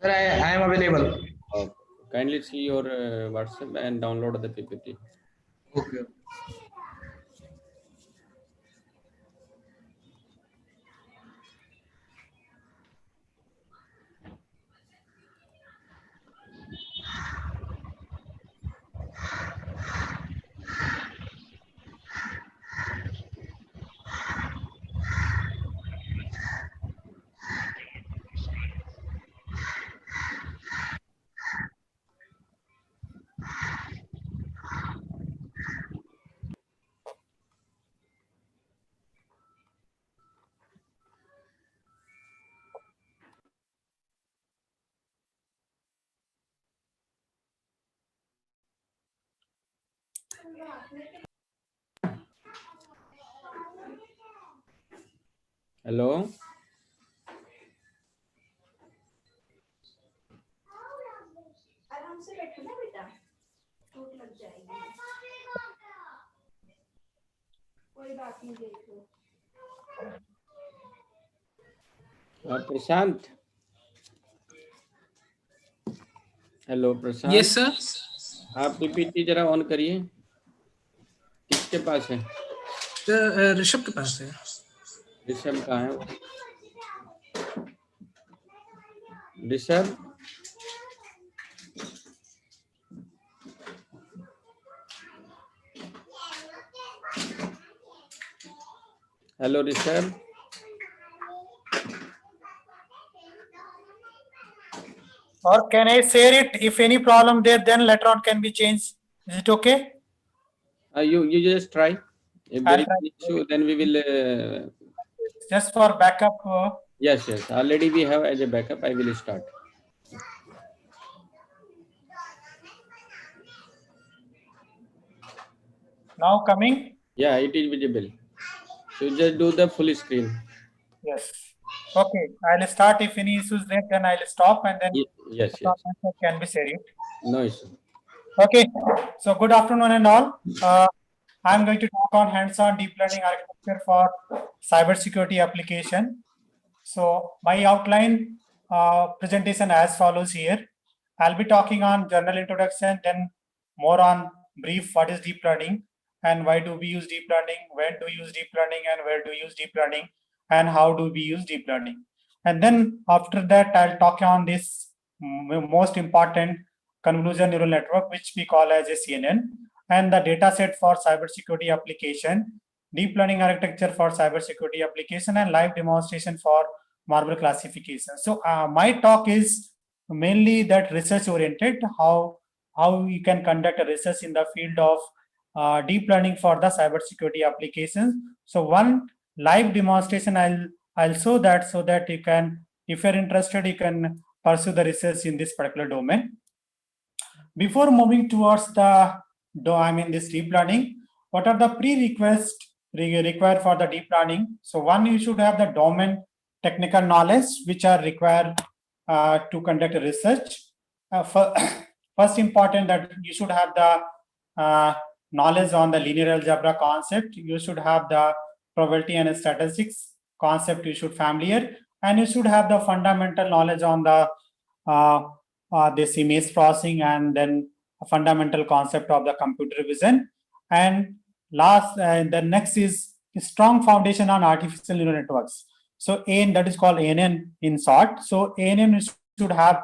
S4: Sir, I am available.
S1: Okay. Kindly see your WhatsApp and download the PPT.
S4: Okay.
S1: Hello. Prashant. Hello Prashant.
S2: Yes, sir.
S1: आप PPT जरा on करिए. किसके पास है?
S2: ऋषभ के पास है.
S1: ऋषभ कहाँ है? Rishabh. Hello, Rishabh.
S9: Or can I share it? If any problem there, then later on can be changed. Is it okay?
S1: You just try. If there
S9: I'll
S1: is
S9: try.
S1: an issue, then we will.
S9: Just for backup.
S1: Yes, yes. Already we have as a backup. I will start.
S9: Now coming.
S1: Yeah, it is visible. So just do the full screen.
S9: Yes. Okay. I'll start. If any issues there, then I'll stop and then
S1: Yes, yes.
S9: can be shared.
S1: No issue.
S9: Okay. So good afternoon and all. I'm going to talk on hands-on deep learning architecture for cybersecurity application. So my outline presentation as follows here. I'll be talking on general introduction, then more on brief what is deep learning and why do we use deep learning, when do we use deep learning and where do we use deep learning and how do we use deep learning. And then after that, I'll talk on this most important convolutional neural network, which we call as a CNN, and the data set for cybersecurity application, deep learning architecture for cybersecurity application, and live demonstration for Marble classification. So my talk is mainly that research oriented, how you can conduct a research in the field of deep learning for the cybersecurity applications. So one live demonstration I'll show that so that you can, if you're interested, you can pursue the research in this particular domain. Before moving towards this deep learning, what are the prerequisites required for the deep learning? So one, you should have the domain technical knowledge which are required to conduct a research. First important that you should have the knowledge on the linear algebra concept. You should have the probability and statistics concept you should familiar, and you should have the fundamental knowledge on the this image processing, and then a fundamental concept of the computer vision. And last, the next is a strong foundation on artificial neural networks. So that is called ANN in short. So ANN should have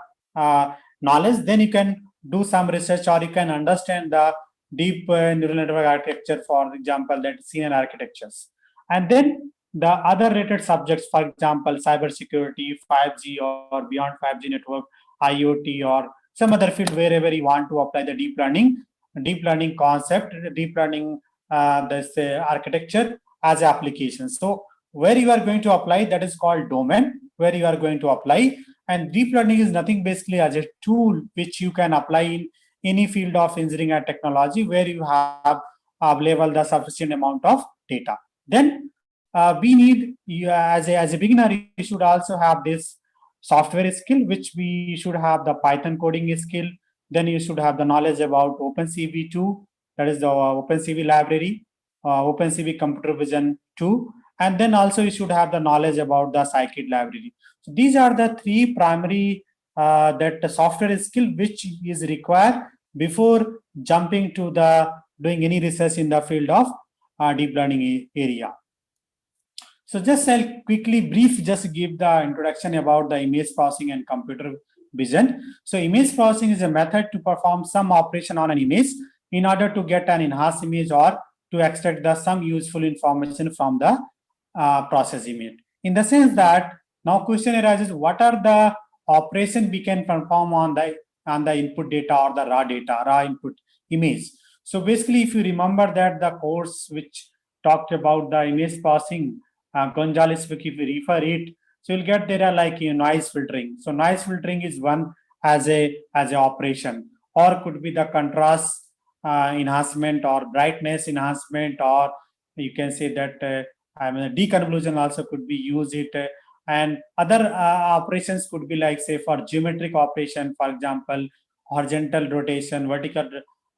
S9: knowledge, then you can do some research or you can understand the deep neural network architecture, for example, that CNN architectures. And then the other related subjects, for example, cybersecurity, 5G or beyond 5G network, IoT, or some other field wherever you want to apply the deep learning concept, deep learning this architecture as an application. So where you are going to apply, that is called domain, where you are going to apply. And deep learning is nothing basically as a tool which you can apply in any field of engineering and technology where you have available the sufficient amount of data. Then we need, as a beginner, you should also have this software skill, which we should have the Python coding skill. Then you should have the knowledge about OpenCV 2, that is the OpenCV library, OpenCV computer vision 2. And then also you should have the knowledge about the scikit library. So these are the three primary that the software skill which is required before jumping to the doing any research in the field of deep learning area. So just I'll quickly just give the introduction about the image processing and computer vision. So image processing is a method to perform some operation on an image in order to get an enhanced image or to extract some useful information from the process image. In the sense that now question arises, what are the operation we can perform on the input data or the raw input image. So basically, if you remember that the course which talked about the image processing, Gonzalez, if you refer it, so you'll get there are like noise filtering. So noise filtering is one as a operation, or could be the contrast enhancement or brightness enhancement, or you can say that deconvolution also could be used it. And other operations could be like, say, for geometric operation, for example, horizontal rotation, vertical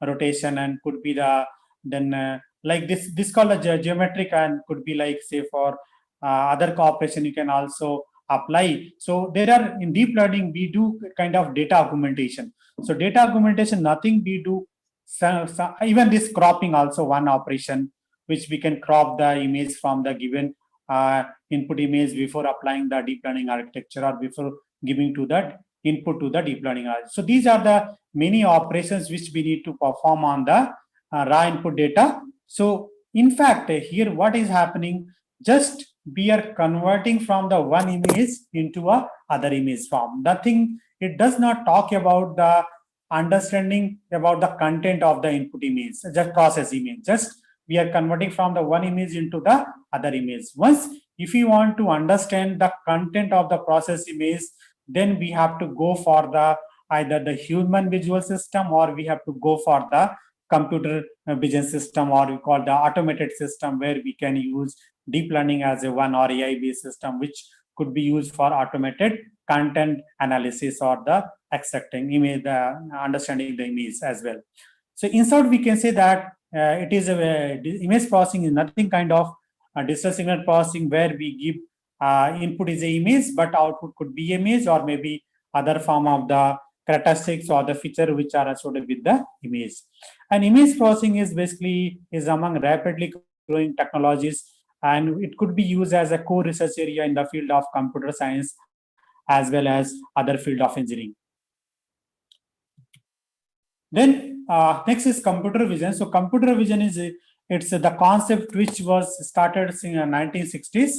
S9: rotation, and could be the like this called a geometric, and could be like, say, for other cooperation you can also apply. So there are, in deep learning we do kind of data augmentation. So data augmentation, nothing we do, even this cropping also one operation which we can crop the image from the given input image before applying the deep learning architecture or before giving to that input to the deep learning architecture. So these are the many operations which we need to perform on the raw input data. So in fact, here what is happening, just we are converting from the one image into a other image form. Nothing, it does not talk about the understanding about the content of the input image, just process image. Just we are converting from the one image into the other image. Once, if you want to understand the content of the process image, then we have to go for the either the human visual system, or we have to go for the computer vision system, or we call the automated system, where we can use deep learning as a one, or AI based system, which could be used for automated content analysis or the extracting image, understanding the image as well. So in short, we can say that it is image processing is nothing kind of digital signal processing where we give input is a image, but output could be image, or maybe other form of the characteristics or the feature which are associated with the image. And image processing is basically among rapidly growing technologies, and it could be used as a core research area in the field of computer science as well as other field of engineering. Then next is computer vision. So computer vision is it's the concept which was started in the 1960s,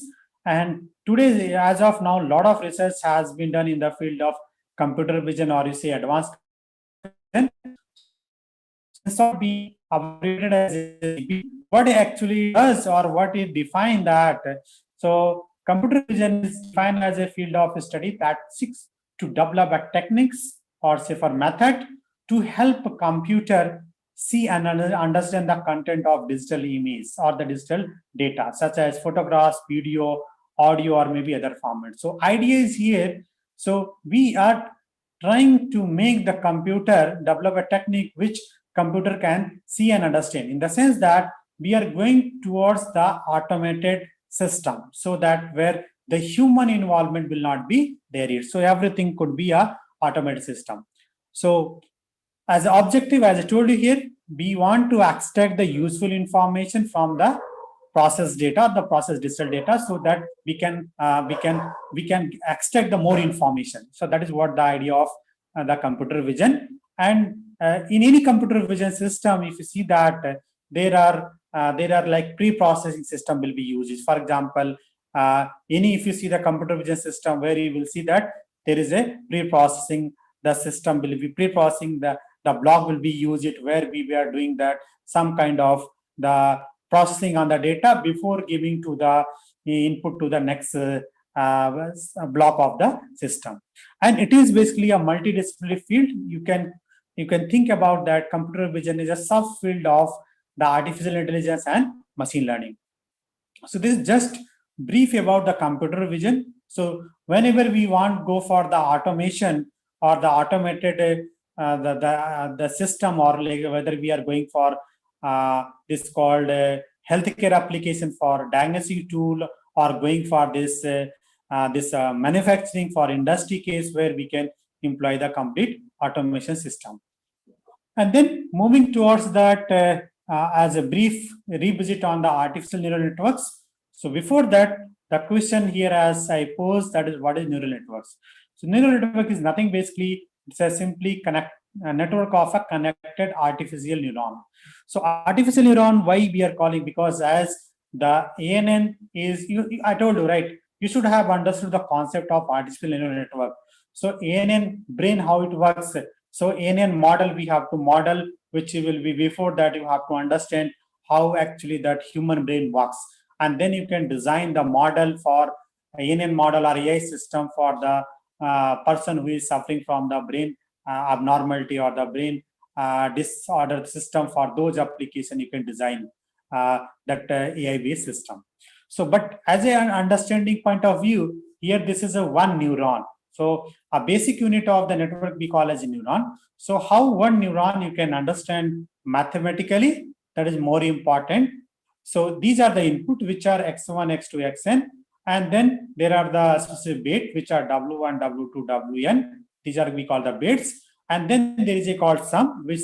S9: and today, as of now, a lot of research has been done in the field of computer vision, or you say advanced vision. Not be upgraded as what it actually does, or what it defines that. So computer vision is defined as a field of study that seeks to develop a techniques, or say for method, to help a computer see and understand the content of digital image or the digital data, such as photographs, video, audio, or maybe other formats. So idea is here. So we are trying to make the computer develop a technique which computer can see and understand, in the sense that we are going towards the automated system, so that where the human involvement will not be there. So everything could be a automated system. So as an objective, as I told you here, we want to extract the useful information from the process data, the process digital data, so that we can extract the more information. So that is what the idea of the computer vision. And in any computer vision system, if you see that there are like pre-processing system will be used. For example, if you see the computer vision system, where you will see that there is a pre-processing, the system will be pre-processing, the block will be used where we are doing that some kind of the processing on the data before giving to the input to the next block of the system. And it is basically a multidisciplinary field. You can think about that computer vision is a subfield of the artificial intelligence and machine learning. So this is just brief about the computer vision. So whenever we want to go for the automation or the automated the system, or like whether we are going for this called healthcare application for diagnostic tool, or going for this manufacturing for industry case, where we can employ the complete automation system. And then moving towards that as a brief revisit on the artificial neural networks. So before that, the question here as I posed, that is, what is neural networks? So neural network is nothing, basically it's a simply a network of a connected artificial neuron. So artificial neuron, why we are calling? Because as the ANN is, I told you, right, you should have understood the concept of artificial neural network. So ANN brain, how it works. So ANN model, we have to model, which will be before that you have to understand how actually that human brain works. And then you can design the model for ANN model or AI system for the person who is suffering from the brain abnormality or the brain disorder system. For those applications, you can design that AI-based system. So, but as an understanding point of view, here this is a one neuron. So a basic unit of the network we call as a neuron. So how one neuron you can understand mathematically, that is more important. So these are the input, which are x1, x2, xn. And then there are the specific bit, which are w1, w2, wn. These are we call the bits. And then there is a called sum, which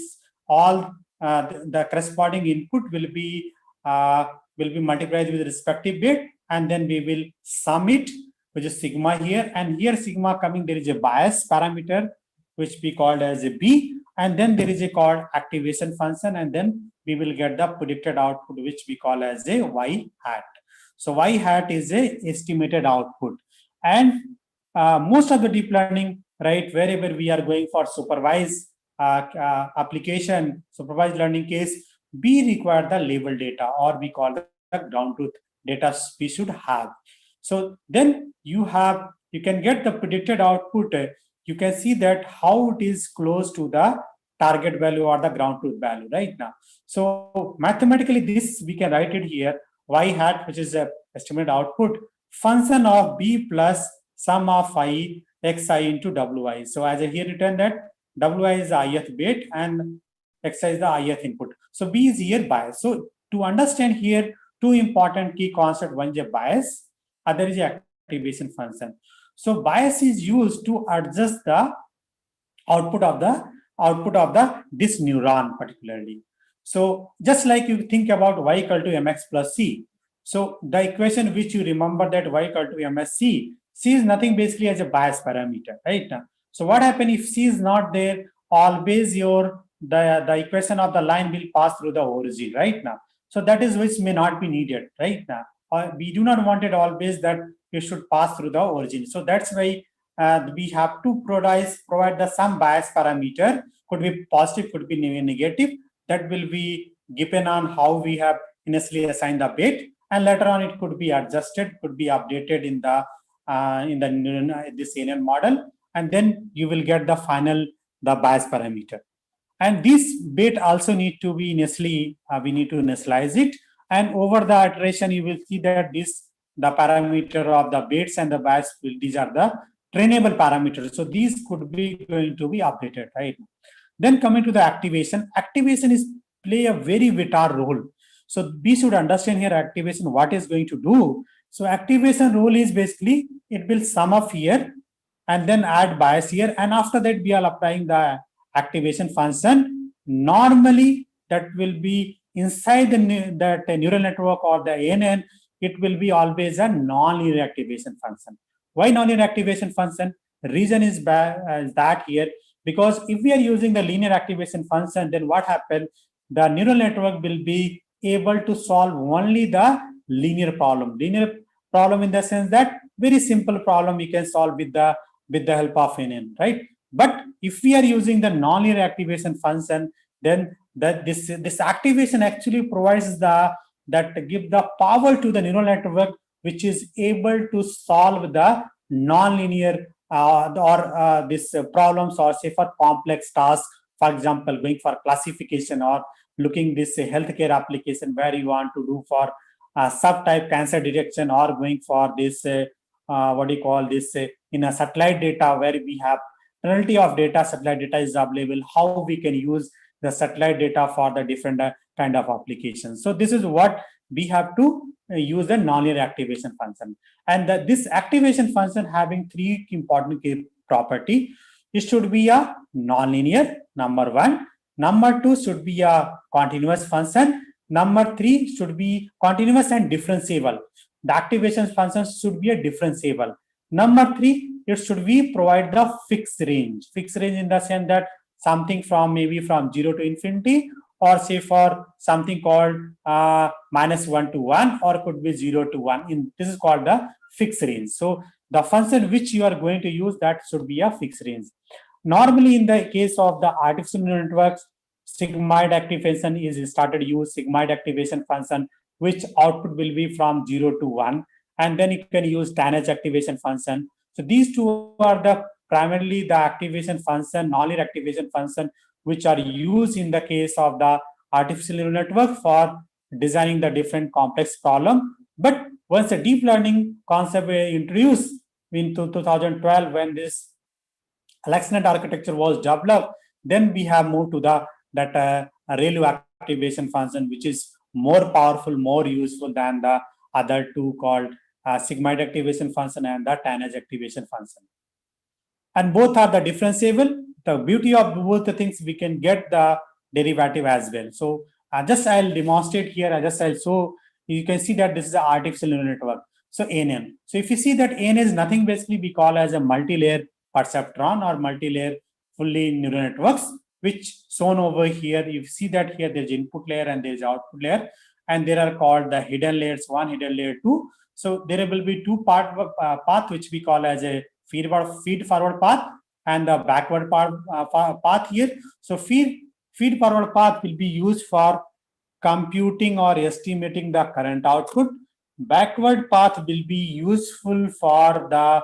S9: all the corresponding input will be multiplied with respective bit. And then we will sum it, which is sigma here. And here sigma coming, there is a bias parameter, which we called as a b. And then there is a called activation function. And then we will get the predicted output, which we call as a y hat. So y hat is a estimated output. And most of the deep learning, right, wherever we are going for supervised application, supervised learning case, we require the label data, or we call the ground truth data we should have. So then you can get the predicted output. You can see that how it is close to the target value or the ground truth value right now. So mathematically, this we can write it here, y hat, which is a estimated output, function of b plus sum of I xi into wi. So as I here written that wi is the ith bit and xi is the ith input. So b is here bias. So to understand here, two important key concepts. One is a bias, other is a activation function. So bias is used to adjust the output of this neuron particularly. So just like you think about y equal to mx plus c. So the equation which you remember, that y equal to ms c, c is nothing basically as a bias parameter, right? So what happens if c is not there? Always the equation of the line will pass through the origin, right now. So that is which may not be needed right now. We do not want it always that you should pass through the origin. So that's why we have to provide the some bias parameter, could be positive, could be negative, that will be given on how we have initially assigned the bit, and later on it could be adjusted, could be updated in this CNN model, and then you will get the final bias parameter. And this bit also need to be initially we need to initialize it, and over the iteration you will see that the parameter of the bits and the bias these are the trainable parameters. So these could be going to be updated, right? Then coming to the activation is play a very vital role. So we should understand here activation, what is going to do. So activation role is basically it will sum up here and then add bias here, and after that we are applying the activation function. Normally that will be inside that neural network or the ANN. It will be always a non-linear activation function. Why non-linear activation function? Reason is that here, because if we are using the linear activation function, then what happens? The neural network will be able to solve only the linear problem. Linear problem in the sense that very simple problem we can solve with the help of NN, right? But if we are using the non-linear activation function, then this activation actually provides give the power to the neural network, which is able to solve the non-linear this problems, or say for complex tasks, for example, going for classification or looking this healthcare application where you want to do for subtype cancer detection, or going for this in a satellite data where we have plenty of data, satellite data is available, how we can use the satellite data for the different kind of applications. So this is what we have to use the nonlinear activation function. And this activation function having three important property. It should be a nonlinear, number one. Number two should be a continuous function. Number three should be continuous and differentiable. The activation function should be a differentiable. Number three, it should be provide the fixed range. Fixed range in the sense that something from maybe from 0 to infinity, or say for something called -1 to 1, or could be 0 to 1. This is called the fixed range. So the function which you are going to use, that should be a fixed range. Normally in the case of the artificial neural networks, sigmoid activation is started use sigmoid activation function, which output will be from 0 to 1, and then you can use tanh activation function. So these two are the primarily the activation function, nonlinear activation function, which are used in the case of the artificial neural network for designing the different complex problem. But once the deep learning concept was introduced in 2012, when this AlexNet architecture was developed, then we have moved to that ReLU activation function, which is more powerful, more useful than the other two called sigmoid activation function and the tanh activation function. And both are the differentiable. The beauty of both the things, we can get the derivative as well. So just I'll demonstrate here. I'll show. You can see that this is an artificial neural network. So ANN. So if you see that ANN is nothing basically we call as a multi-layer perceptron or multi-layer fully neural networks, which shown over here. You see that here there's input layer and there's output layer, and there are called the hidden layers 1, hidden layer 2. So there will be two path which we call as a feed forward path and the backward path here. So feed forward path will be used for computing or estimating the current output. Backward path will be useful for the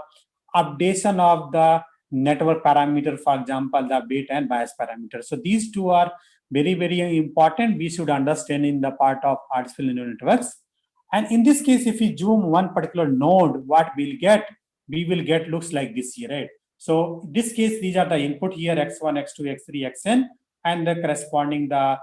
S9: updation of the network parameter, for example, the bit and bias parameter. So these two are very, very important. We should understand in the part of artificial neural networks. And in this case, if we zoom one particular node, what we'll get, we will get looks like this here, right? So in this case, these are the input here, x1, x2, x3, xn, and the corresponding the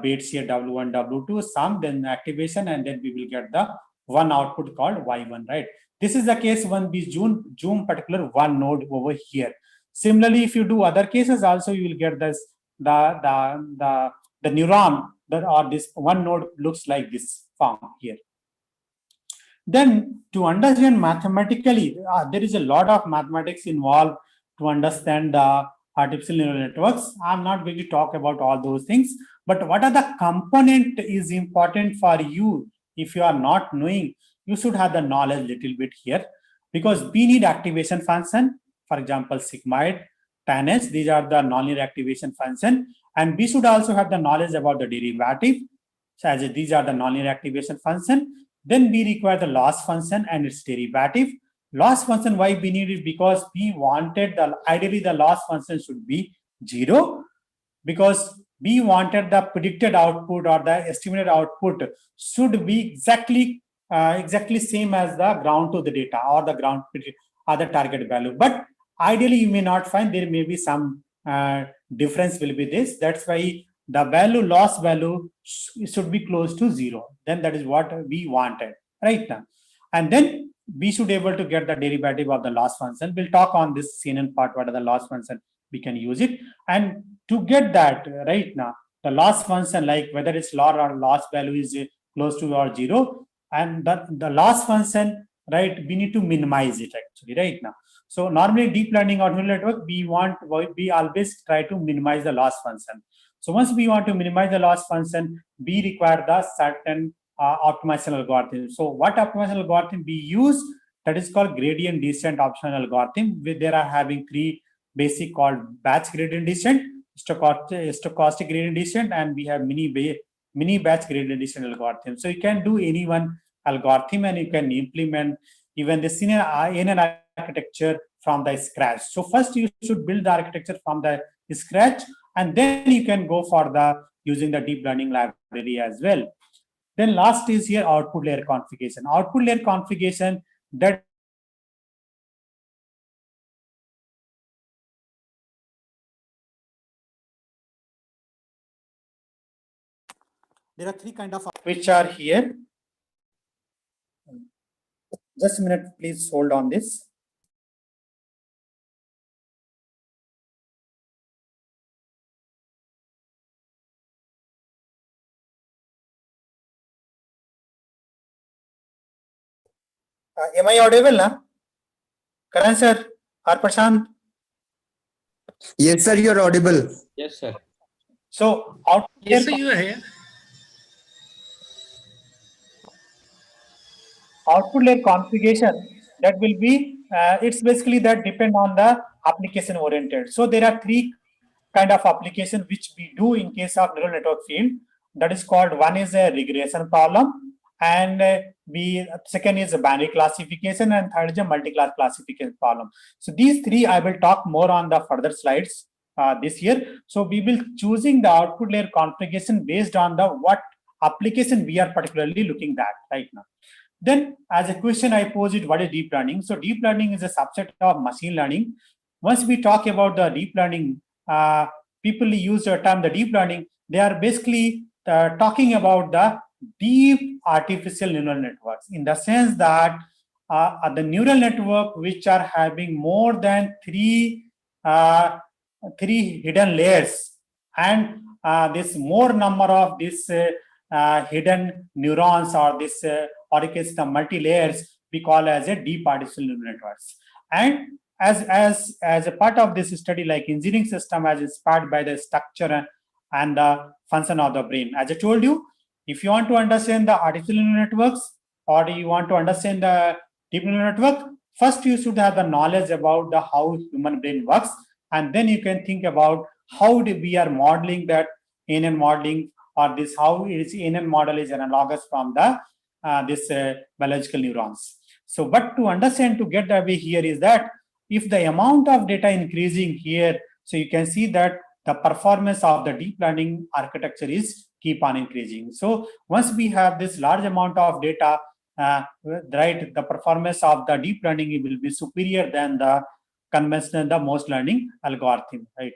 S9: bits here, w1, w2, sum, then activation, and then we will get the one output called y1, right? This is the case when we zoom particular one node over here. Similarly, if you do other cases also, you will get this the neuron or this one node looks like this form here. Then to understand mathematically, there is a lot of mathematics involved to understand the artificial neural networks. I'm not going to talk about all those things, but what are the component is important for you. If you are not knowing, you should have the knowledge little bit here, because we need activation function, for example, sigmoid, tanh, these are the nonlinear activation function, and we should also have the knowledge about the derivative, so as these are the nonlinear activation function. Then we require the loss function and its derivative. Loss function, why we need it? Because we wanted ideally the loss function should be 0, because we wanted the predicted output or the estimated output should be exactly same as the ground to the data or the ground or the target value. But ideally, you may not find, there may be some difference will be this. That's why the loss value should be close to 0. Then that is what we wanted right now. And then we should be able to get the derivative of the loss function. We'll talk on this CNN part, what are the loss function, we can use it. And to get that right now, the loss function, like whether it's log or loss value is close to or 0, and the loss function, right, we need to minimize it actually right now. So normally deep learning or neural network, we always try to minimize the loss function. So once we want to minimize the loss function, we require the certain optimization algorithm. So what optimization algorithm we use? That is called gradient descent optimization algorithm. There are having three basic called batch gradient descent, stochastic gradient descent, and we have mini batch gradient descent algorithm. So you can do any one algorithm and you can implement even the CNN architecture from the scratch. So first you should build the architecture from the scratch, and then you can go for the using the deep learning library as well. Then last is here output layer configuration. Output layer configuration, that there are three kind of which are here. Just a minute, please hold on this. Am I audible now? Karan sir, or Prashant?
S10: Yes, sir, you're audible.
S1: Yes, sir.
S9: So
S2: Yes, sir, you are here.
S9: Output layer configuration, that will be, it's basically that depend on the application oriented. So there are three kind of application which we do in case of neural network field. That is called, one is a regression problem, and second is a binary classification, and third is a multi-class classification problem. So these three I will talk more on the further slides this year. So we will choosing the output layer configuration based on the what application we are particularly looking at right now. Then as a question I pose it, what is deep learning? So deep learning is a subset of machine learning. Once we talk about the deep learning, people use the term the deep learning, they are basically talking about the deep artificial neural networks, in the sense that the neural network which are having more than three hidden layers, and this more number of this hidden neurons or this or you can say the multi layers we call as a deep artificial neural networks. And as a part of this study, like engineering system as inspired by the structure and the function of the brain. As I told you, if you want to understand the artificial neural networks, or you want to understand the deep neural network, first you should have the knowledge about the how human brain works, and then you can think about how we are modeling that ANN modeling, or this how its ANN model is analogous from the this biological neurons. So, but to understand, to get away here is that if the amount of data increasing here, so you can see that the performance of the deep learning architecture is keep on increasing. So once we have this large amount of data, right, the performance of the deep learning will be superior than the conventional, the most learning algorithm, right?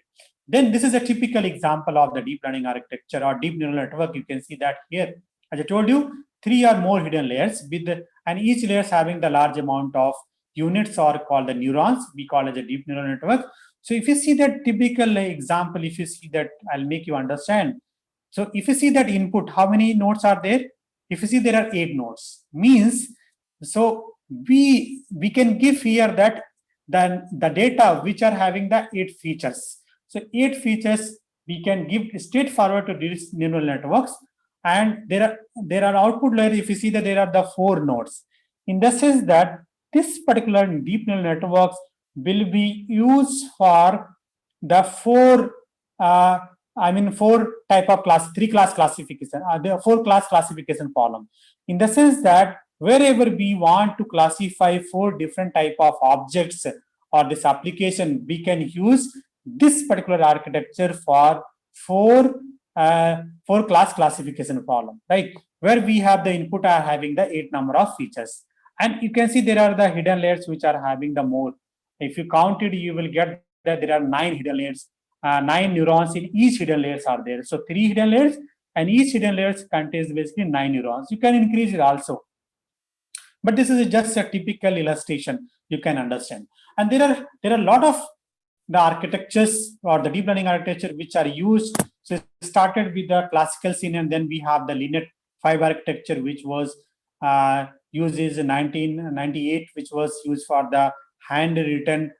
S9: Then this is a typical example of the deep learning architecture or deep neural network. You can see that here, as I told you, 3 or more hidden layers with and each layer is having the large amount of units or called the neurons. We call it a deep neural network. So if you see that typical example, if you see that, I'll make you understand. So if you see that input, how many nodes are there? If you see there are 8 nodes, means so we can give here that then the data which are having the 8 features. So 8 features we can give straightforward to these neural networks, and there are output layer. If you see that there are the 4 nodes, in the sense that this particular deep neural networks will be used for the 4 type of class, 3 class classification, the 4 class classification problem, in the sense that wherever we want to classify 4 different type of objects or this application, we can use this particular architecture for 4 class classification problem, right? Where we have the input are having the 8 number of features. And you can see there are the hidden layers which are having the more. If you count it, you will get that there are 9 hidden layers, 9 neurons in each hidden layers are there. So 3 hidden layers, and each hidden layers contains basically 9 neurons. You can increase it also. But this is just a typical illustration you can understand. And there are a lot of the architectures or the deep learning architecture which are used. So it started with the classical scene, and then we have the linear 5 architecture, which was uses in 1998, which was used for the handwritten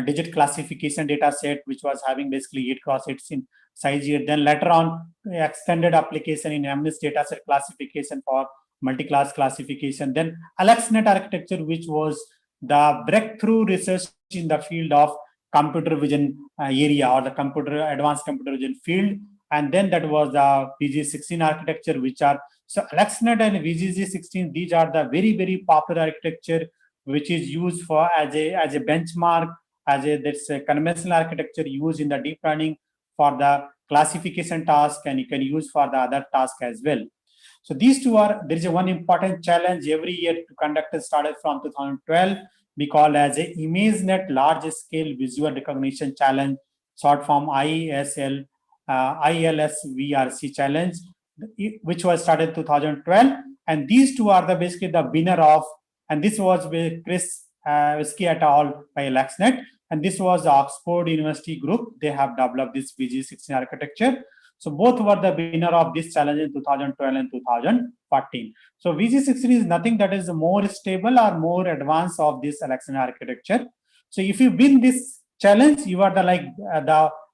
S9: digit classification data set, which was having basically 8 cross 8 in size here. Then later on, extended application in MNIST data set classification for multi-class classification. Then AlexNet architecture, which was the breakthrough research in the field of computer vision area, or the advanced computer vision field. And then that was the VG16 architecture, which are, so AlexNet and VGG16, these are the very, very popular architecture, which is used for as a benchmark, that's a conventional architecture used in the deep learning for the classification task, and you can use for the other task as well. So these two are, there is one important challenge every year to conduct, started from 2012, we call as a ImageNet Large Scale Visual Recognition Challenge, short form ILSVRC challenge, which was started 2012. And these two are the basically the winner of, and this was with Chris Whiskey et al. By AlexNet, and this was the Oxford University group. They have developed this VG16 architecture. So both were the winner of this challenge in 2012 and 2014. So VG16 is nothing that is more stable or more advanced of this AlexNet architecture. So if you win this challenge, you are the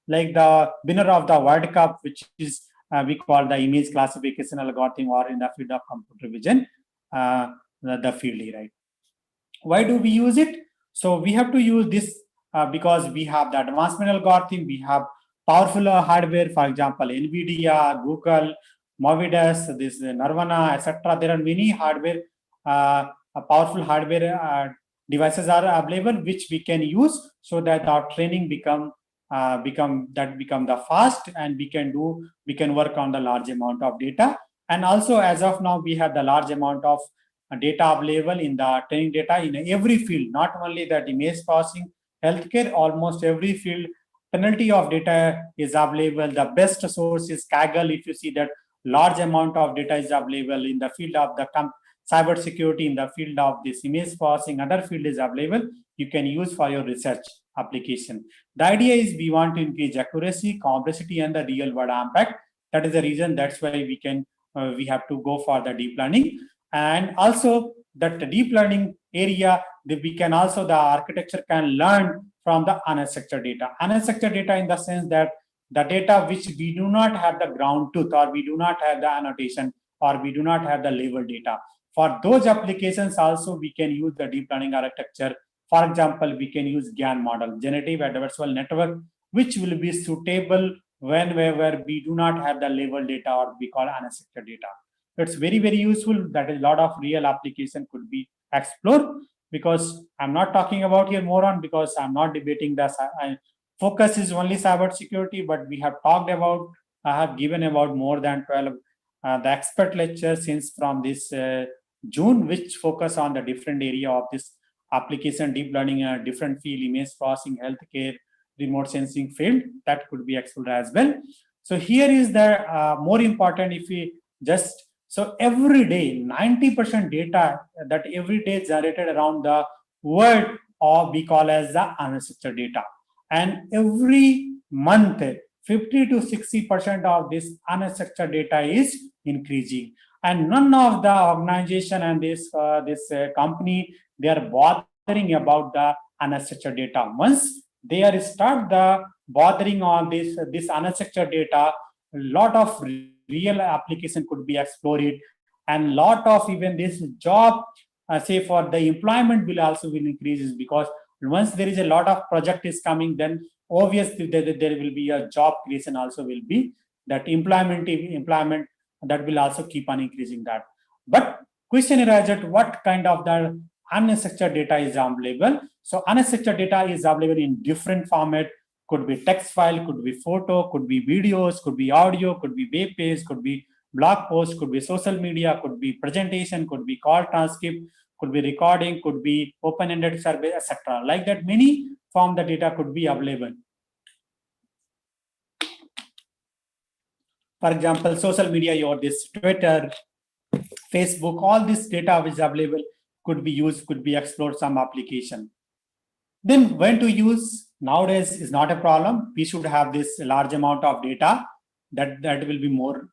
S9: the winner of the World Cup, which is we call the image classification algorithm, or in the field of computer vision, the field here, right? Why do we use it? So we have to use this because we have the advancement algorithm, we have powerful hardware, for example, NVIDIA, Google, Movidesk, this Nirvana, etc. There are many hardware, powerful hardware devices are available, which we can use so that our training become the fast, and we can work on the large amount of data. And also, as of now, we have the large amount of data available in the training data in every field, not only that image processing, healthcare, almost every field. Penalty of data is available. The best source is Kaggle. If you see that large amount of data is available in the field of the cyber security, in the field of this image processing, other field is available, you can use for your research application. The idea is we want to increase accuracy, complexity, and the real world impact. That is the reason. That's why we have to go for the deep learning. And also that deep learning area, we can also, the architecture can learn from the unstructured data. Unstructured data in the sense that the data which we do not have the ground truth, or we do not have the annotation, or we do not have the label data. For those applications also, we can use the deep learning architecture. For example, we can use GAN model, generative adversarial network, which will be suitable whenever we do not have the label data, or we call unstructured data. It's very, very useful. That a lot of real application could be explored, because I'm not talking about here more on, because I'm not debating the focus is only cybersecurity, but we have talked about, I have given about more than 12 the expert lectures since from this June, which focus on the different area of this application, deep learning, different field, image processing, healthcare, remote sensing field, that could be explored as well. So here is the more important, if we just, so every day, 90% data that every day is generated around the world, or we call as the unstructured data. And every month, 50 to 60% of this unstructured data is increasing. And none of the organization and this company, they are bothering about the unstructured data. Once they are start the bothering on this unstructured data, a lot of real application could be explored, and lot of even this job, say for the employment will also will increases, because once there is a lot of project is coming, then obviously there will be a job creation also will be, that employment that will also keep on increasing that. But question arises, what kind of the unstructured data is available? So unstructured data is available in different format. Could be text file, could be photo, could be videos, could be audio, could be web page, could be blog post, could be social media, could be presentation, could be call transcript, could be recording, could be open-ended survey, etc. Like that, many form the data could be available. For example, social media, your this Twitter, Facebook, all this data which is available could be used, could be explored some application. Then when to use nowadays is not a problem. We should have this large amount of data, that will be more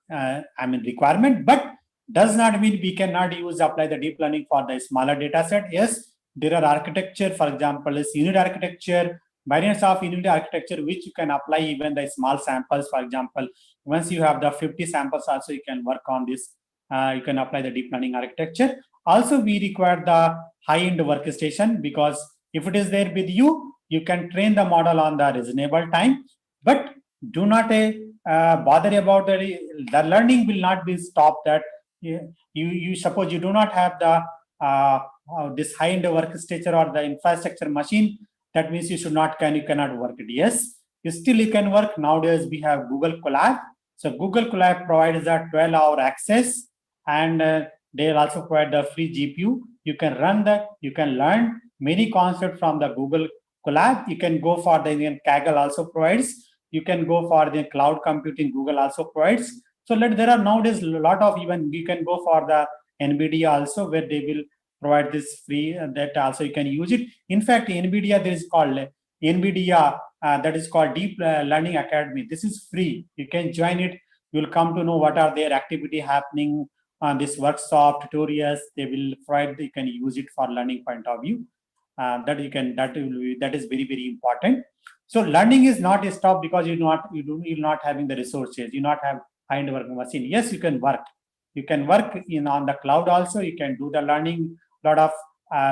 S9: requirement, but does not mean we cannot apply the deep learning for the smaller data set. Yes, there are architecture, for example, is unit architecture, variants of unit architecture, which you can apply even the small samples. For example, once you have the 50 samples also, you can work on this. You can apply the deep learning architecture. Also, we require the high-end workstation, because if it is there with you, you can train the model on the reasonable time, but do not bother about the learning will not be stopped. That you suppose you do not have the this high-end workstation or the infrastructure machine, that means you cannot work it. Yes, still you can work. Nowadays we have Google Colab. So Google Colab provides a 12-hour access, and they also provide the free GPU. You can run that, you can learn many concepts from the Google Colab. You can go for the Kaggle also provides. You can go for the cloud computing, Google also provides. So there are nowadays a lot of, even you can go for the NVIDIA also, where they will provide this free, that also you can use it. In fact, NVIDIA, there is called NVIDIA, that is called Deep Learning Academy. This is free. You can join it. You will come to know what are their activity happening on this workshop, tutorials. They will provide, you can use it for learning point of view. That is very, very important. So learning is not stopped because you're not having the resources. You not have high-end working machine. Yes, you can work. You can work on the cloud also. You can do the learning. Lot of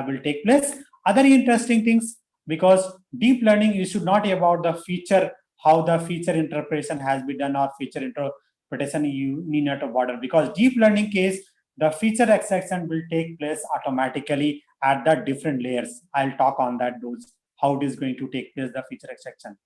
S9: will take place. Other interesting things, because deep learning is should not be about the feature, how the feature interpretation has been done, or feature interpretation you need not to bother, because deep learning case, the feature extraction will take place automatically at the different layers. I'll talk on that, how it is going to take place, the feature extraction.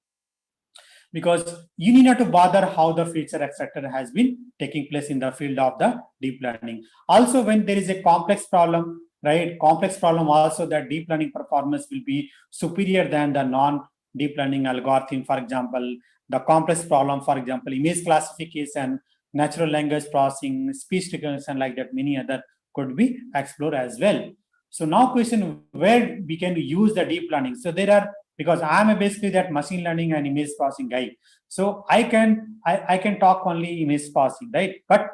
S9: Because you need not to bother how the feature extractor has been taking place in the field of the deep learning. Also, when there is a complex problem, right? Complex problem also, that deep learning performance will be superior than the non-deep learning algorithm. For example, the complex problem, for example, image classification, natural language processing, speech recognition, like that, many other could be explored as well. So now question, where we can use the deep learning? So there are, because I am basically that machine learning and image processing guy. So I can talk only image processing, right? But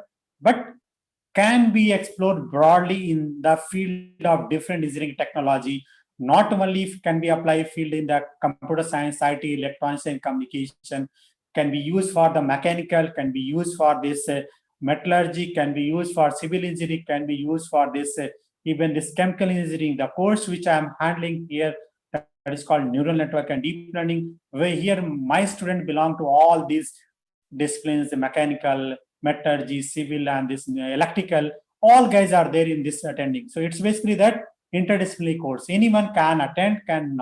S9: can be explored broadly in the field of different engineering technology. Not only can be applied field in the computer science, IT, electronics and communication, can be used for the mechanical, can be used for this metallurgy, can be used for civil engineering, can be used for this even this chemical engineering. The course which I am handling here, that is called neural network and deep learning, where here my student belong to all these disciplines, the mechanical, metallurgy, civil, and this electrical. All guys are there in this attending. So it's basically that interdisciplinary course. Anyone can attend, can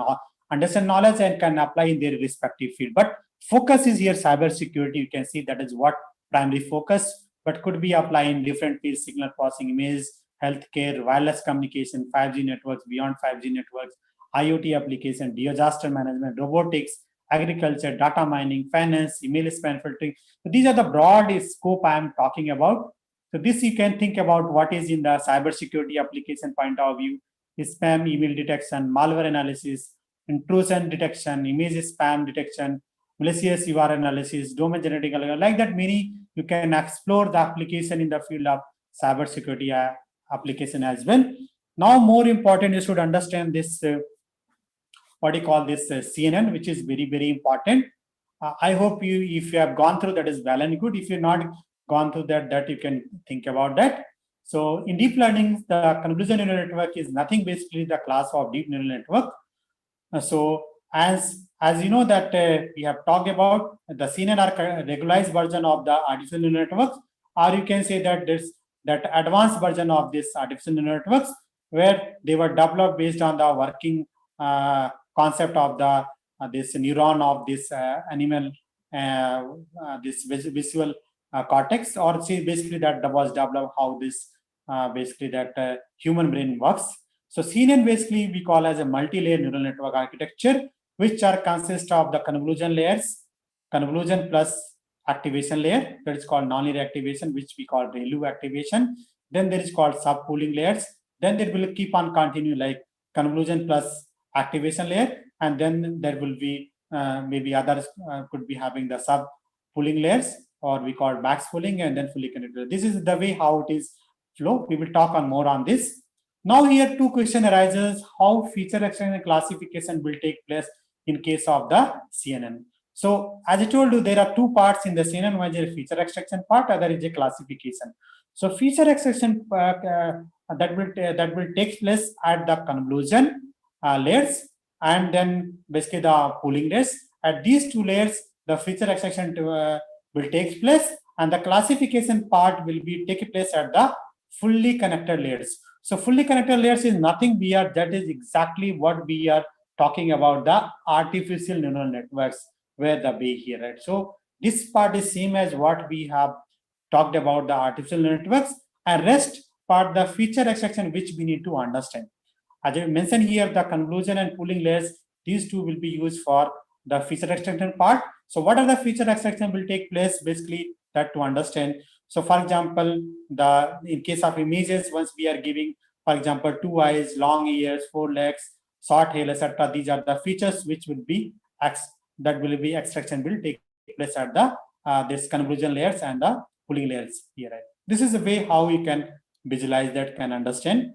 S9: understand knowledge, and can apply in their respective field. But focus is here cyber security. You can see that is what primary focus, but could be applied in different fields: signal processing, image, healthcare, wireless communication, 5G networks, beyond 5G networks, IoT application, disaster management, robotics, agriculture, data mining, finance, email spam filtering. So these are the broad scope I am talking about. So this you can think about what is in the cybersecurity application point of view: spam email detection, malware analysis, intrusion detection, image spam detection, malicious URL analysis, domain generating algorithm. Like that, many you can explore the application in the field of cybersecurity application as well. Now, more important, you should understand this what you call this CNN, which is very, very important. I hope you, if you have gone through that, is well and good. If you're not gone through that you can think about that. So in deep learning, the convolutional neural network is nothing, basically the class of deep neural network. So as you know that we have talked about the CNN are regularized version of the artificial neural networks, or you can say that there's that advanced version of this artificial neural networks, where they were developed based on the working concept of the this neuron of this animal, this visual cortex, or see basically that was developed how this basically that human brain works. So CNN basically we call as a multi-layer neural network architecture, which are consist of the convolution layers, convolution plus activation layer, that is called nonlinear activation, which we call ReLU activation. Then there is called sub-pooling layers. Then there will keep on continue like convolution plus activation layer, and then there will be maybe others could be having the sub-pooling layers, or we call max pooling, and then fully connected. This is the way how it is flow. We will talk on more on this. Now here two question arises: how feature extraction and classification will take place in case of the CNN. So as I told you, there are two parts in the CNN. One is a feature extraction part, other is a classification. So feature extraction that will take place at the convolution layers, and then basically the pooling layers. At these two layers, the feature extraction will take place, and the classification part will be take place at the fully connected layers. So fully connected layers is nothing that is exactly what we are talking about, the artificial neural networks, where the way here, right? So this part is same as what we have talked about the artificial networks, and rest part the feature extraction, which we need to understand. As I mentioned here, the convolution and pooling layers, these two will be used for the feature extraction part. So what are the feature extraction will take place, basically that to understand. So for example, in case of images, once we are giving, for example, 2 eyes, long ears, 4 legs, short hair, etc. These are the features which will be extraction will take place at the this convolution layers and the pooling layers here. Right? This is the way how you can visualize that, can understand.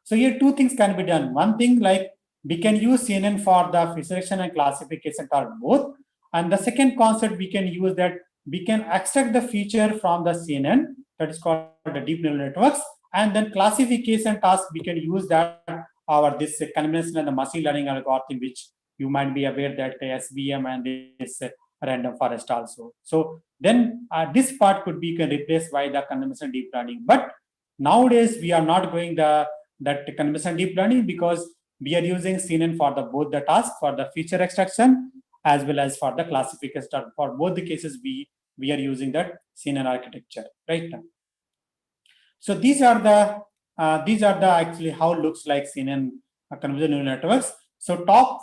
S9: So here two things can be done. One thing, like we can use CNN for the feature extraction and classification or both. And the second concept we can use that we can extract the feature from the CNN, that is called the deep neural networks, and then classification task we can use that our this conventional and the machine learning algorithm, which you might be aware that SVM and this random forest also. So then this part could be replaced by the conventional deep learning. But nowadays we are not going that conventional deep learning, because we are using CNN for the both the task, for the feature extraction as well as for the classification. For both the cases, we are using that CNN architecture right now. So these are the actually how it looks like CNN convolutional neural networks. So top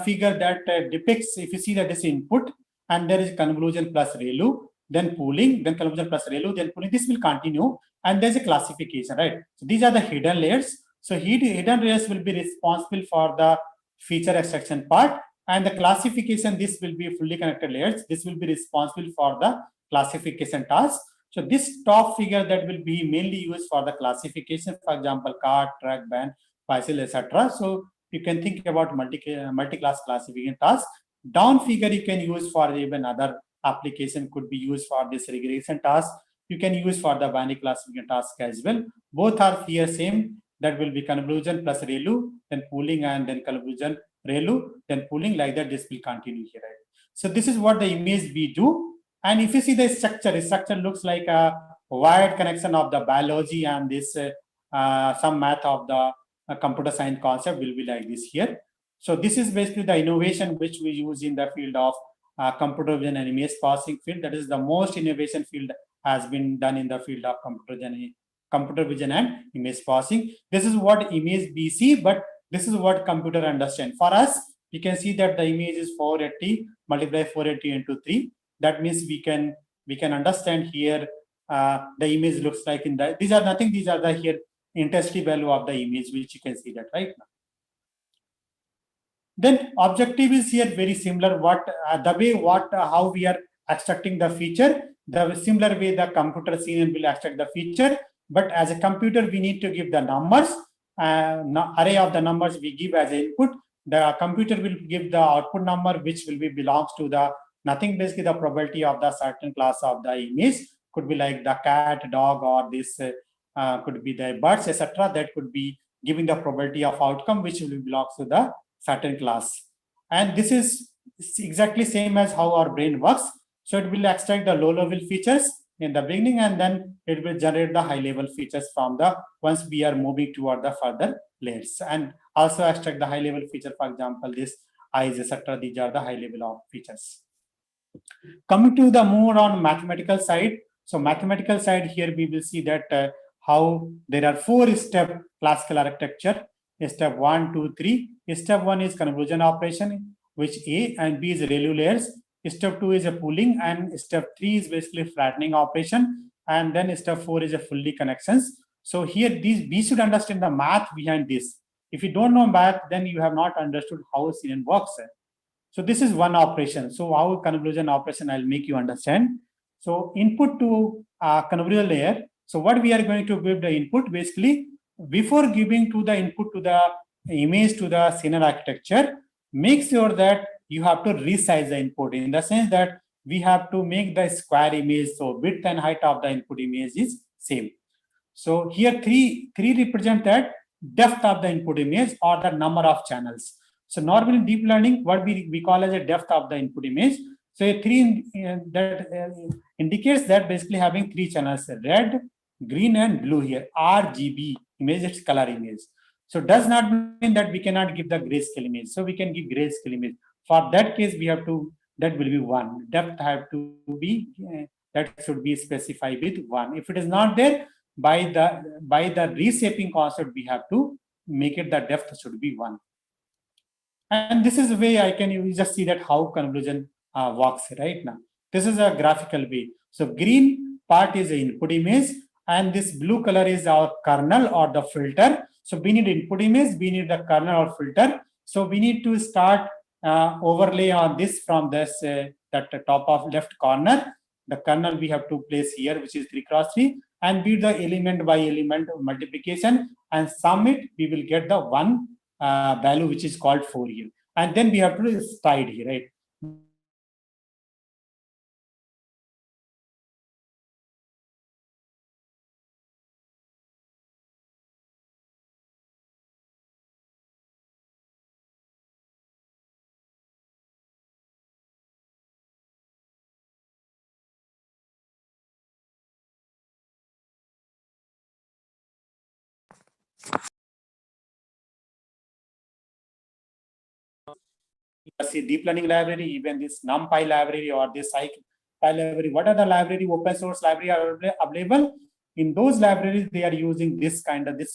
S9: figure that depicts, if you see that this input, and there is convolution plus ReLU, then pooling, then convolution plus ReLU, then pooling. This will continue, and there's a classification, right? So these are the hidden layers. So hidden layers will be responsible for the feature extraction part, and the classification, this will be fully connected layers. This will be responsible for the classification task. So this top figure that will be mainly used for the classification, for example, car, truck, van, bicycle, etc. So you can think about multi-class classification task. Down figure you can use for even other application, could be used for this regression task. You can use for the binary classification task as well. Both are here same. That will be convolution plus ReLU, then pooling, and then convolution ReLU, then pooling. Like that, this will continue here. Right? So this is what the image we do. And if you see the structure looks like a wired connection of the biology and this some math of the computer science concept will be like this here. So this is basically the innovation which we use in the field of computer vision and image processing field. That is the most innovation field has been done in the field of computer vision and image processing. This is what image we see, but this is what computer understand. For us, you can see that the image is 480 multiply 480 into 3. That means we can understand here the image looks like in the, these are nothing, these are the here intensity value of the image, which you can see that right now. Then objective is here very similar. How we are extracting the feature, the similar way the computer scene will extract the feature, but as a computer we need to give the numbers, array of the numbers we give as input. The computer will give the output number, which will be belongs to the nothing, basically the probability of the certain class of the image. Could be like the cat, dog, or this could be the birds, etc. That could be giving the probability of outcome, which will belong to the certain class. And this is exactly same as how our brain works. So it will extract the low level features in the beginning, and then it will generate the high level features from the once we are moving toward the further layers, and also extract the high level feature. For example, this eyes, etc. These are the high level of features. Coming to the more on mathematical side. So mathematical side here we will see that how there are 4-step classical architecture. Step 1, 2, 3. Step 1 is convolution operation, which A and B is ReLU layers. Step 2 is a pooling, and step 3 is basically flattening operation, and then step 4 is a fully connections. So here we should understand the math behind this. If you don't know math, then you have not understood how CNN works. So this is one operation. So how convolution operation I'll make you understand. So input to convolution layer. So what we are going to give the input, basically before giving to the input to the image to the CNN architecture, make sure that you have to resize the input, in the sense that we have to make the square image so width and height of the input image is same. So here three represent that depth of the input image or the number of channels. So normally in deep learning, what we call as a depth of the input image. So a 3 that indicates that basically having 3 channels: red, green, and blue here. RGB image, it's color image. So does not mean that we cannot give the grayscale image. So we can give grayscale image. For that case, we have to, that will be 1. Depth have to be, that should be specified with 1. If it is not there, by the reshaping concept, we have to make it the depth should be 1. And this is the way I can, you just see that how convolution works right now. This is a graphical way. So green part is the input image, and this blue color is our kernel or the filter. So we need input image, we need the kernel or filter. So we need to start overlay on this from this that top of left corner. The kernel we have to place here, which is 3 × 3, and do the element by element multiplication and sum it. We will get the 1 value, which is called 4 here, and then we have to slide here, right? See deep learning library, even this NumPy library or this scikit library, what are the library, open source library are available? In those libraries, they are using this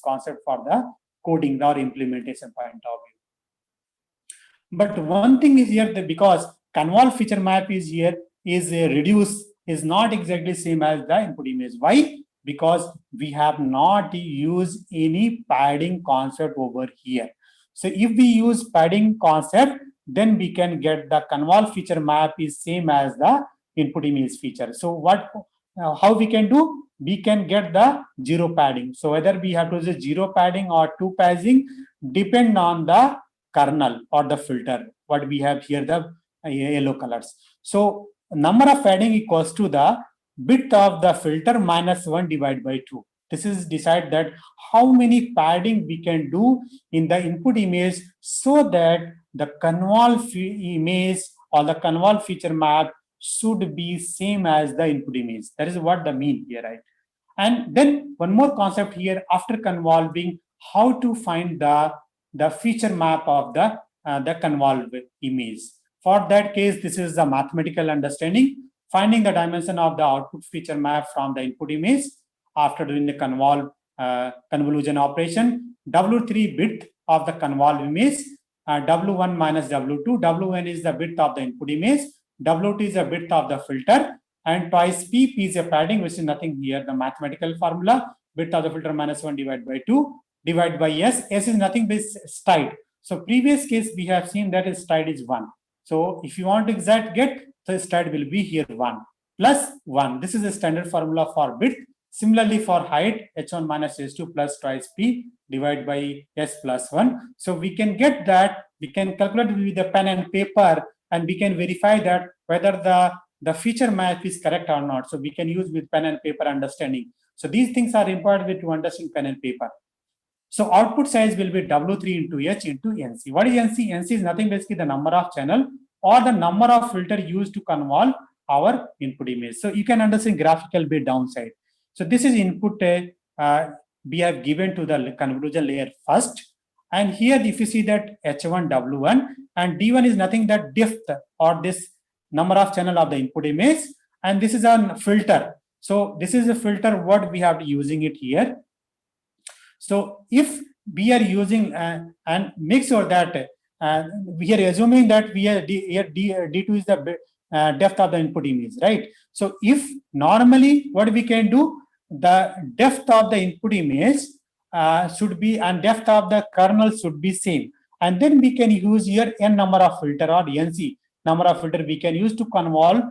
S9: concept for the coding or implementation point of view. But one thing is here that because convol feature map is here is reduced, is not exactly same as the input image. Why? Because we have not used any padding concept over here. So if we use padding concept, then we can get the convol feature map is same as the input image feature. So what how we can do? We can get the zero padding. So whether we have to use zero padding or two padding depend on the kernel or the filter. What we have here, the yellow colors. So number of padding equals to the bit of the filter minus 1 divided by 2. This is decide that how many padding we can do in the input image so that the convol image or the convol feature map should be same as the input image. That is what the mean here, right? And then one more concept here after convolving, how to find the feature map of the convolved image. For that case, this is the mathematical understanding, finding the dimension of the output feature map from the input image after doing the convolution operation. W3 bit of the convolved image, W1 minus W2. W1 is the bit of the input image, W2 is a bit of the filter, and twice P is a padding, which is nothing here, the mathematical formula, bit of the filter minus 1 divided by 2, divided by S. S is nothing but stride. So previous case we have seen that stride is 1. So if you want to exact get, the stride will be here 1 plus 1. This is the standard formula for bit. Similarly for height, H1 minus H2 plus twice P divided by S plus 1. So we can get that, we can calculate with the pen and paper, and we can verify that whether the feature map is correct or not. So we can use with pen and paper understanding. So these things are important to understand pen and paper. So output size will be W3 into H into NC. What is NC? NC is nothing basically the number of channel or the number of filter used to convolve our input image. So you can understand graphical bit downside. So this is input we have given to the convolution layer first. And here if you see that H1, W1 and D1 is nothing that depth or this number of channel of the input image, and this is a filter. So this is a filter what we have using it here. So if we are using and make sure that we are assuming that we are D2 is the depth of the input image, right? So if normally what we can do, the depth of the input image should be and depth of the kernel should be same, and then we can use here n number of filter or NC number of filter we can use to convolve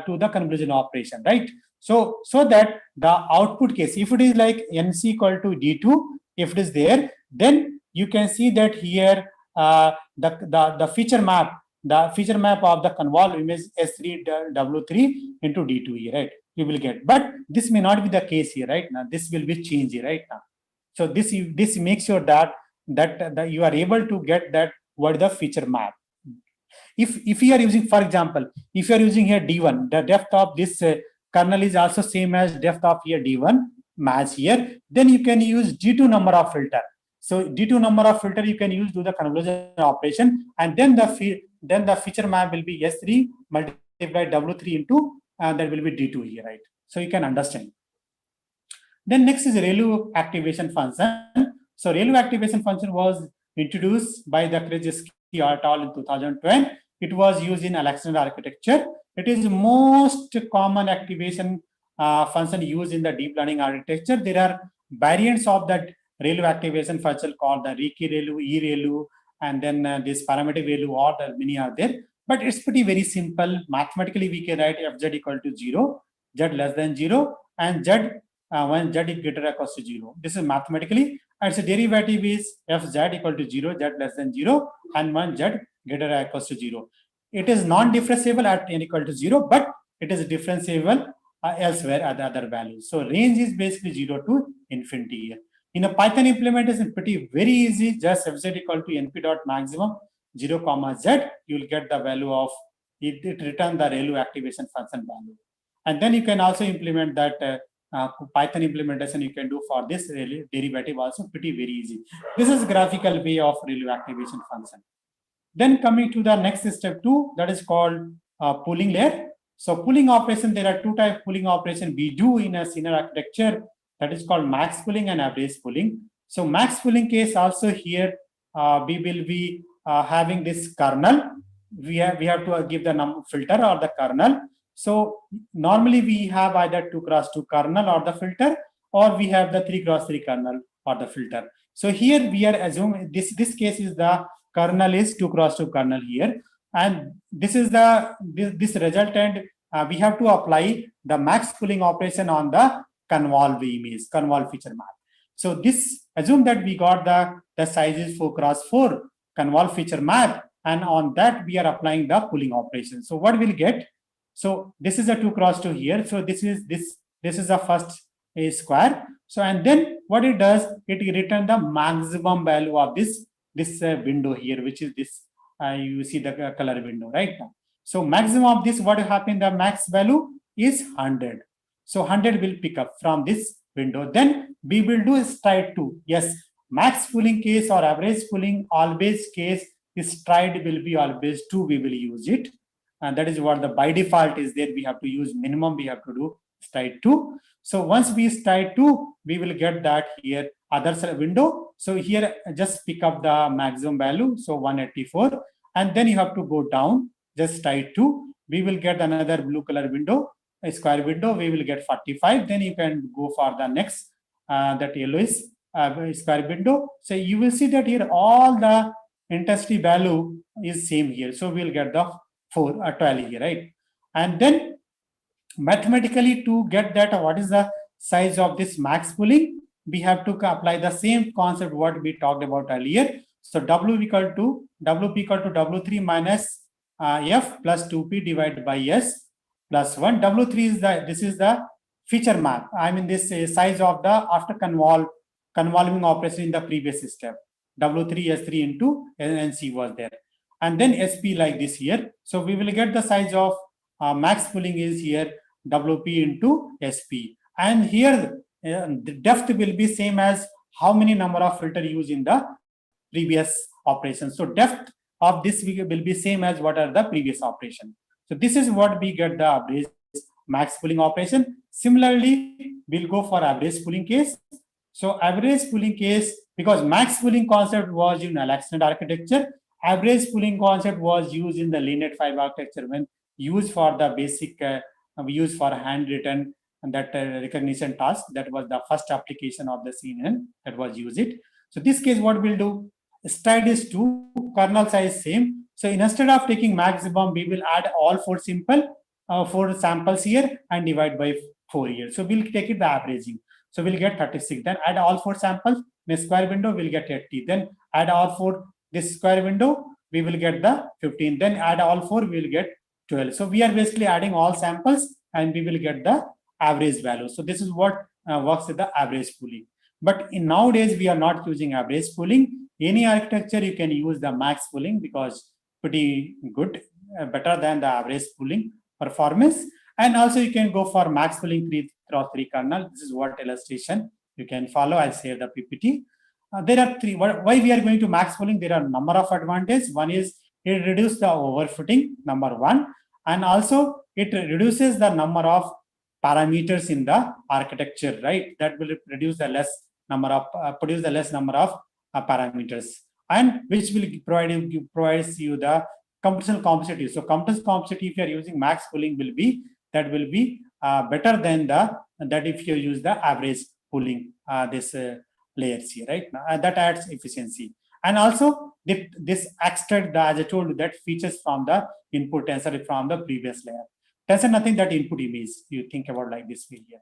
S9: to the convolution operation, right? So that the output case, if it is like NC equal to D2, if it is there, then you can see that here the feature map of the convolved image S3 W3 into D2 here, right? You will get, but this may not be the case here, right? Now this will be changed here, right now. So this makes sure that you are able to get that what the feature map. If you are using, for example, if you are using here D1, the depth of this kernel is also same as depth of here D1 match here, then you can use D2 number of filter. So D2 number of filter you can use to the convolution operation, and then the feature map will be S3 multiplied W3 into that will be D2 here, right? So you can understand. Then next is ReLU activation function. So ReLU activation function was introduced by the Krzyzewski et al. In 2012. It was used in Alexander architecture. It is most common activation function used in the deep learning architecture. There are variants of that ReLU activation function called the Riki ReLU, eReLU, and then this parametric ReLU, or the many are there. But it's pretty very simple. Mathematically, we can write fz equal to 0, z less than 0, and z when z is greater or equal to 0. This is mathematically, and its derivative is fz equal to 0, z less than 0, and when z greater or equal to 0. It is non-differentiable at n equal to 0, but it is differentiable elsewhere at the other values. So range is basically 0 to infinity here. In a Python implementation, pretty very easy. Just fz equal to np dot maximum 0 comma z, you will get the value of it return the ReLU activation function value. And then you can also implement that Python implementation you can do for this derivative also pretty very easy. This is graphical way of ReLU activation function. Then coming to the next step 2, that is called pooling layer. So pooling operation, there are two types of pooling operation we do in a CNR architecture, that is called max pooling and average pooling. So max pooling case also here we will be having this kernel. We have to give the filter or the kernel. So normally we have either 2x2 kernel or the filter, or we have the 3x3 kernel or the filter. So here we are assuming this case is the kernel is 2x2 kernel here, and this is the this resultant we have to apply the max pooling operation on the convolve image, convolve feature map. So this, assume that we got the size is 4x4 convolve feature map, and on that we are applying the pooling operation. So what we'll get? So this is a 2x2 here. So this is the first square. So and then what it does, it return the maximum value of this window here, which is this. You see the color window right now. So maximum of this, what will happen? The max value is 100. So 100 will pick up from this window. Then we will do stride 2. Yes, max pooling case or average pooling always case, stride will be always 2. We will use it, and that is what the by default is there. We have to use minimum. We have to do stride 2. So once we stride 2, we will get that here other window. So here just pick up the maximum value. So 184, and then you have to go down. Just stride 2. We will get another blue color window, a square window. We will get 45. Then you can go for the next that yellow is square window. So you will see that here all the intensity value is same here. So we'll get the 12 here, right? And then mathematically to get that what is the size of this max pooling, we have to apply the same concept what we talked about earlier. So W equal to W3 minus F plus 2P divided by S plus 1. W3 is this is the feature map. I mean this size of the after convolving operation in the previous step. W3 S3 into NC was there, and then SP like this here. So we will get the size of max pooling is here WP into SP, and here the depth will be same as how many number of filter used in the previous operation. So depth of this will be same as what are the previous operation. So this is what we get the average max pooling operation. Similarly, we'll go for average pooling case. So average pooling case, because max pooling concept was in AlexNet architecture, average pooling concept was used in the LeanNet 5 architecture when used for the basic, we use for handwritten and that recognition task. That was the first application of the CNN that was used it. So this case, what we'll do, stride is 2, kernel size same. So instead of taking maximum, we will add all 4 samples here and divide by 4 here. So we'll take it the averaging. So we'll get 36. Then add all 4 samples in a square window, we'll get 80. Then add all 4 this square window, we will get the 15. Then add all 4, we will get 12. So we are basically adding all samples and we will get the average value. So this is what works with the average pooling. But in nowadays, we are not using average pooling. Any architecture, you can use the max pooling because pretty good, better than the average pooling performance. And also you can go for max pooling 3x3 kernel. This is what illustration you can follow. I'll save the PPT. There are 3. Why we are going to max pooling? There are a number of advantages. One is it reduces the overfitting, number 1. And also it reduces the number of parameters in the architecture, right? That will reduce the less number of, produce the less number of parameters, and which will provides you the computational complexity. So computational complexity, if you are using max pooling, will be better than that if you use the average pooling this layers here, right? That adds efficiency. And also this extract as I told you, that features from the input tensor from the previous layer. Tensor nothing, that input image you think about like this way here.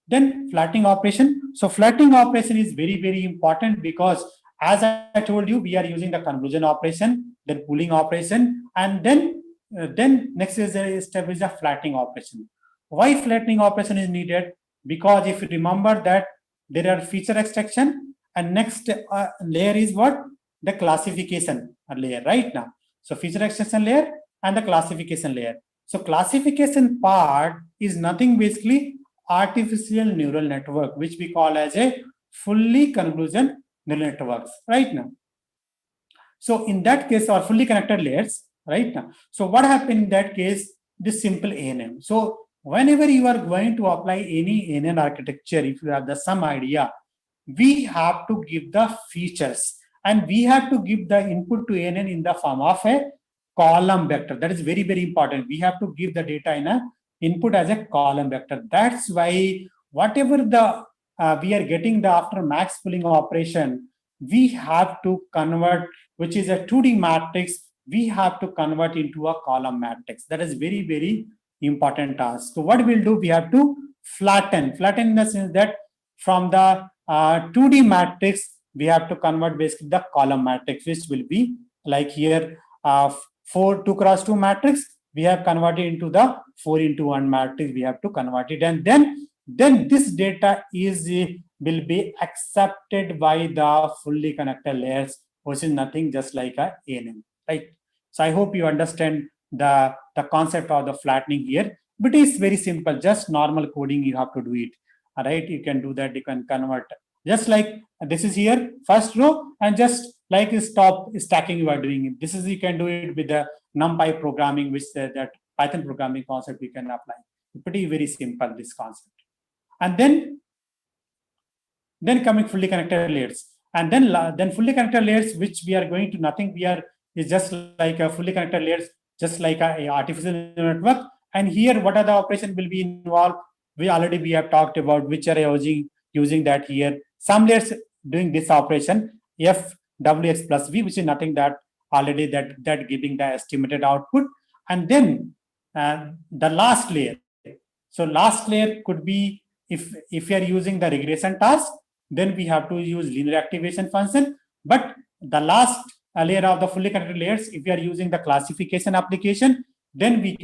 S9: Then flattening operation. So flattening operation is very, very important because as I told you, we are using the convolution operation, then pooling operation, and then next is a step is a flattening operation. Why flattening operation is needed? Because if you remember that there are feature extraction and next layer is what? The classification layer right now. So feature extraction layer and the classification layer. So classification part is nothing basically artificial neural network, which we call as a fully convolution neural networks right now. So in that case, or fully connected layers right now. So what happened in that case? This simple ANN. So whenever you are going to apply any ANN architecture, if you have some idea, we have to give the features and we have to give the input to ANN in the form of a column vector. That is very, very important. We have to give the data in a input as a column vector. That's why whatever the we are getting the after max pooling operation, we have to convert, which is a 2D matrix, we have to convert into a column matrix. That is very, very important task. So what we'll do, we have to flatten in the sense that from the 2D matrix, we have to convert basically the column matrix, which will be like here 2 cross 2 matrix. We have converted into the 4 into 1 matrix. We have to convert it, and then this data is will be accepted by the fully connected layers, which is nothing just like a ANN, right? So I hope you understand the concept of the flattening here, but it's very simple. Just normal coding, you have to do it. All right, you can do that. You can convert just like this is here first row, and just like stop stacking you are doing it. This is, you can do it with the NumPy programming, which that Python programming concept you can apply. Pretty very simple, this concept. And then coming fully connected layers, and then fully connected layers, which we are going to nothing. We are is just like a fully connected layers, just like a artificial network. And here, what are the operation will be involved? We have talked about which are using that here. Some layers doing this operation FWX plus V, which is nothing that already that giving the estimated output. And then the last layer. So last layer could be if you are using the regression task, then we have to use linear activation function. But the last layer of the fully connected layers, if we are using the classification application, then we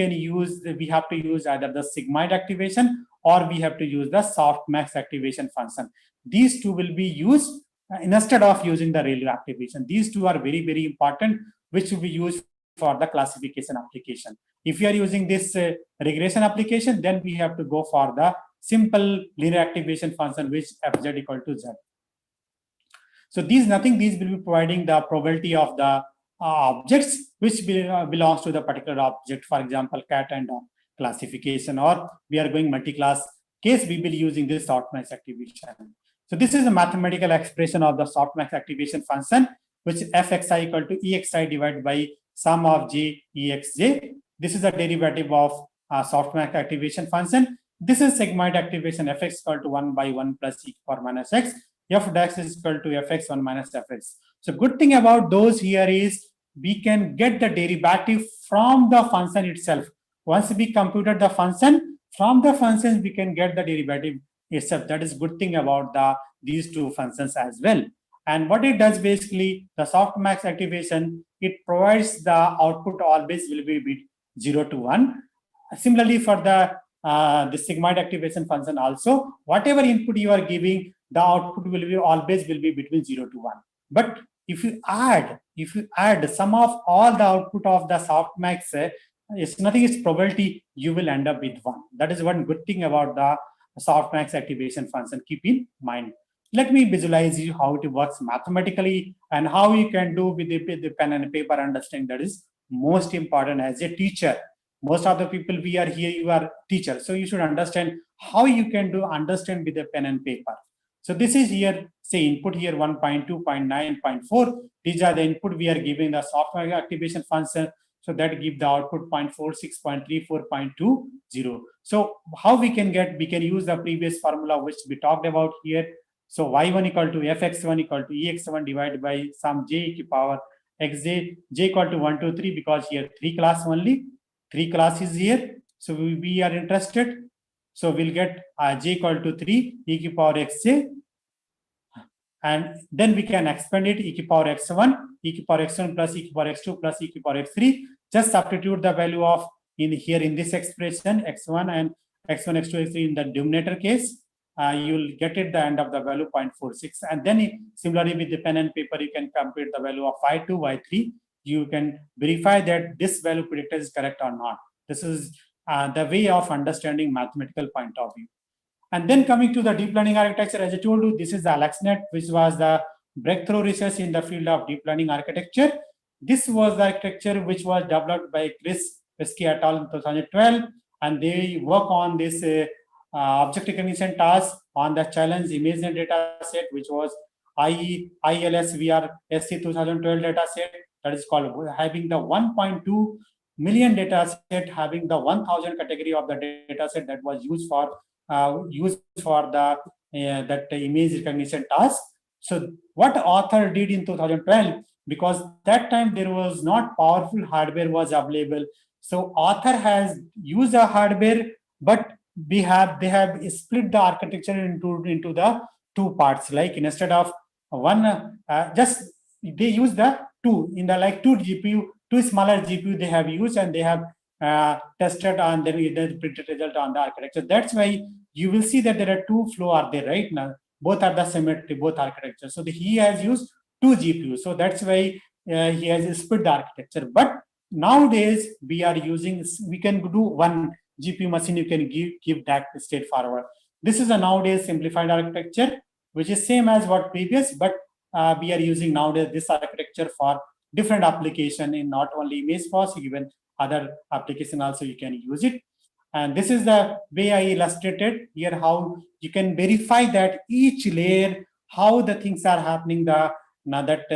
S9: have to use either the sigmoid activation or we have to use the softmax activation function. These two will be used instead of using the Rayleigh activation. These two are very, very important, which will be used for the classification application. If you are using this regression application, then we have to go for the simple linear activation function, which fz equal to z. So these will be providing the probability of the objects which belongs to the particular object. For example, cat and dog classification, or we are going multi-class case, we will be using this softmax activation. So this is a mathematical expression of the softmax activation function, which is fxi equal to exi divided by sum of j exj. This is a derivative of softmax activation function. This is sigmoid activation, fx equal to 1 by 1 plus e power minus x. F dash is equal to fx 1 minus fx. So good thing about those here is we can get the derivative from the function itself. Once we computed the function, from the functions we can get the derivative itself. That is good thing about these two functions as well. And what it does basically, the softmax activation, it provides the output always will be 0 to 1. Similarly for the sigmoid activation function also, whatever input you are giving, the output will always be between 0 to 1. But if you add sum of all the output of the softmax, it's nothing, it's probability, you will end up with 1. That is one good thing about the softmax activation function. Keep in mind. Let me visualize you how it works mathematically and how you can do with the pen and paper understanding. That is most important as a teacher. Most of the people we are here, you are teachers, so you should understand how you can understand with a pen and paper. So this is here, say input here 1.2, 0.9, 0.4. These are the input we are giving the softmax activation function. So that give the output 0.46, 0.34, 0.20. So how we can use the previous formula which we talked about here. So y1 equal to fx1 equal to ex1 divided by some j e power xj, j equal to 1, 2, 3, because here 3 class only. 3 classes here. So we are interested. So we'll get j equal to 3 e to power xj. And then we can expand it e to power x1, e to power x1 plus e to power x2 plus e to power x3. Just substitute the value of in this expression x1 and x1, x2, x3 in the denominator case. You will get it the end of the value 0.46. And then similarly with the pen and paper, you can compute the value of y2, y3. You can verify that this value predicted is correct or not. This is the way of understanding mathematical point of view. And then coming to the deep learning architecture, as I told you, this is the AlexNet, which was the breakthrough research in the field of deep learning architecture. This was the architecture which was developed by Chris Pesky et al. In 2012, and they work on this object recognition task on the challenge image data set, which was ILSVR SC 2012 data set. That is called having the 1.2 million data set, having the 1000 category of the data set that was used for the that image recognition task. So what author did in 2012, because that time there was not powerful hardware was available, So author has used the hardware, but they have split the architecture into the two parts. Like instead of one, just they use the two in the like two GPU, two smaller GPU they have used, and they have tested and then the printed result on the architecture. That's why you will see that there are two flow are there right now. Both are the symmetry, both architecture. So he has used two GPUs. So that's why he has split the architecture. But nowadays we are using, we can do one GPU machine, you can give that straightforward. This is a nowadays simplified architecture, which is same as what previous, but we are using nowadays this architecture for different application in not only image processing, even other application also you can use it. And this is the way I illustrated here, how you can verify that each layer, how the things are happening, the now that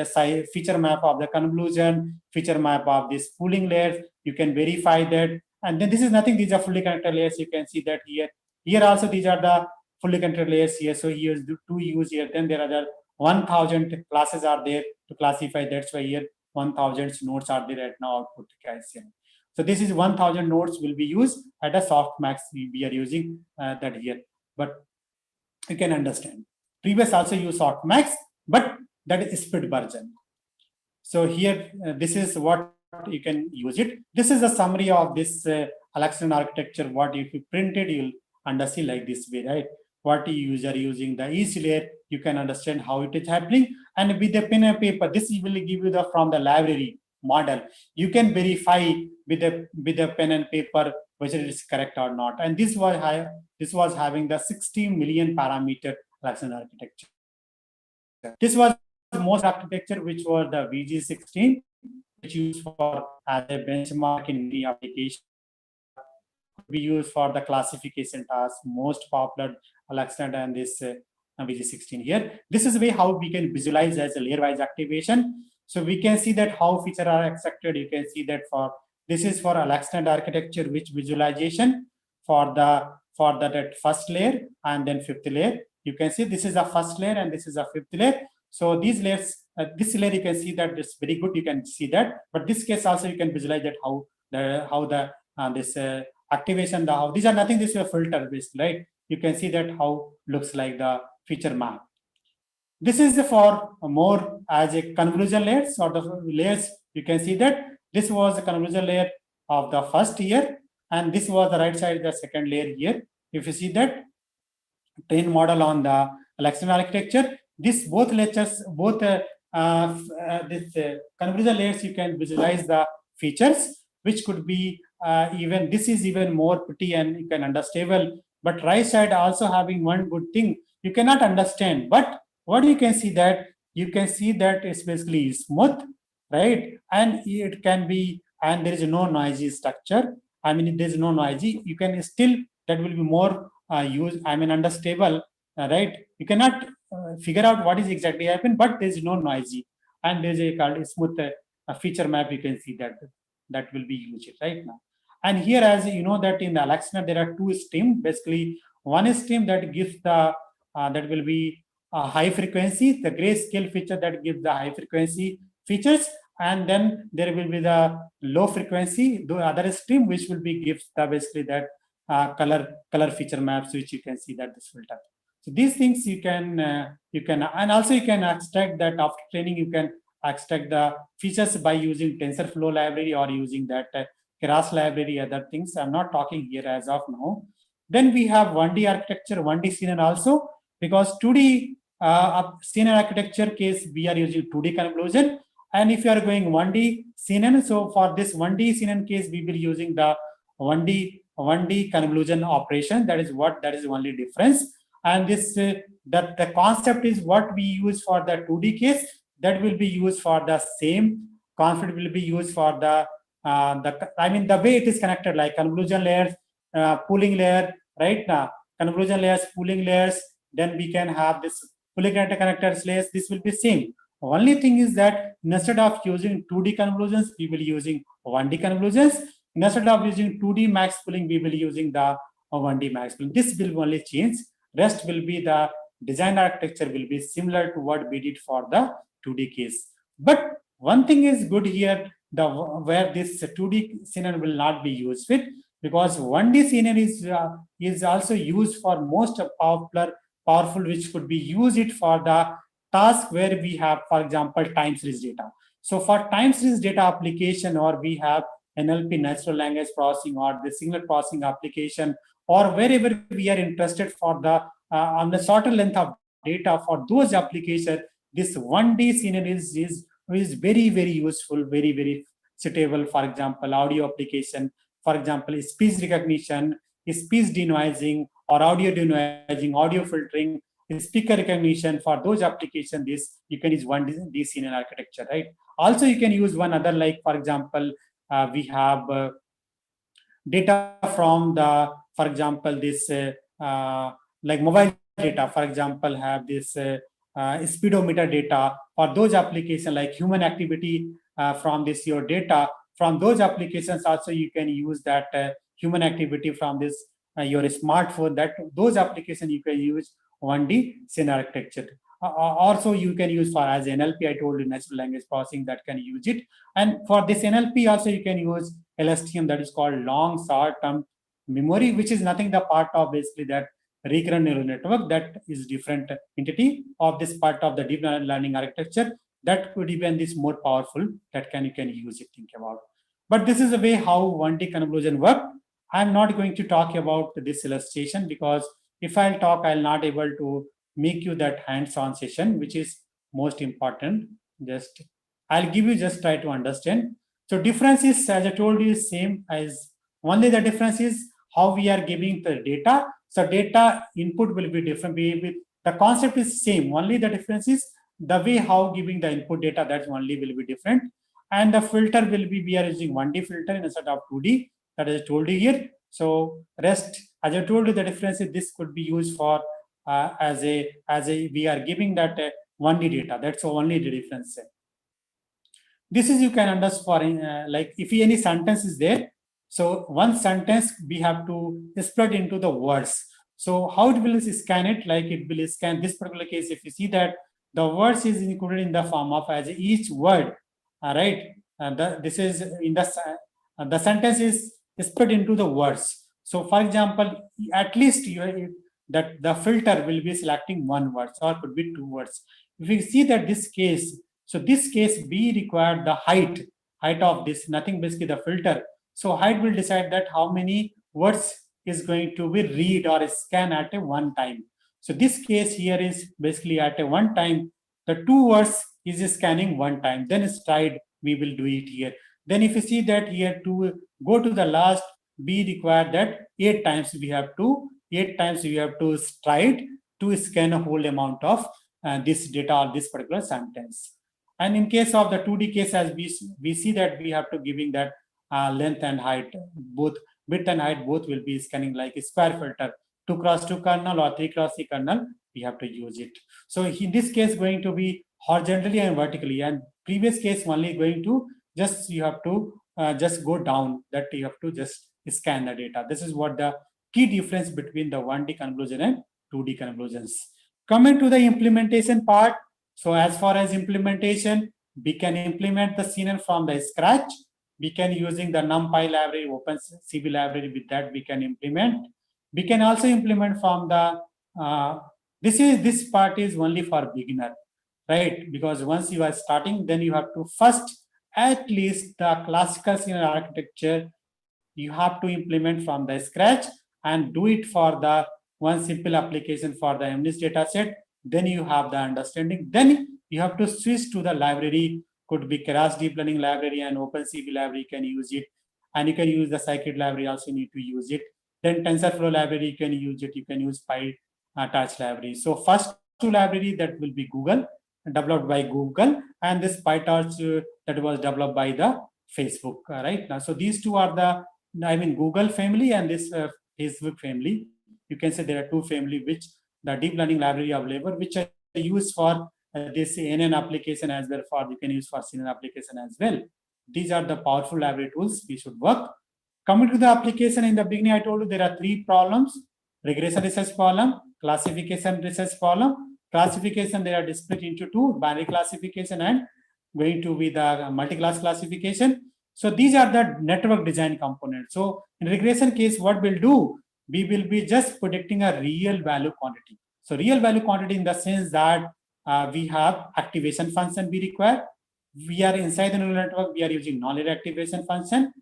S9: feature map of the convolution, feature map of this pooling layers, you can verify that. And then this is nothing, these are fully connected layers. You can see that here. Here also these are the fully connected layers here. So here is two use here. Then there are the 1000 classes are there to classify. That's why here 1000 nodes are there at now output calcium. So this is 1000 nodes will be used at a softmax. We are using that here, but you can understand. Previous also use softmax, but that is split version. So here, this is what you can use it. This is a summary of this Alexandrian architecture. What if you print it, you'll understand like this way, right? What you are using the each layer, you can understand how it is happening. And with the pen and paper, this will give you the from the library model. You can verify with the pen and paper whether it is correct or not. And this was having the 60 million parameter Alexandrian architecture. This was most architecture, which was the VG16, which used for as a benchmark in the application. We use for the classification task, most popular Alexandrian and this VG16 here. This is the way how we can visualize as a layer-wise activation. So we can see that how features are extracted. You can see that for this is for Alexandrian architecture, which visualization for that first layer and then fifth layer. You can see this is a first layer and this is a fifth layer. So these layers, this layer you can see that it's very good. You can see that, but this case also you can visualize that how this activation, how these are nothing. This is a filter based, right? You can see that how looks like the feature map. This is for more as a convolution layer sort of layers. You can see that this was the convolution layer of the first layer, and this was the right side the second layer here. If you see that train model on the Alexandrian architecture. This both lectures, both convolution layers, you can visualize the features, which could be even this is even more pretty and you can understand. But right side also having one good thing, you cannot understand. But what you can see that it's basically smooth, right? And it can be, and there is no noisy structure. I mean, there is no noisy. You can still that will be more understable, right? You cannot figure out what is exactly happened, but there is no noisy, and there is a smooth feature map. You can see that will be used right now. And here, as you know, that in the Alexandrian there are two streams. Basically, one stream that gives the that will be high frequency, the grayscale feature that gives the high frequency features, and then there will be the low frequency, the other stream which will be gives the basically that color feature maps, which you can see that this filter. So these things you can and also you can extract that after training. You can extract the features by using TensorFlow library or using that Keras library, other things. I'm not talking here as of now. Then we have 1D architecture, 1D CNN also, because 2D CNN architecture case we are using 2D convolution. And if you are going 1D CNN, so for this 1D CNN case we will be using the 1D convolution operation. That is only difference. And this that the concept is what we use for the 2D case, that will be used for the same concept will be used for the way it is connected, like convolution layers, pooling layer, right? Now convolution layers, pooling layers, then we can have this fully connected connectors layers. This will be same. Only thing is that instead of using 2D convolutions, we will be using 1D convolutions. Instead of using 2D max pooling, we will be using the 1D max pooling. This will only change. Rest will be the design architecture will be similar to what we did for the 2D case. But one thing is good here, where this 2D CNN will not be used with, because 1D CNN is also used for most powerful, which could be used it for the task where we have, for example, time series data. So for time series data application, or we have NLP, natural language processing, or the signal processing application, or wherever we are interested for the on the shorter length of data, for those applications, this 1D CNN is very, very useful, very, very suitable. For example, audio application, for example, speech recognition, speech denoising, or audio denoising, audio filtering, speaker recognition. For those applications, this you can use 1D CNN architecture, right? Also, you can use one other, like for example, we have data from the, for example, this like mobile data, for example, have this speedometer data. For those applications like human activity from this your data, from those applications also you can use that human activity from this your smartphone. That those applications you can use 1D CNN architecture. Also you can use for as NLP, I told you, natural language processing, that can use it. And for this NLP also you can use LSTM, that is called long short term memory, which is nothing the part of basically that recurrent neural network, that is different entity of this part of the deep learning architecture, that could even this more powerful, that you can use it, think about. But this is the way how 1D convolution work. I'm not going to talk about this illustration, because if I'll talk, I'll not able to make you that hands-on session, which is most important. Just I'll give you, just try to understand. So difference is, as I told you, same as, only the difference is how we are giving the data. So data input will be different. The concept is same. Only the difference is the way how giving the input data, that's only will be different. And the filter will be, we are using 1D filter instead of 2D, that is told you here. So rest, as I told you, the difference is this could be used for as a we are giving that 1D data. That's only the difference. This is, you can understand for like if any sentence is there. So one sentence we have to split into the words. So how it will scan it? Like it will scan this particular case. If you see that the words is included in the form of as each word, right? This is in the sentence is split into the words. So for example, at least that the filter will be selecting one word, or could be two words. If you see that this case, so this case we require the height of this, nothing basically the filter. So height will decide that how many words is going to be read or scan at a one time. So this case here is basically at a one time, the two words is scanning one time. Then stride, we will do it here. Then if you see that here to go to the last, we require that 8 times we have to stride to scan a whole amount of this data or this particular sentence. And in case of the 2D case, as we see that we have to giving that length and height, both width and height, both will be scanning like a square filter, 2x2 kernel or 3x3 kernel, we have to use it. So in this case going to be horizontally and vertically, and previous case only going to just, you have to just go down, that you have to just scan the data. This is what the key difference between the 1D convolution and 2D convolutions. Coming to the implementation part. So as far as implementation, we can implement the CNN from the scratch. We can using the NumPy library, OpenCV library, with that we can implement. We can also implement from the, this part is only for beginner, right? Because once you are starting, then you have to first, at least the classical CNN architecture, you have to implement from the scratch and do it for the one simple application for the MNIST data set. Then you have the understanding. Then you have to switch to the library, could be Keras deep learning library and OpenCV library, you can use it. And you can use the scikit library, also need to use it. Then TensorFlow library, you can use it. You can use PyTorch library. So first two library, that will be Google, developed by Google, and this PyTorch that was developed by the Facebook, right? Now, so these two are the, Google family and this Facebook family. You can say there are two family, which the deep learning library available, which are used for this NN application as well, for you can use for CNN application as well. These are the powerful library tools we should work. Coming to the application, in the beginning I told you there are 3 problems: regression research problem, classification research problem. Classification, they are split into 2, binary classification and going to be the multi-class classification. So these are the network design components. So in regression case, what we'll do, we will be just predicting a real value quantity. So real value quantity in the sense that we have activation function we require. We are inside the neural network, we are using knowledge activation function.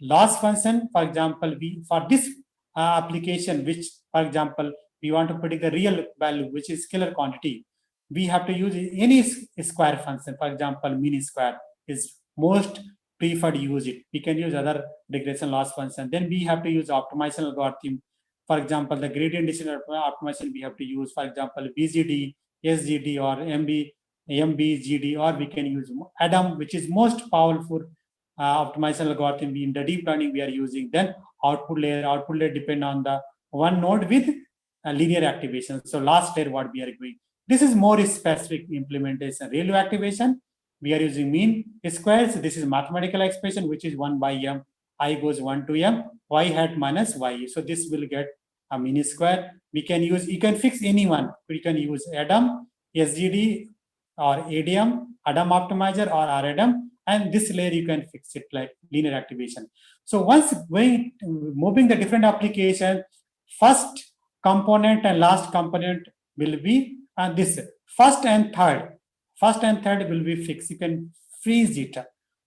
S9: Loss function, for example, for this application, which, for example, we want to predict the real value, which is scalar quantity, we have to use any square function. For example, mean square is most preferred use it. We can use other regression loss function. Then we have to use optimization algorithm. For example, the gradient descent optimization we have to use, for example, BGD, SGD, or MBGD, or we can use ADAM, which is most powerful optimization algorithm in the deep learning we are using. Then output layer depend on the one node with linear activation. So last layer what we are doing. This is more specific implementation. ReLU activation, we are using mean squares. This is mathematical expression, which is 1 by m. I goes 1 to m, y hat minus y. So this will get a mean square. We can use, you can fix any one. We can use ADAM, SGD, or ADM, ADAM optimizer, or RADAM. And this layer you can fix it like linear activation. So once moving the different application, first component and last component will be this. First and third will be fixed. You can freeze it.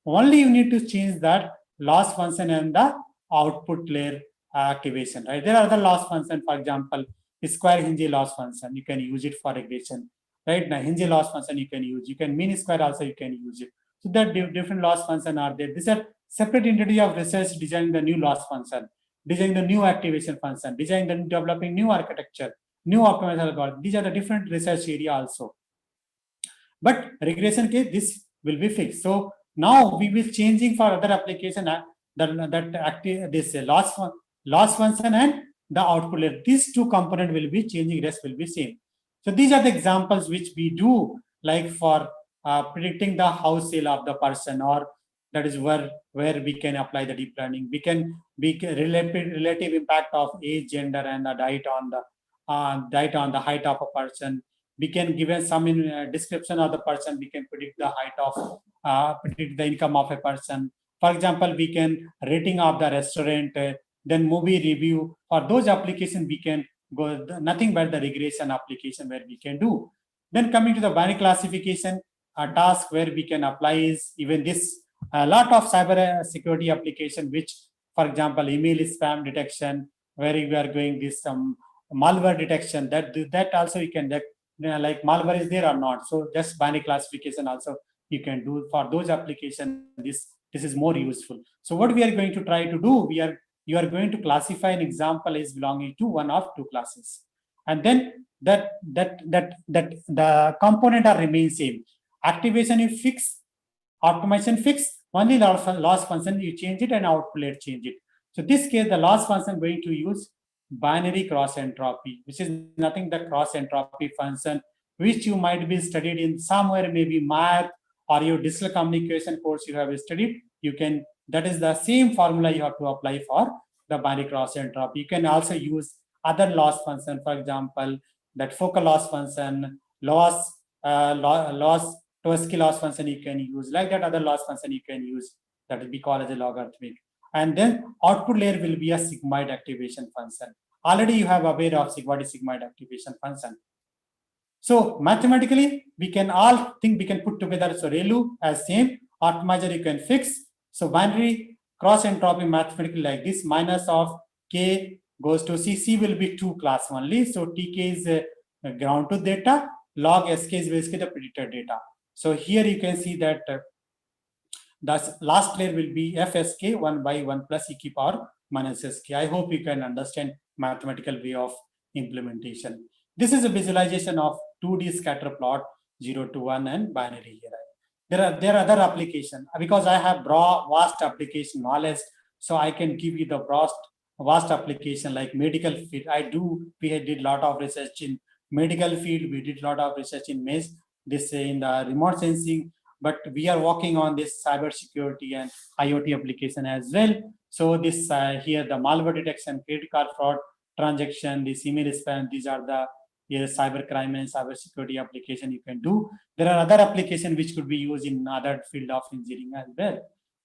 S9: Only you need to change that loss function and the output layer activation, right? There are other loss function, for example, square hinge loss function. You can use it for regression, right? Now hinge loss function you can use. You can mean square also you can use it. So that different loss function are there. These are separate entity of research designing the new loss function, designing the new activation function, designing developing new architecture, new optimization algorithm. These are the different research area also. But regression case, this will be fixed. So now we will changing for other application this loss function and the output layer. These two components will be changing, rest will be same. So these are the examples which we do, like for predicting the house sale of the person, or that is where we can apply the deep learning. We can be relative impact of age, gender, and the diet on the height of a person. We can give some description of the person. We can predict the height of, predict the income of a person. For example, we can rating of the restaurant, then movie review. For those applications, we can go nothing but the regression application where we can do. Then coming to the binary classification, a task where we can apply is even this. A lot of cyber security application, which, for example, email spam detection, where we are going this malware detection. That also you can like malware is there or not. So just binary classification also you can do for those applications. This is more useful. So what we are going to try to do, you are going to classify an example as belonging to one of two classes, and then that the component are remain same. Activation you fix, optimization fix, only loss function you change it and output layer change it. So this case the loss function going to use binary cross entropy, which is nothing but cross entropy function, which you might be studied in somewhere, maybe math or your digital communication course you have studied. You can, that is the same formula you have to apply for the binary cross entropy. You can also use other loss function, for example, that focal loss function, Tversky loss function you can use, like that other loss function you can use, that will be called as a logarithmic. And then output layer will be a sigmoid activation function. Already you have aware of what is sigmoid activation function. So mathematically, we can all think we can put together. So ReLU as same, optimizer you can fix. So binary cross entropy mathematically like this, minus of k goes to c. C will be 2 class only. So tk is ground truth data, log sk is basically the predictor data. So here you can see that the last layer will be fsk 1 by 1 plus e की power minus sk. I hope you can understand mathematical way of implementation. This is a visualization of 2D scatter plot 0 to 1 and binary here. There are other applications because I have broad vast application knowledge, so I can give you the vast application like medical field. We did a lot of research in medical field. We did a lot of research in in the remote sensing, but we are working on this cyber security and IoT application as well. So this here the malware detection, credit card fraud transaction, this email spam, these are the Yes, cybercrime and cybersecurity application you can do. There are other applications which could be used in other field of engineering as well.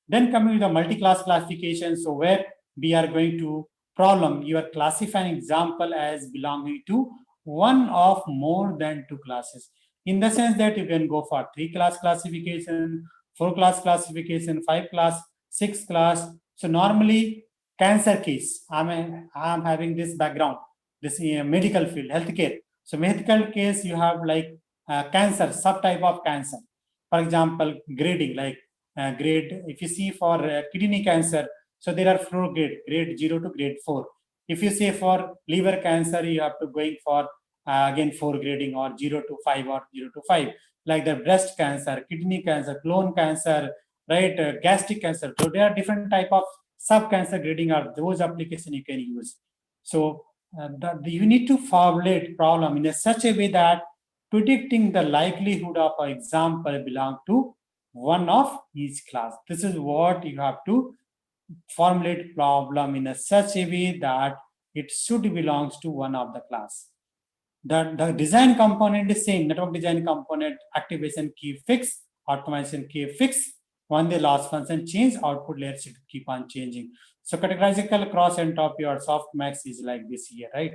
S9: Then coming to the multi-class classification, so where we are going to problem, you are classifying example as belonging to one of more than two classes. In the sense that you can go for 3-class classification, 4-class classification, 5-class, 6-class. So normally cancer case, I'm having this background, this medical field, healthcare. So medical case, you have like cancer, subtype of cancer. For example, grading, like grade, if you see for kidney cancer, so there are 4 grade 0 to grade 4. If you say for liver cancer, you have to going for again 4 grading, or 0 to 5 or 0 to 5, like the breast cancer, kidney cancer, colon cancer, right, gastric cancer. So there are different type of sub cancer grading are those applications you can use. So you need to formulate problem in such a way that predicting the likelihood of an example belong to one of each class. This is what you have to formulate problem in such a way that it should belongs to one of the class. The design component is same, network design component, activation key fix, automation key fix. When the loss function change, output layer should keep on changing. So categorical cross entropy or softmax is like this here, right?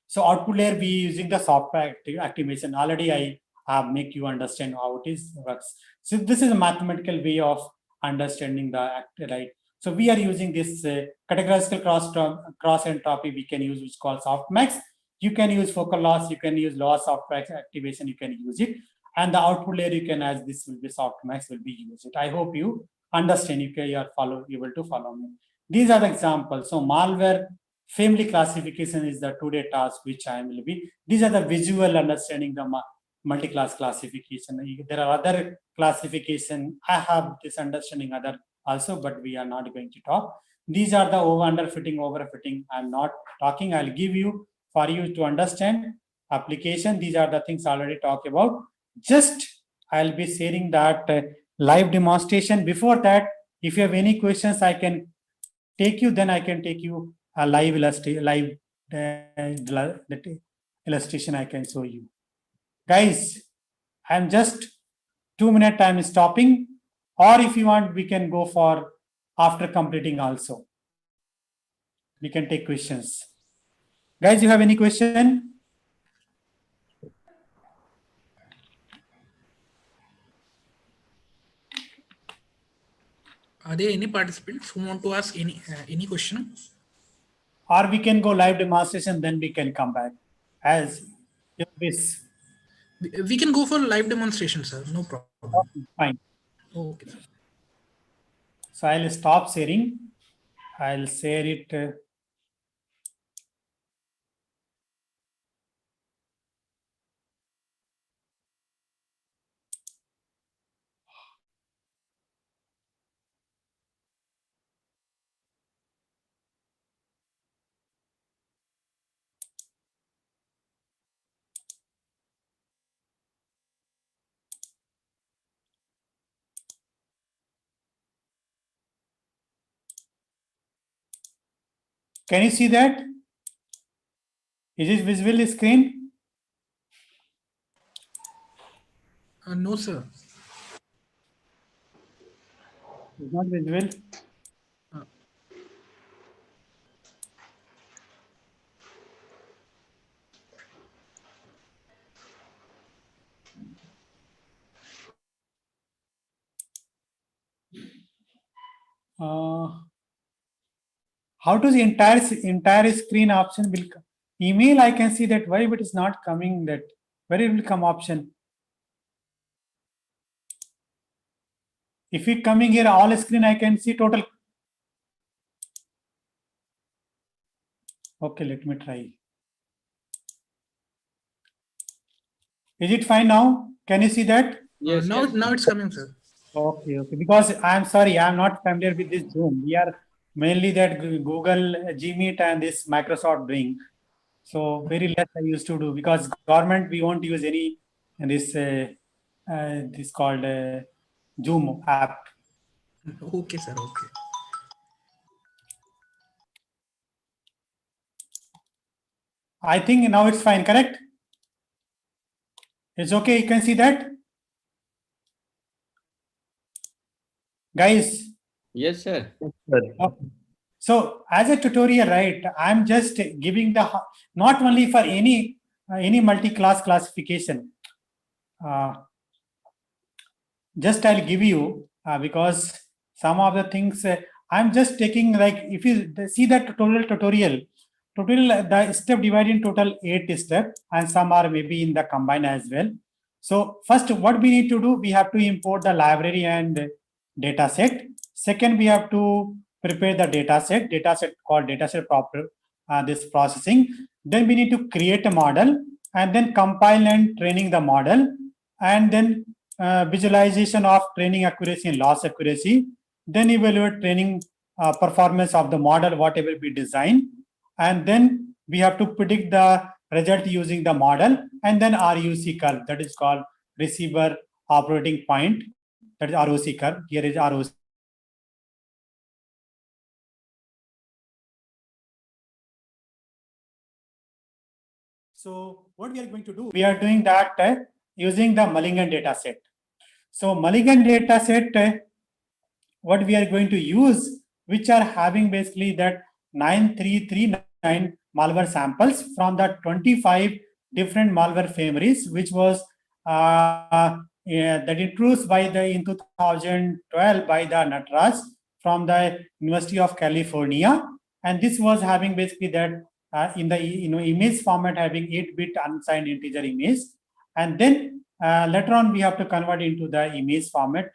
S9: So output layer we using the software activation. Already I have make you understand how it is works. So this is a mathematical way of understanding the right. So we are using this categorical cross entropy we can use, which is called softmax. You can use focal loss, you can use loss of activation, you can use it. And the output layer you can, as this will be softmax, will be used. I hope you understand, you are able to follow me. These are the examples. So malware family classification is the today task which I will be. These are the visual understanding the multi-class classification. There are other classification. I have this understanding other also, but we are not going to talk. These are the underfitting, overfitting. I'm not talking. I'll give you for you to understand application. These are the things I already talked about. Just I'll be sharing that live demonstration. Before that, if you have any questions, I can take you. Then I can take you a live illustration I can show you. Guys, I'm just 2-minute time stopping, or if you want, we can go for after completing also. We can take questions. Guys, you have any question?
S2: Are there any participants who want to ask any question?
S9: Or we can go live demonstration, then we can come back as this.
S2: We can go for live demonstration, sir. No problem.
S9: Okay, fine.
S2: Okay.
S9: So I'll stop sharing. I'll share it. Can you see that? Is it visible screen?
S2: No, sir.
S9: It's not visible. How does the entire screen option will come? Email, I can see that why, but it's not coming. That where it will come option. If it coming here all screen, I can see total. Okay, let me try. Is it fine now? Can you see that?
S1: Yes.
S2: Now it's coming, sir.
S9: Okay. Because I'm sorry, I'm not familiar with this Zoom. We are mainly that Google Gmeet and this Microsoft doing. So very less I used to do, because government we won't use any this called Zoom app.
S2: Okay, sir. Okay.
S9: I think now it's fine, correct? It's okay, you can see that? Guys?
S1: Yes, sir.
S9: Okay. So as a tutorial, right, I'm just giving the, not only for any multi-class classification, just I'll give you, because some of the things I'm just taking, like if you see that tutorial, the step divided in total 8 steps, and some are maybe in the combine as well. So first, what we need to do, we have to import the library and data set. Second, we have to prepare the data set called dataset proper, this processing. Then we need to create a model and then compile and training the model, and then visualization of training accuracy and loss accuracy, then evaluate training performance of the model, whatever we design, and then we have to predict the result using the model, and then RUC curve, that is called receiver operating point, that is ROC curve. Here is ROC. So what we are going to do, we are doing that using the Mulligan data set. So Mulligan data set, what we are going to use, which are having basically that 9339 malware samples from the 25 different malware families, which was that introduced by in 2012 by the Natras from the University of California, and this was having basically that in the image format having 8-bit unsigned integer image, and then later on we have to convert into the image format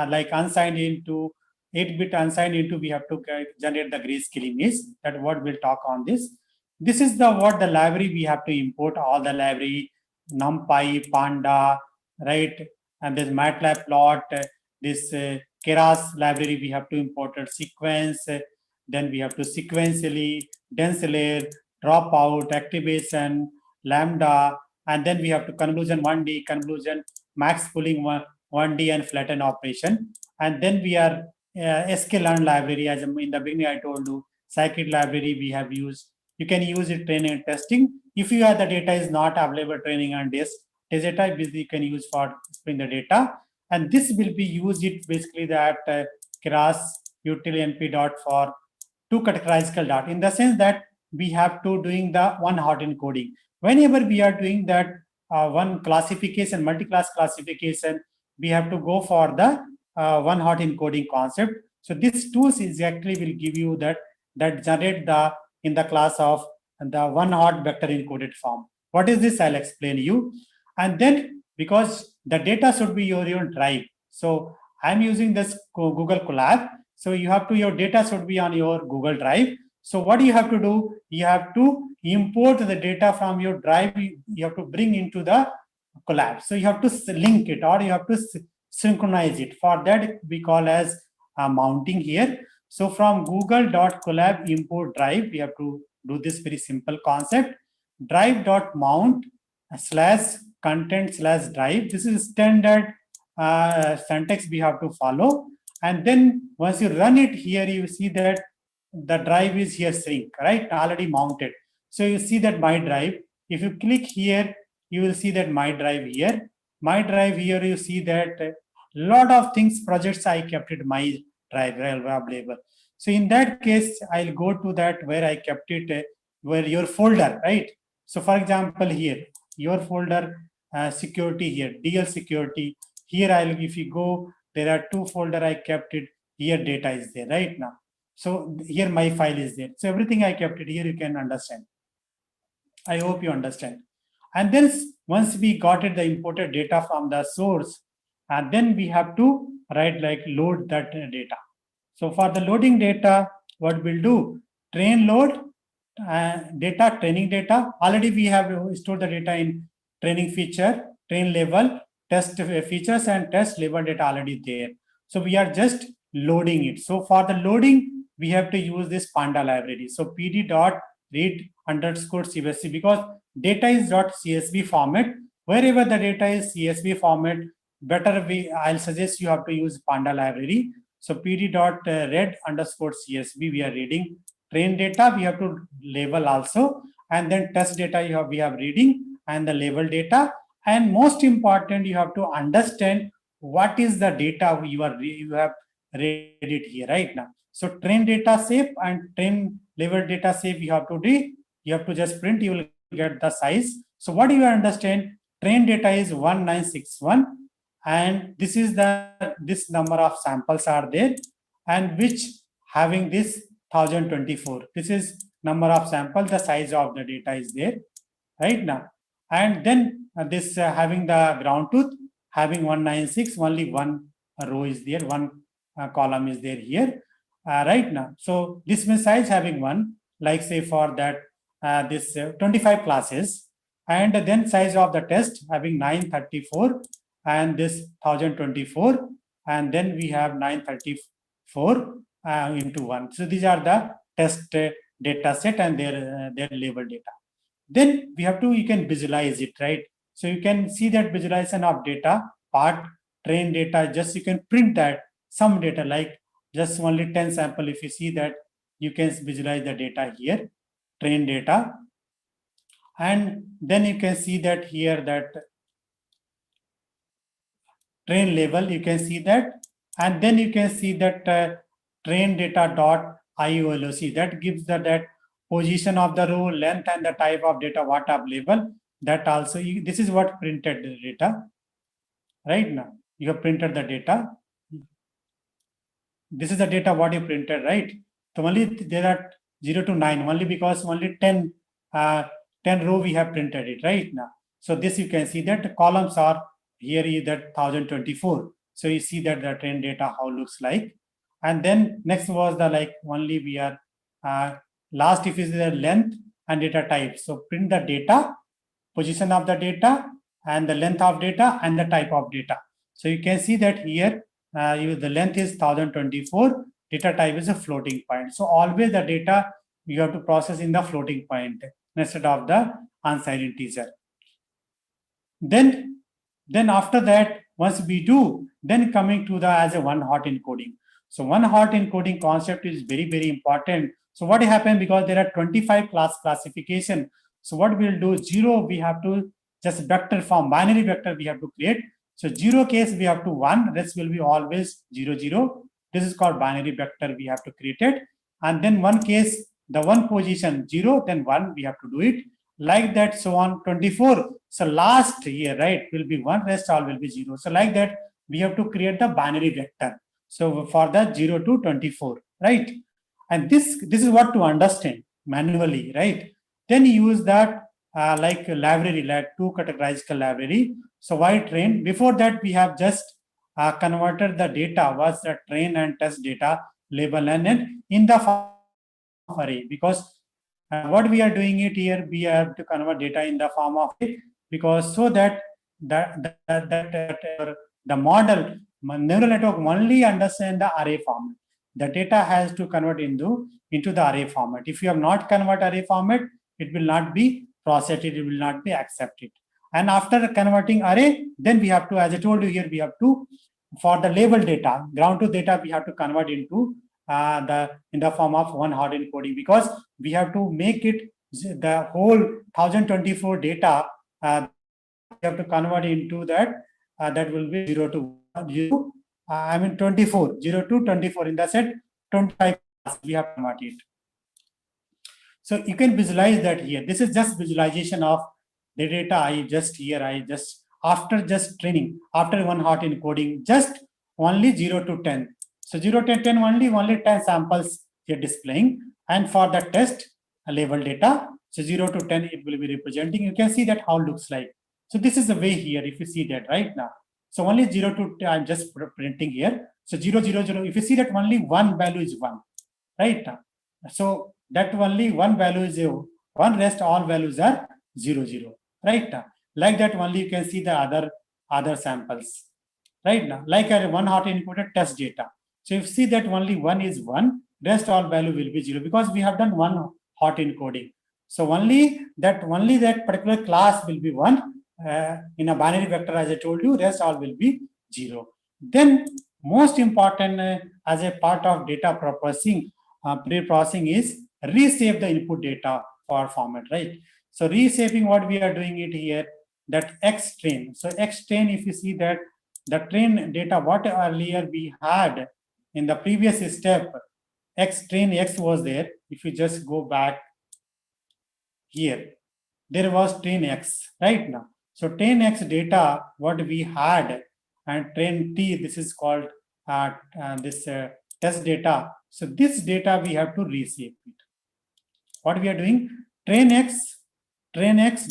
S9: like unsigned into 8-bit unsigned into, we have to generate the grayscale image. That what we'll talk on this. This is the what the library we have to import, all the library, NumPy, Panda, right? And there's Matplotlib, this Keras library we have to import it, sequence, then we have to sequentially, dense layer, dropout, activation, lambda, and then we have to convolution 1D, convolution, max pooling 1D, and flatten operation. And then we are sklearn library, as in the beginning I told you, scikit library we have used. You can use it training and testing. If you have the data is not available training and test data, you can use for spring the data. And this will be used it basically that Keras util np dot for to categorical dot, in the sense that we have to doing the one hot encoding. Whenever we are doing that one classification, multi-class classification, we have to go for the one hot encoding concept. So this tools exactly will give you that generate the in the class of the one hot vector encoded form. What is this? I'll explain you. And then because the data should be your own drive, so I'm using this Google Colab. So you have to, your data should be on your Google Drive. So what you have to do, you have to import the data from your drive, you have to bring into the Colab. So you have to link it, or you have to synchronize it. For that we call as mounting here. So from google.colab import drive, we have to do this very simple concept. Drive.mount / content / drive. This is standard syntax we have to follow. And then once you run it here, you see that the drive is here sync, right? Already mounted. So you see that my drive. If you click here, you will see that my drive here. My drive here, you see that a lot of things, projects I kept it my drive available. So in that case, I'll go to that where I kept it, where your folder, right? So for example, here, your folder security here, DL security. Here, if you go, there are 2 folder I kept it. Here data is there right now. So here my file is there. So everything I kept it here, you can understand. I hope you understand. And then once we got it, the imported data from the source, and then we have to write like load that data. So for the loading data, what we'll do, train load data, training data. Already we have stored the data in training feature, train level, test features, and test level data already there. So we are just loading it. So for the loading, we have to use this Panda library. So pd.read_csv, because data is .csv format. Wherever the data is CSV format, better I'll suggest you have to use Panda library. So pd.read_csv, we are reading train data. We have to label also, and then test data we have reading and the label data. And most important, you have to understand what is the data you have read it here right now. So train data shape and train label data shape you have to do. You have to just print, you will get the size. So what do you understand? Train data is 1961, and this is this number of samples are there, and which having this 1024. This is number of sample, the size of the data is there right now. And then this having the ground truth having 196, only one row is there, one column is there here right now. So this means size having one, like say for that this 25 classes, and then size of the test having 934 and this 1024, and then we have 934 into 1. So these are the test data set and their label data. Then we have to, you can visualize it, right? So you can see that visualization of data part, train data, just you can print that some data like just only 10 sample. If you see that, you can visualize the data here, train data. And then you can see that here that train label, you can see that. And then you can see that train data dot IOLOC, that gives that position of the row, length, and the type of data, what of label. That also, this is what printed the data. Right now, you have printed the data. This is the data what you printed, right? So only there are 0 to 9, only because only 10 row we have printed it right now. So this you can see that the columns are here is that 1024. So you see that the train data how looks like. And then next was the like only we are last if is the length and data type. So print the data, position of the data, and the length of data and the type of data. So you can see that here the length is 1024, data type is a floating point. So always the data you have to process in the floating point instead of the unsigned integer. Then after that, once we do, then coming to the as a one hot encoding. So one hot encoding concept is very, very important. So what happened, because there are 25 classification. So what we'll do, 0, we have to just vector form, binary vector we have to create. So 0 case we have to 1, rest will be always 0, 0. This is called binary vector we have to create it. And then one case, the one position 0, then 1 we have to do it. Like that, so on 24. So last here, right, will be 1, rest all will be 0. So like that, we have to create the binary vector. So for that 0 to 24, right? And this is what to understand manually, right? Then use that like a library, like two categorical library. So why train? Before that, we have just converted the data, was the train and test data label and then in the form of array, because what we are doing it here, we have to convert data in the form of array, because so that the model neural network only understand the array format. The data has to convert into the array format. If you have not convert array format, it will not be processed, it will not be accepted. And after converting array, then we have to, as I told you here, we have to, for the label data, ground truth data, we have to convert into in the form of one hot encoding, because we have to make it the whole 1024 data. We have to convert into that. That will be 0 to 0. 24, 0 to 24 in the set 25 we have to convert it. So you can visualize that here. This is just visualization of the data. After just training, after one hot encoding, just only 0 to 10. So 0 to 10 only 10 samples here displaying. And for the test label data, so 0 to 10 it will be representing. You can see that how it looks like. So this is the way here, if you see that right now. So only 0 to 10, I'm just printing here. So 0, 0, 0, if you see that only one value is 1, right? So that only one value is 0, one, rest all values are 0, 0, right? Like that only you can see the other samples, right? Now, like a one hot encoded test data. So if you see that only one is 1, rest all value will be 0, because we have done one hot encoding. So only that particular class will be 1. In a binary vector, as I told you, rest all will be 0. Then most important as a part of data pre-processing is resave the input data. for format, right? So reshaping, what we are doing it here, that X train. So X train, if you see that the train data, what earlier we had in the previous step, X train X was there. If you just go back here, there was train X right now. So train X data, what we had, and train T, this is called this test data. So this data we have to reshape it. What we are doing, train X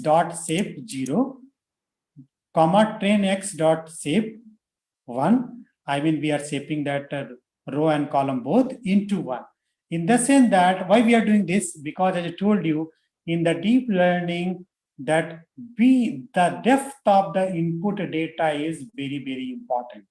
S9: dot shape 0, comma train X dot shape 1. I mean, we are shaping that row and column both into 1. In the sense that why we are doing this, because as I told you, in the deep learning, that the depth of the input data is very important.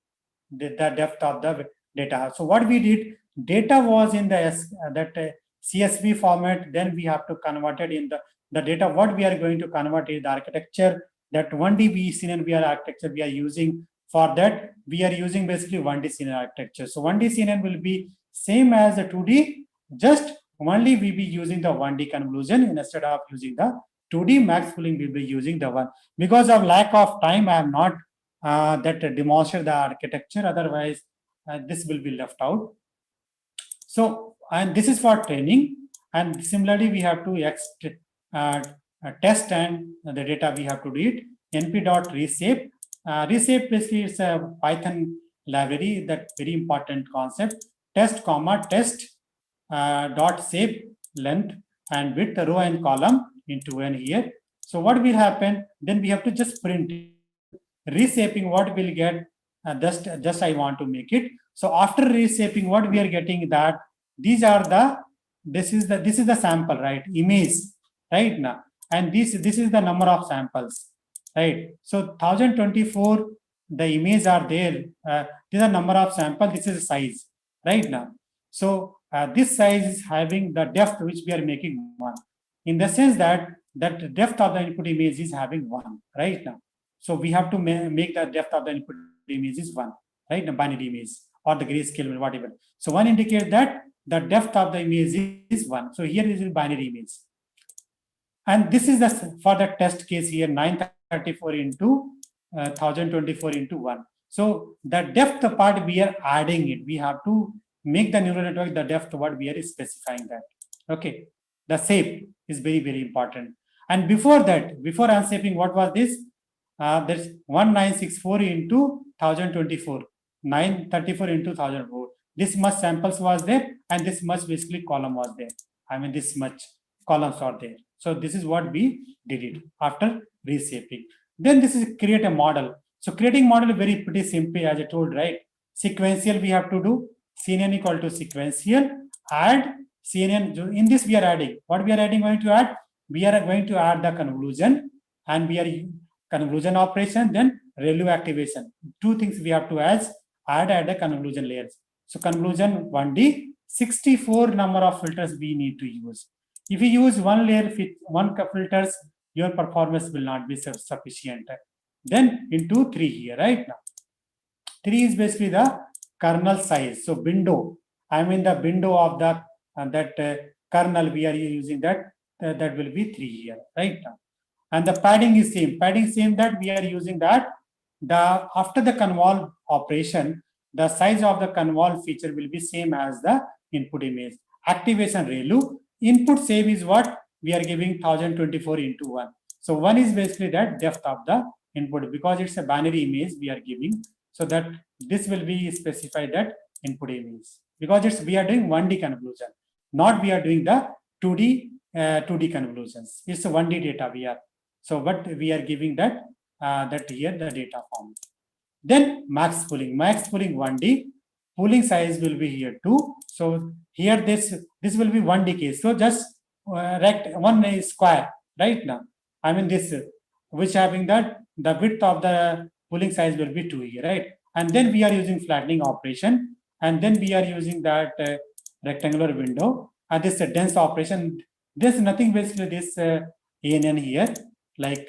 S9: The depth of the data. So what we did, data was in the CSV format. Then we have to convert it in the data. What we are going to convert is the architecture, that 1D CNN architecture we are using. For that, we are using basically 1D CNN architecture. So 1D CNN will be same as the 2D, just only we be using the 1D convolution instead of using the 2D. Max pooling will be using the one. Because of lack of time, I am not demonstrate the architecture. Otherwise, this will be left out. So, and this is for training. And similarly, we have to test and the data we have to do it. np.reshape. Reshape basically is a Python library, that very important concept. Test comma test dot shape length and width, row and column into n here. So what will happen? Then we have to just print it. Reshaping, what we'll get, just I want to make it. So after reshaping, what we are getting, that these are the, this is the sample, right? Image, right now, and this is the number of samples, right? So 1024, the image are there. These are number of samples. This is size, right now. So this size is having the depth which we are making 1, in the sense that the depth of the input image is having 1 right now. So we have to make the depth of the input image is 1, right? The binary image or the grayscale, whatever. So 1 indicates that the depth of the image is 1. So here is a binary image. And this is the for the test case here, 934 into 1024 into 1. So the depth part we are adding it. We have to make the neural network the depth what we are specifying that. Okay. The shape is very important. And before that, before unshaping, what was this? There's 1964 into 1024, 934 into 1004. This much samples was there, and this much basically column was there. I mean, this much columns are there. So this is what we did it after reshaping. Then this is create a model. So creating model is very pretty simple, as I told, right? Sequential we have to do. CNN equal to sequential. Add CNN. In this we are adding. What we are going to add? We are going to add the convolution, and we are convolution operation, then ReLU activation. 2 things we have to add the convolution layers. So convolution 1D, 64 number of filters we need to use. If you use 1 layer, 1 filters, your performance will not be sufficient. Then into 3 here, right now. 3 is basically the kernel size. So window, I mean the window of the kernel we are using that will be 3 here, right now. And the padding is same. Padding same, that we are using that after the convol operation, the size of the convol feature will be same as the input image. Activation ReLU. Input save is what we are giving 1024 into 1. So 1 is basically that depth of the input, because it's a binary image we are giving. So that this will be specified that input image, because we are doing 1D convolution, not we are doing the 2D convolutions. It's a 1D data we are. So what we are giving that here the data form. Then max pooling 1D, pooling size will be here 2. So here this will be 1D case. So just one square right now. I mean this, which having that the width of the pooling size will be 2 here, right? And then we are using flattening operation, and then we are using that rectangular window, and this dense operation. There's nothing basically this ANN here, like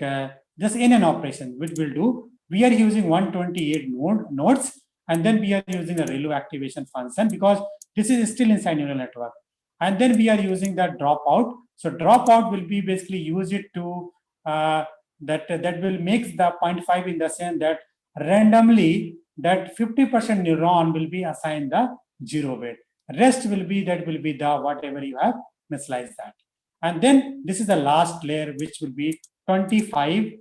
S9: just ANN operation, which will do. We are using 128 nodes, and then we are using a ReLU activation function, because this is still inside neural network. And then we are using that dropout. So dropout will be basically use it to that will make the 0.5 in the sense that randomly that 50% neuron will be assigned the 0 weight. Rest will be the whatever you have initialized that. And then this is the last layer, which will be 25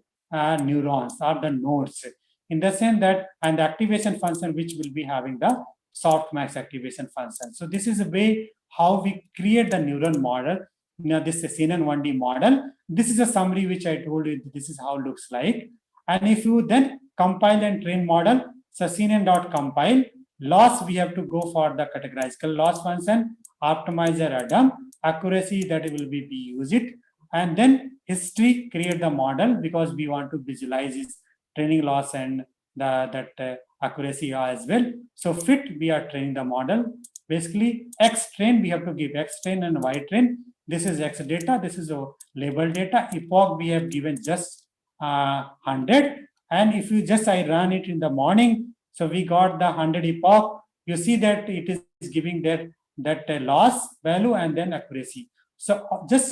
S9: neurons or the nodes, in the sense that, and the activation function which will be having the softmax activation function. So this is a way how we create the neuron model. Now this is CNN 1D model. This is a summary which I told you. This is how it looks like. And if you then compile and train model, so CNN.compile, loss we have to go for the categorical loss function, optimizer Adam, accuracy that will be use it, and then history create the model because we want to visualize his training loss and that accuracy as well. So fit we are training the model. Basically X train we have to give X train and Y train. This is X data. This is a label data. Epoch we have given just 100. And if you just I run it in the morning, so we got the 100 epoch. You see that it is giving that loss value and then accuracy. So just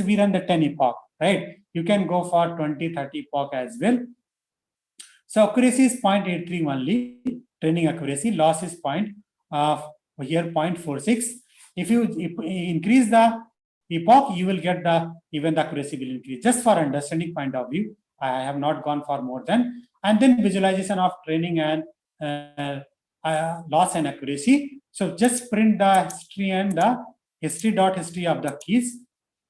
S9: we run the 10 epoch, right? You can go for 20, 30 epoch as well. So accuracy is 0.83 only, training accuracy. Loss is here 0.46. If you increase the epoch, you will get even the accuracy will increase. Just for understanding point of view, I have not gone for more than. And then visualization of training and loss and accuracy. So just print the history and the history of the keys,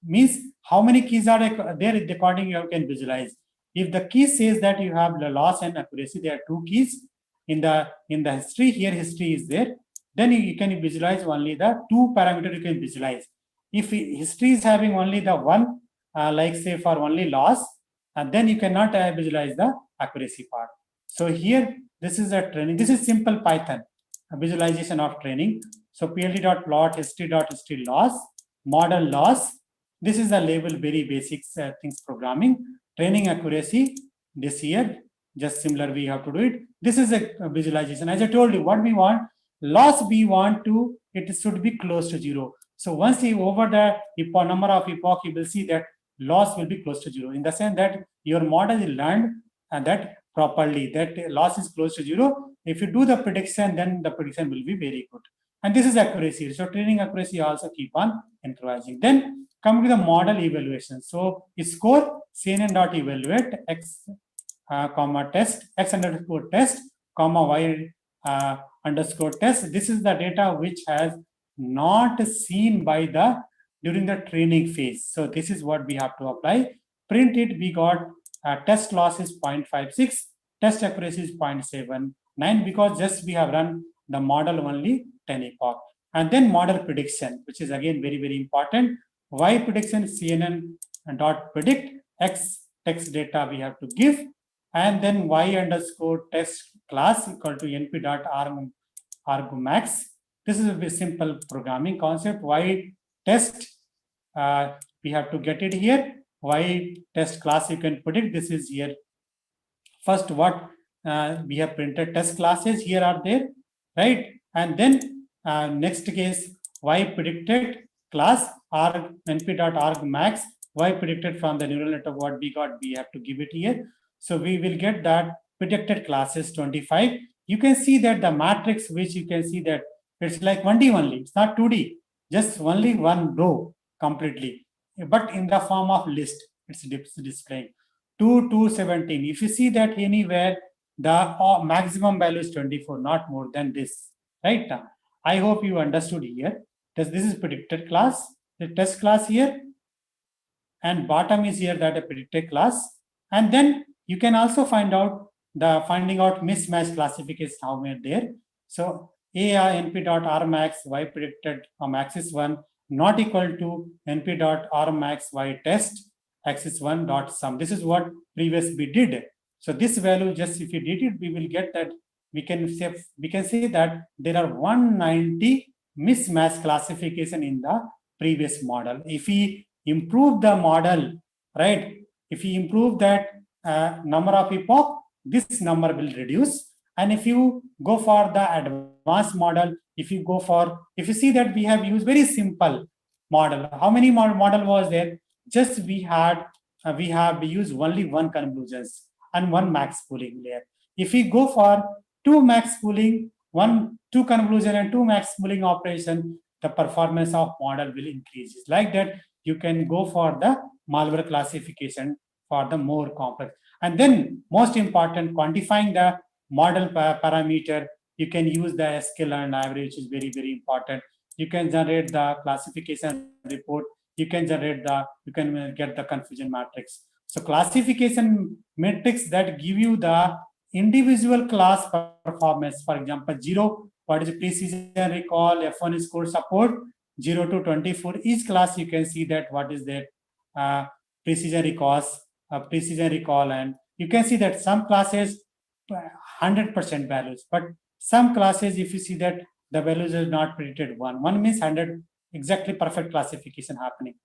S9: means how many keys are there. According you can visualize. If the key says that you have the loss and accuracy, there are 2 keys in the history. Here history is there. Then you can visualize only the 2 parameters you can visualize. If history is having only the 1, like say for only loss, and then you cannot visualize the accuracy part. So here, this is a training. This is simple Python, a visualization of training. So plt.plot history.history loss, model loss. This is the label, very basic things programming. Training accuracy, this here, just similar we have to do it. This is a visualization. As I told you, what we want, loss we want to, it should be close to 0. So once you over the number of epoch, you will see that loss will be close to 0, in the sense that your model is learned and that properly, that loss is close to 0. If you do the prediction, then the prediction will be very good. And this is accuracy. So training accuracy also keep on increasing. Then come to the model evaluation. So score CNN.evaluate x comma test, x underscore test comma y underscore test. This is the data which has not seen by during the training phase. So this is what we have to apply. Print it. We got test loss is 0.56, test accuracy is 0.79, because just we have run the model only 10 epoch. And then model prediction, which is again very, very important. Y prediction CNN dot predict, X text data we have to give, and then Y underscore test class equal to np dot argmax. This is a very simple programming concept. Y test, we have to get it here. Y test class you can predict. This is here. First, what we have printed test classes here are there, right? And then next case, Y predicted class np.argmax, Y predicted from the neural network what we got, we have to give it here. So we will get that predicted classes 25. You can see that the matrix, which you can see that it's like 1D only, it's not 2D, just only one row completely, but in the form of list, it's displaying 2 to 17. If you see that anywhere, the maximum value is 24, not more than this, right? I hope you understood here. This is predicted class, the test class here, and bottom is here that a predicted class. And then you can also finding out mismatch classification, how many there. So np.armax y predicted axis 1 not equal to np.armax y test axis 1 dot sum. This is what previous we did. So this value, just if you did it, we will get that we can say that there are 190 mismatch classification in the previous model. If we improve the model, right? If we improve that number of epoch, this number will reduce. And if you go for the advanced model, if you see that we have used very simple model. How many model was there? Just we have used only one convolutions and one max pooling layer. If we go for two max pooling, two convolution and two max pooling operation, the performance of model will increase. Like that, you can go for the malware classification for the more complex. And then most important, quantifying the model parameter, you can use the sklearn average, which is very, very important. You can generate the classification report. You can get the confusion matrix. So classification matrix that give you the individual class performance. For example, 0, what is precision recall, F1 is core support, 0 to 24. Each class you can see that what is that precision recall, and you can see that some classes 100% values, but some classes, if you see that the values are not predicted 1 means 100 exactly perfect classification happening,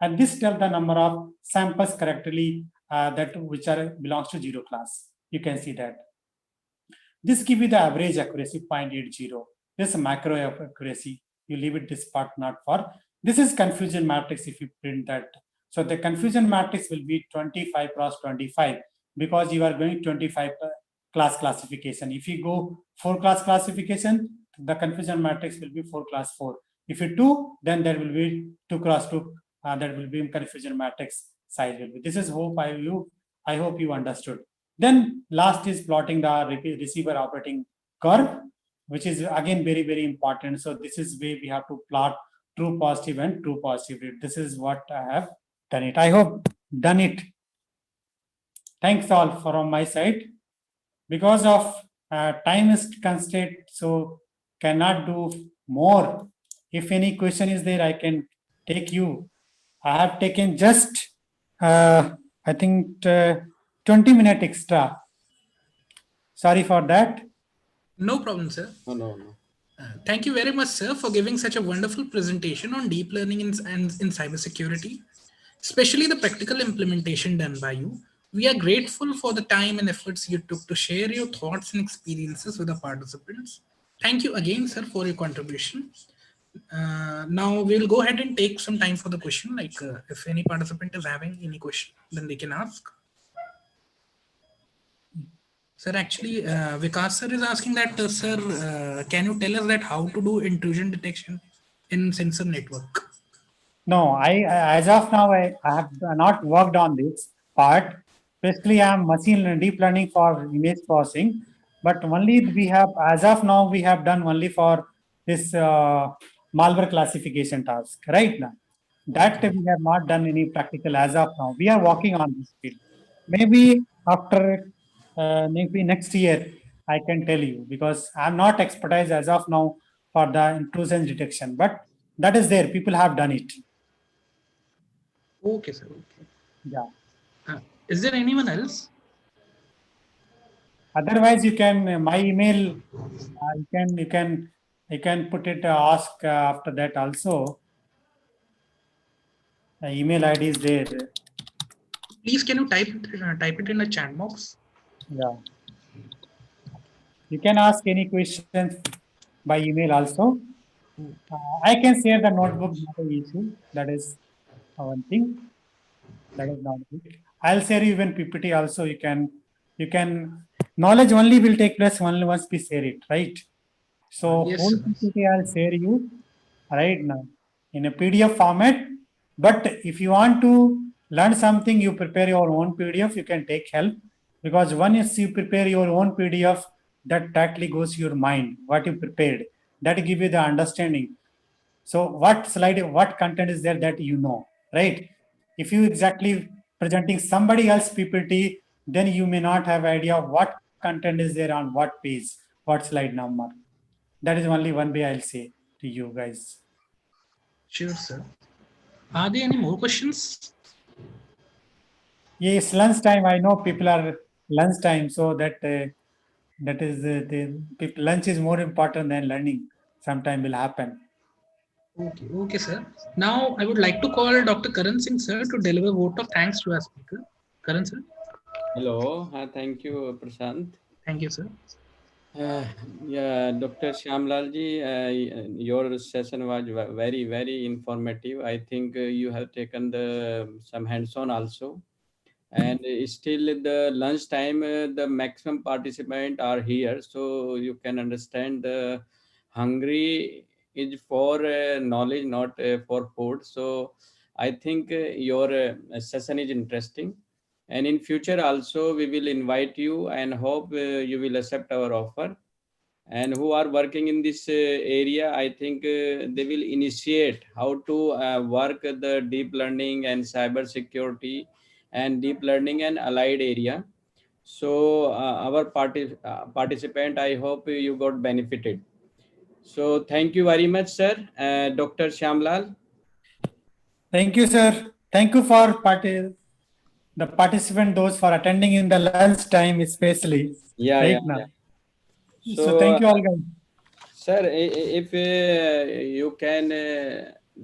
S9: and this tells the number of samples correctly that which belongs to 0 class. You can see that this give you the average accuracy 0.80. This macro accuracy, you leave it this part not for. This is confusion matrix if you print that. So the confusion matrix will be 25 cross 25 because you are going 25 class classification. If you go 4 class classification, the confusion matrix will be 4 class 4. If you 2, then there will be 2 cross 2. That will be confusion matrix size will be. This is I hope you understood. Then last is plotting the receiver operating curve, which is again very, very important. So this is where we have to plot true positive and true positive. This is what I have done it. I hope done it. Thanks all from my side. Because of time is constraint, so cannot do more. If any question is there, I can take you. I have taken just I think 20 minutes extra. Sorry for that.
S2: No problem, sir.
S1: No.
S2: Thank you very much, sir, for giving such a wonderful presentation on deep learning in cybersecurity, especially the practical implementation done by you. We are grateful for the time and efforts you took to share your thoughts and experiences with the participants. Thank you again, sir, for your contribution. Now we'll go ahead and take some time for the question. Like if any participant is having any question, then they can ask. Sir, actually, Vikas sir is asking that, sir, can you tell us that how to do intrusion detection in sensor network?
S9: No, as of now, I have not worked on this part. Basically, I'm machine deep learning for image processing, but only we have, as of now, we have done only for this malware classification task right now. That we have not done any practical as of now. We are working on this field. Maybe after maybe next year, I can tell you, because I'm not expertise as of now for the intrusion detection, but that is there. People have done it.
S2: Okay, sir. Okay.
S9: Yeah.
S2: Is there anyone else?
S9: Otherwise, you can my email. You can put it ask after that also. The email ID is there.
S2: Please, can you type it in the chat box?
S9: Yeah. You can ask any questions by email also. I can share the notebook, not an issue. That is one thing. That is not big. I'll share you even PPT also. You can knowledge only will take place only once we share it, right? So
S2: Yes,
S9: whole
S2: sir.
S9: PPT I'll share you right now in a PDF format. But if you want to learn something, you prepare your own PDF. You can take help, because once you prepare your own PDF, that directly goes to your mind. What you prepared, that give you the understanding. So what slide, what content is there that you know, right? If you exactly presenting somebody else PPT, then you may not have idea what content is there on what page, what slide number. That is only one way I'll say to you guys.
S2: Sure, sir. Are there any more questions?
S9: Yes, lunchtime. I know people are lunchtime, so that is the lunch is more important than learning. Sometime will happen.
S2: Okay, sir. Now I would like to call Dr. Karan Singh, sir, to deliver vote of thanks to our speaker. Karan, sir.
S1: Hello. Thank you, Prashant.
S2: Thank you, sir.
S1: Yeah, Dr. Shyamlal ji, your session was very, very informative. I think you have taken some hands-on also. And still the lunch time, the maximum participant are here. So you can understand the hungry is for knowledge, not for food. So I think your session is interesting. And in future also, we will invite you and hope you will accept our offer. And who are working in this area, I think they will initiate how to work the deep learning and cyber security and deep learning and allied area. So our participant, I hope you got benefited. So thank you very much, sir. Dr. Shyamlal.
S9: Thank you, sir. Thank you for the participant, those for attending in the lunch time, especially
S1: Yeah,
S9: right
S1: yeah,
S9: now.
S1: yeah.
S9: So
S1: So
S9: thank you all, guys.
S1: sir, if you can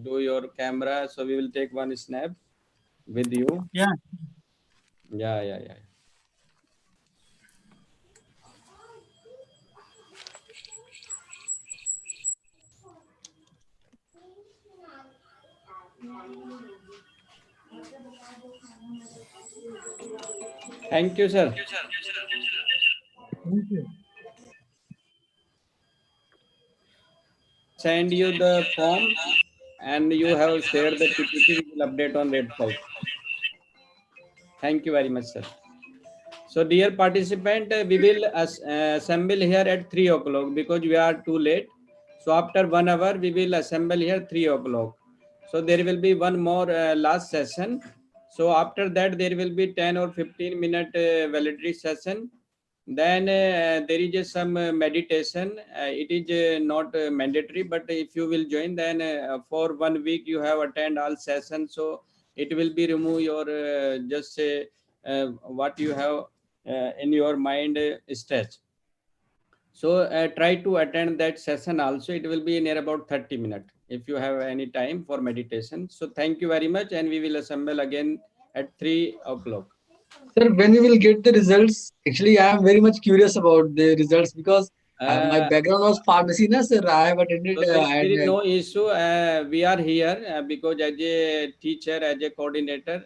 S1: do your camera, so we will take one snap with you.
S9: Yeah.
S1: Yeah, yeah, yeah. Thank you, sir.
S9: Thank you.
S1: Send you the form and you have shared the PPT. We will update on website. Thank you very much, sir. So dear participant, we will assemble here at 3 o'clock because we are too late. So after 1 hour, we will assemble here 3 o'clock. So there will be one more last session. So after that, there will be 10 or 15-minute validity session. Then there is some meditation. It is not mandatory, but if you will join, then for 1 week you have attend all sessions. So it will be remove your just say what you have in your mind stress. So try to attend that session also. It will be near about 30 minutes if you have any time for meditation. So thank you very much, and we will assemble again at 3 o'clock.
S4: Sir, when we will get the results? Actually, I am very much curious about the results because my background was pharmacy, na, sir. I have attended.
S1: So there is no issue. We are here because as a teacher, as a coordinator,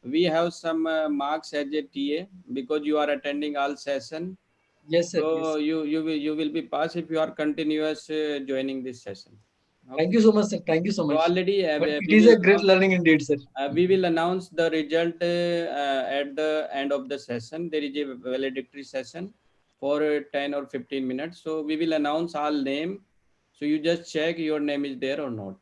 S1: we have some marks as a TA because you are attending all session.
S4: Yes, sir.
S1: So
S4: Yes.
S1: you will be passed if you are continuous joining this session. Okay.
S4: Thank you so much, sir. Thank you so
S1: So
S4: much.
S1: already
S4: But
S1: we
S4: it is
S1: will
S4: a great learning indeed, sir.
S1: we will announce the result at the end of the session. There is a valedictory session for 10 or 15 minutes. So we will announce all name. So you just check your name is there or not.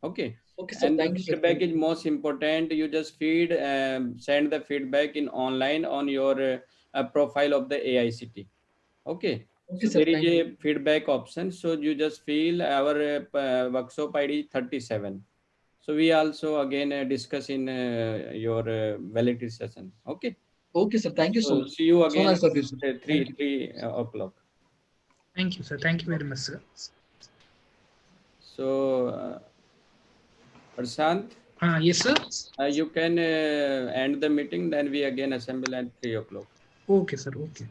S1: Okay.
S4: Okay, sir.
S1: And
S4: Thank
S1: the
S4: you, sir.
S1: feedback
S4: Thank
S1: is most important. You just send the feedback in online on your profile of the AICT. Okay.
S4: Okay,
S1: So
S4: sir.
S1: there is
S4: Thank you.
S1: a feedback option. So you just fill our workshop ID 37. So we also again discuss in your validity session. Okay.
S4: Okay, sir. Thank you so
S1: So
S4: much.
S1: see you
S4: So
S1: again
S4: nice of you, sir.
S1: at
S4: Thank you.
S1: 3 o'clock.
S2: Thank you, sir. Thank you very much, sir.
S1: So Prashant,
S2: Yes, sir.
S1: you can end the meeting. Then we again assemble at 3 o'clock.
S2: Okay, sir. Okay.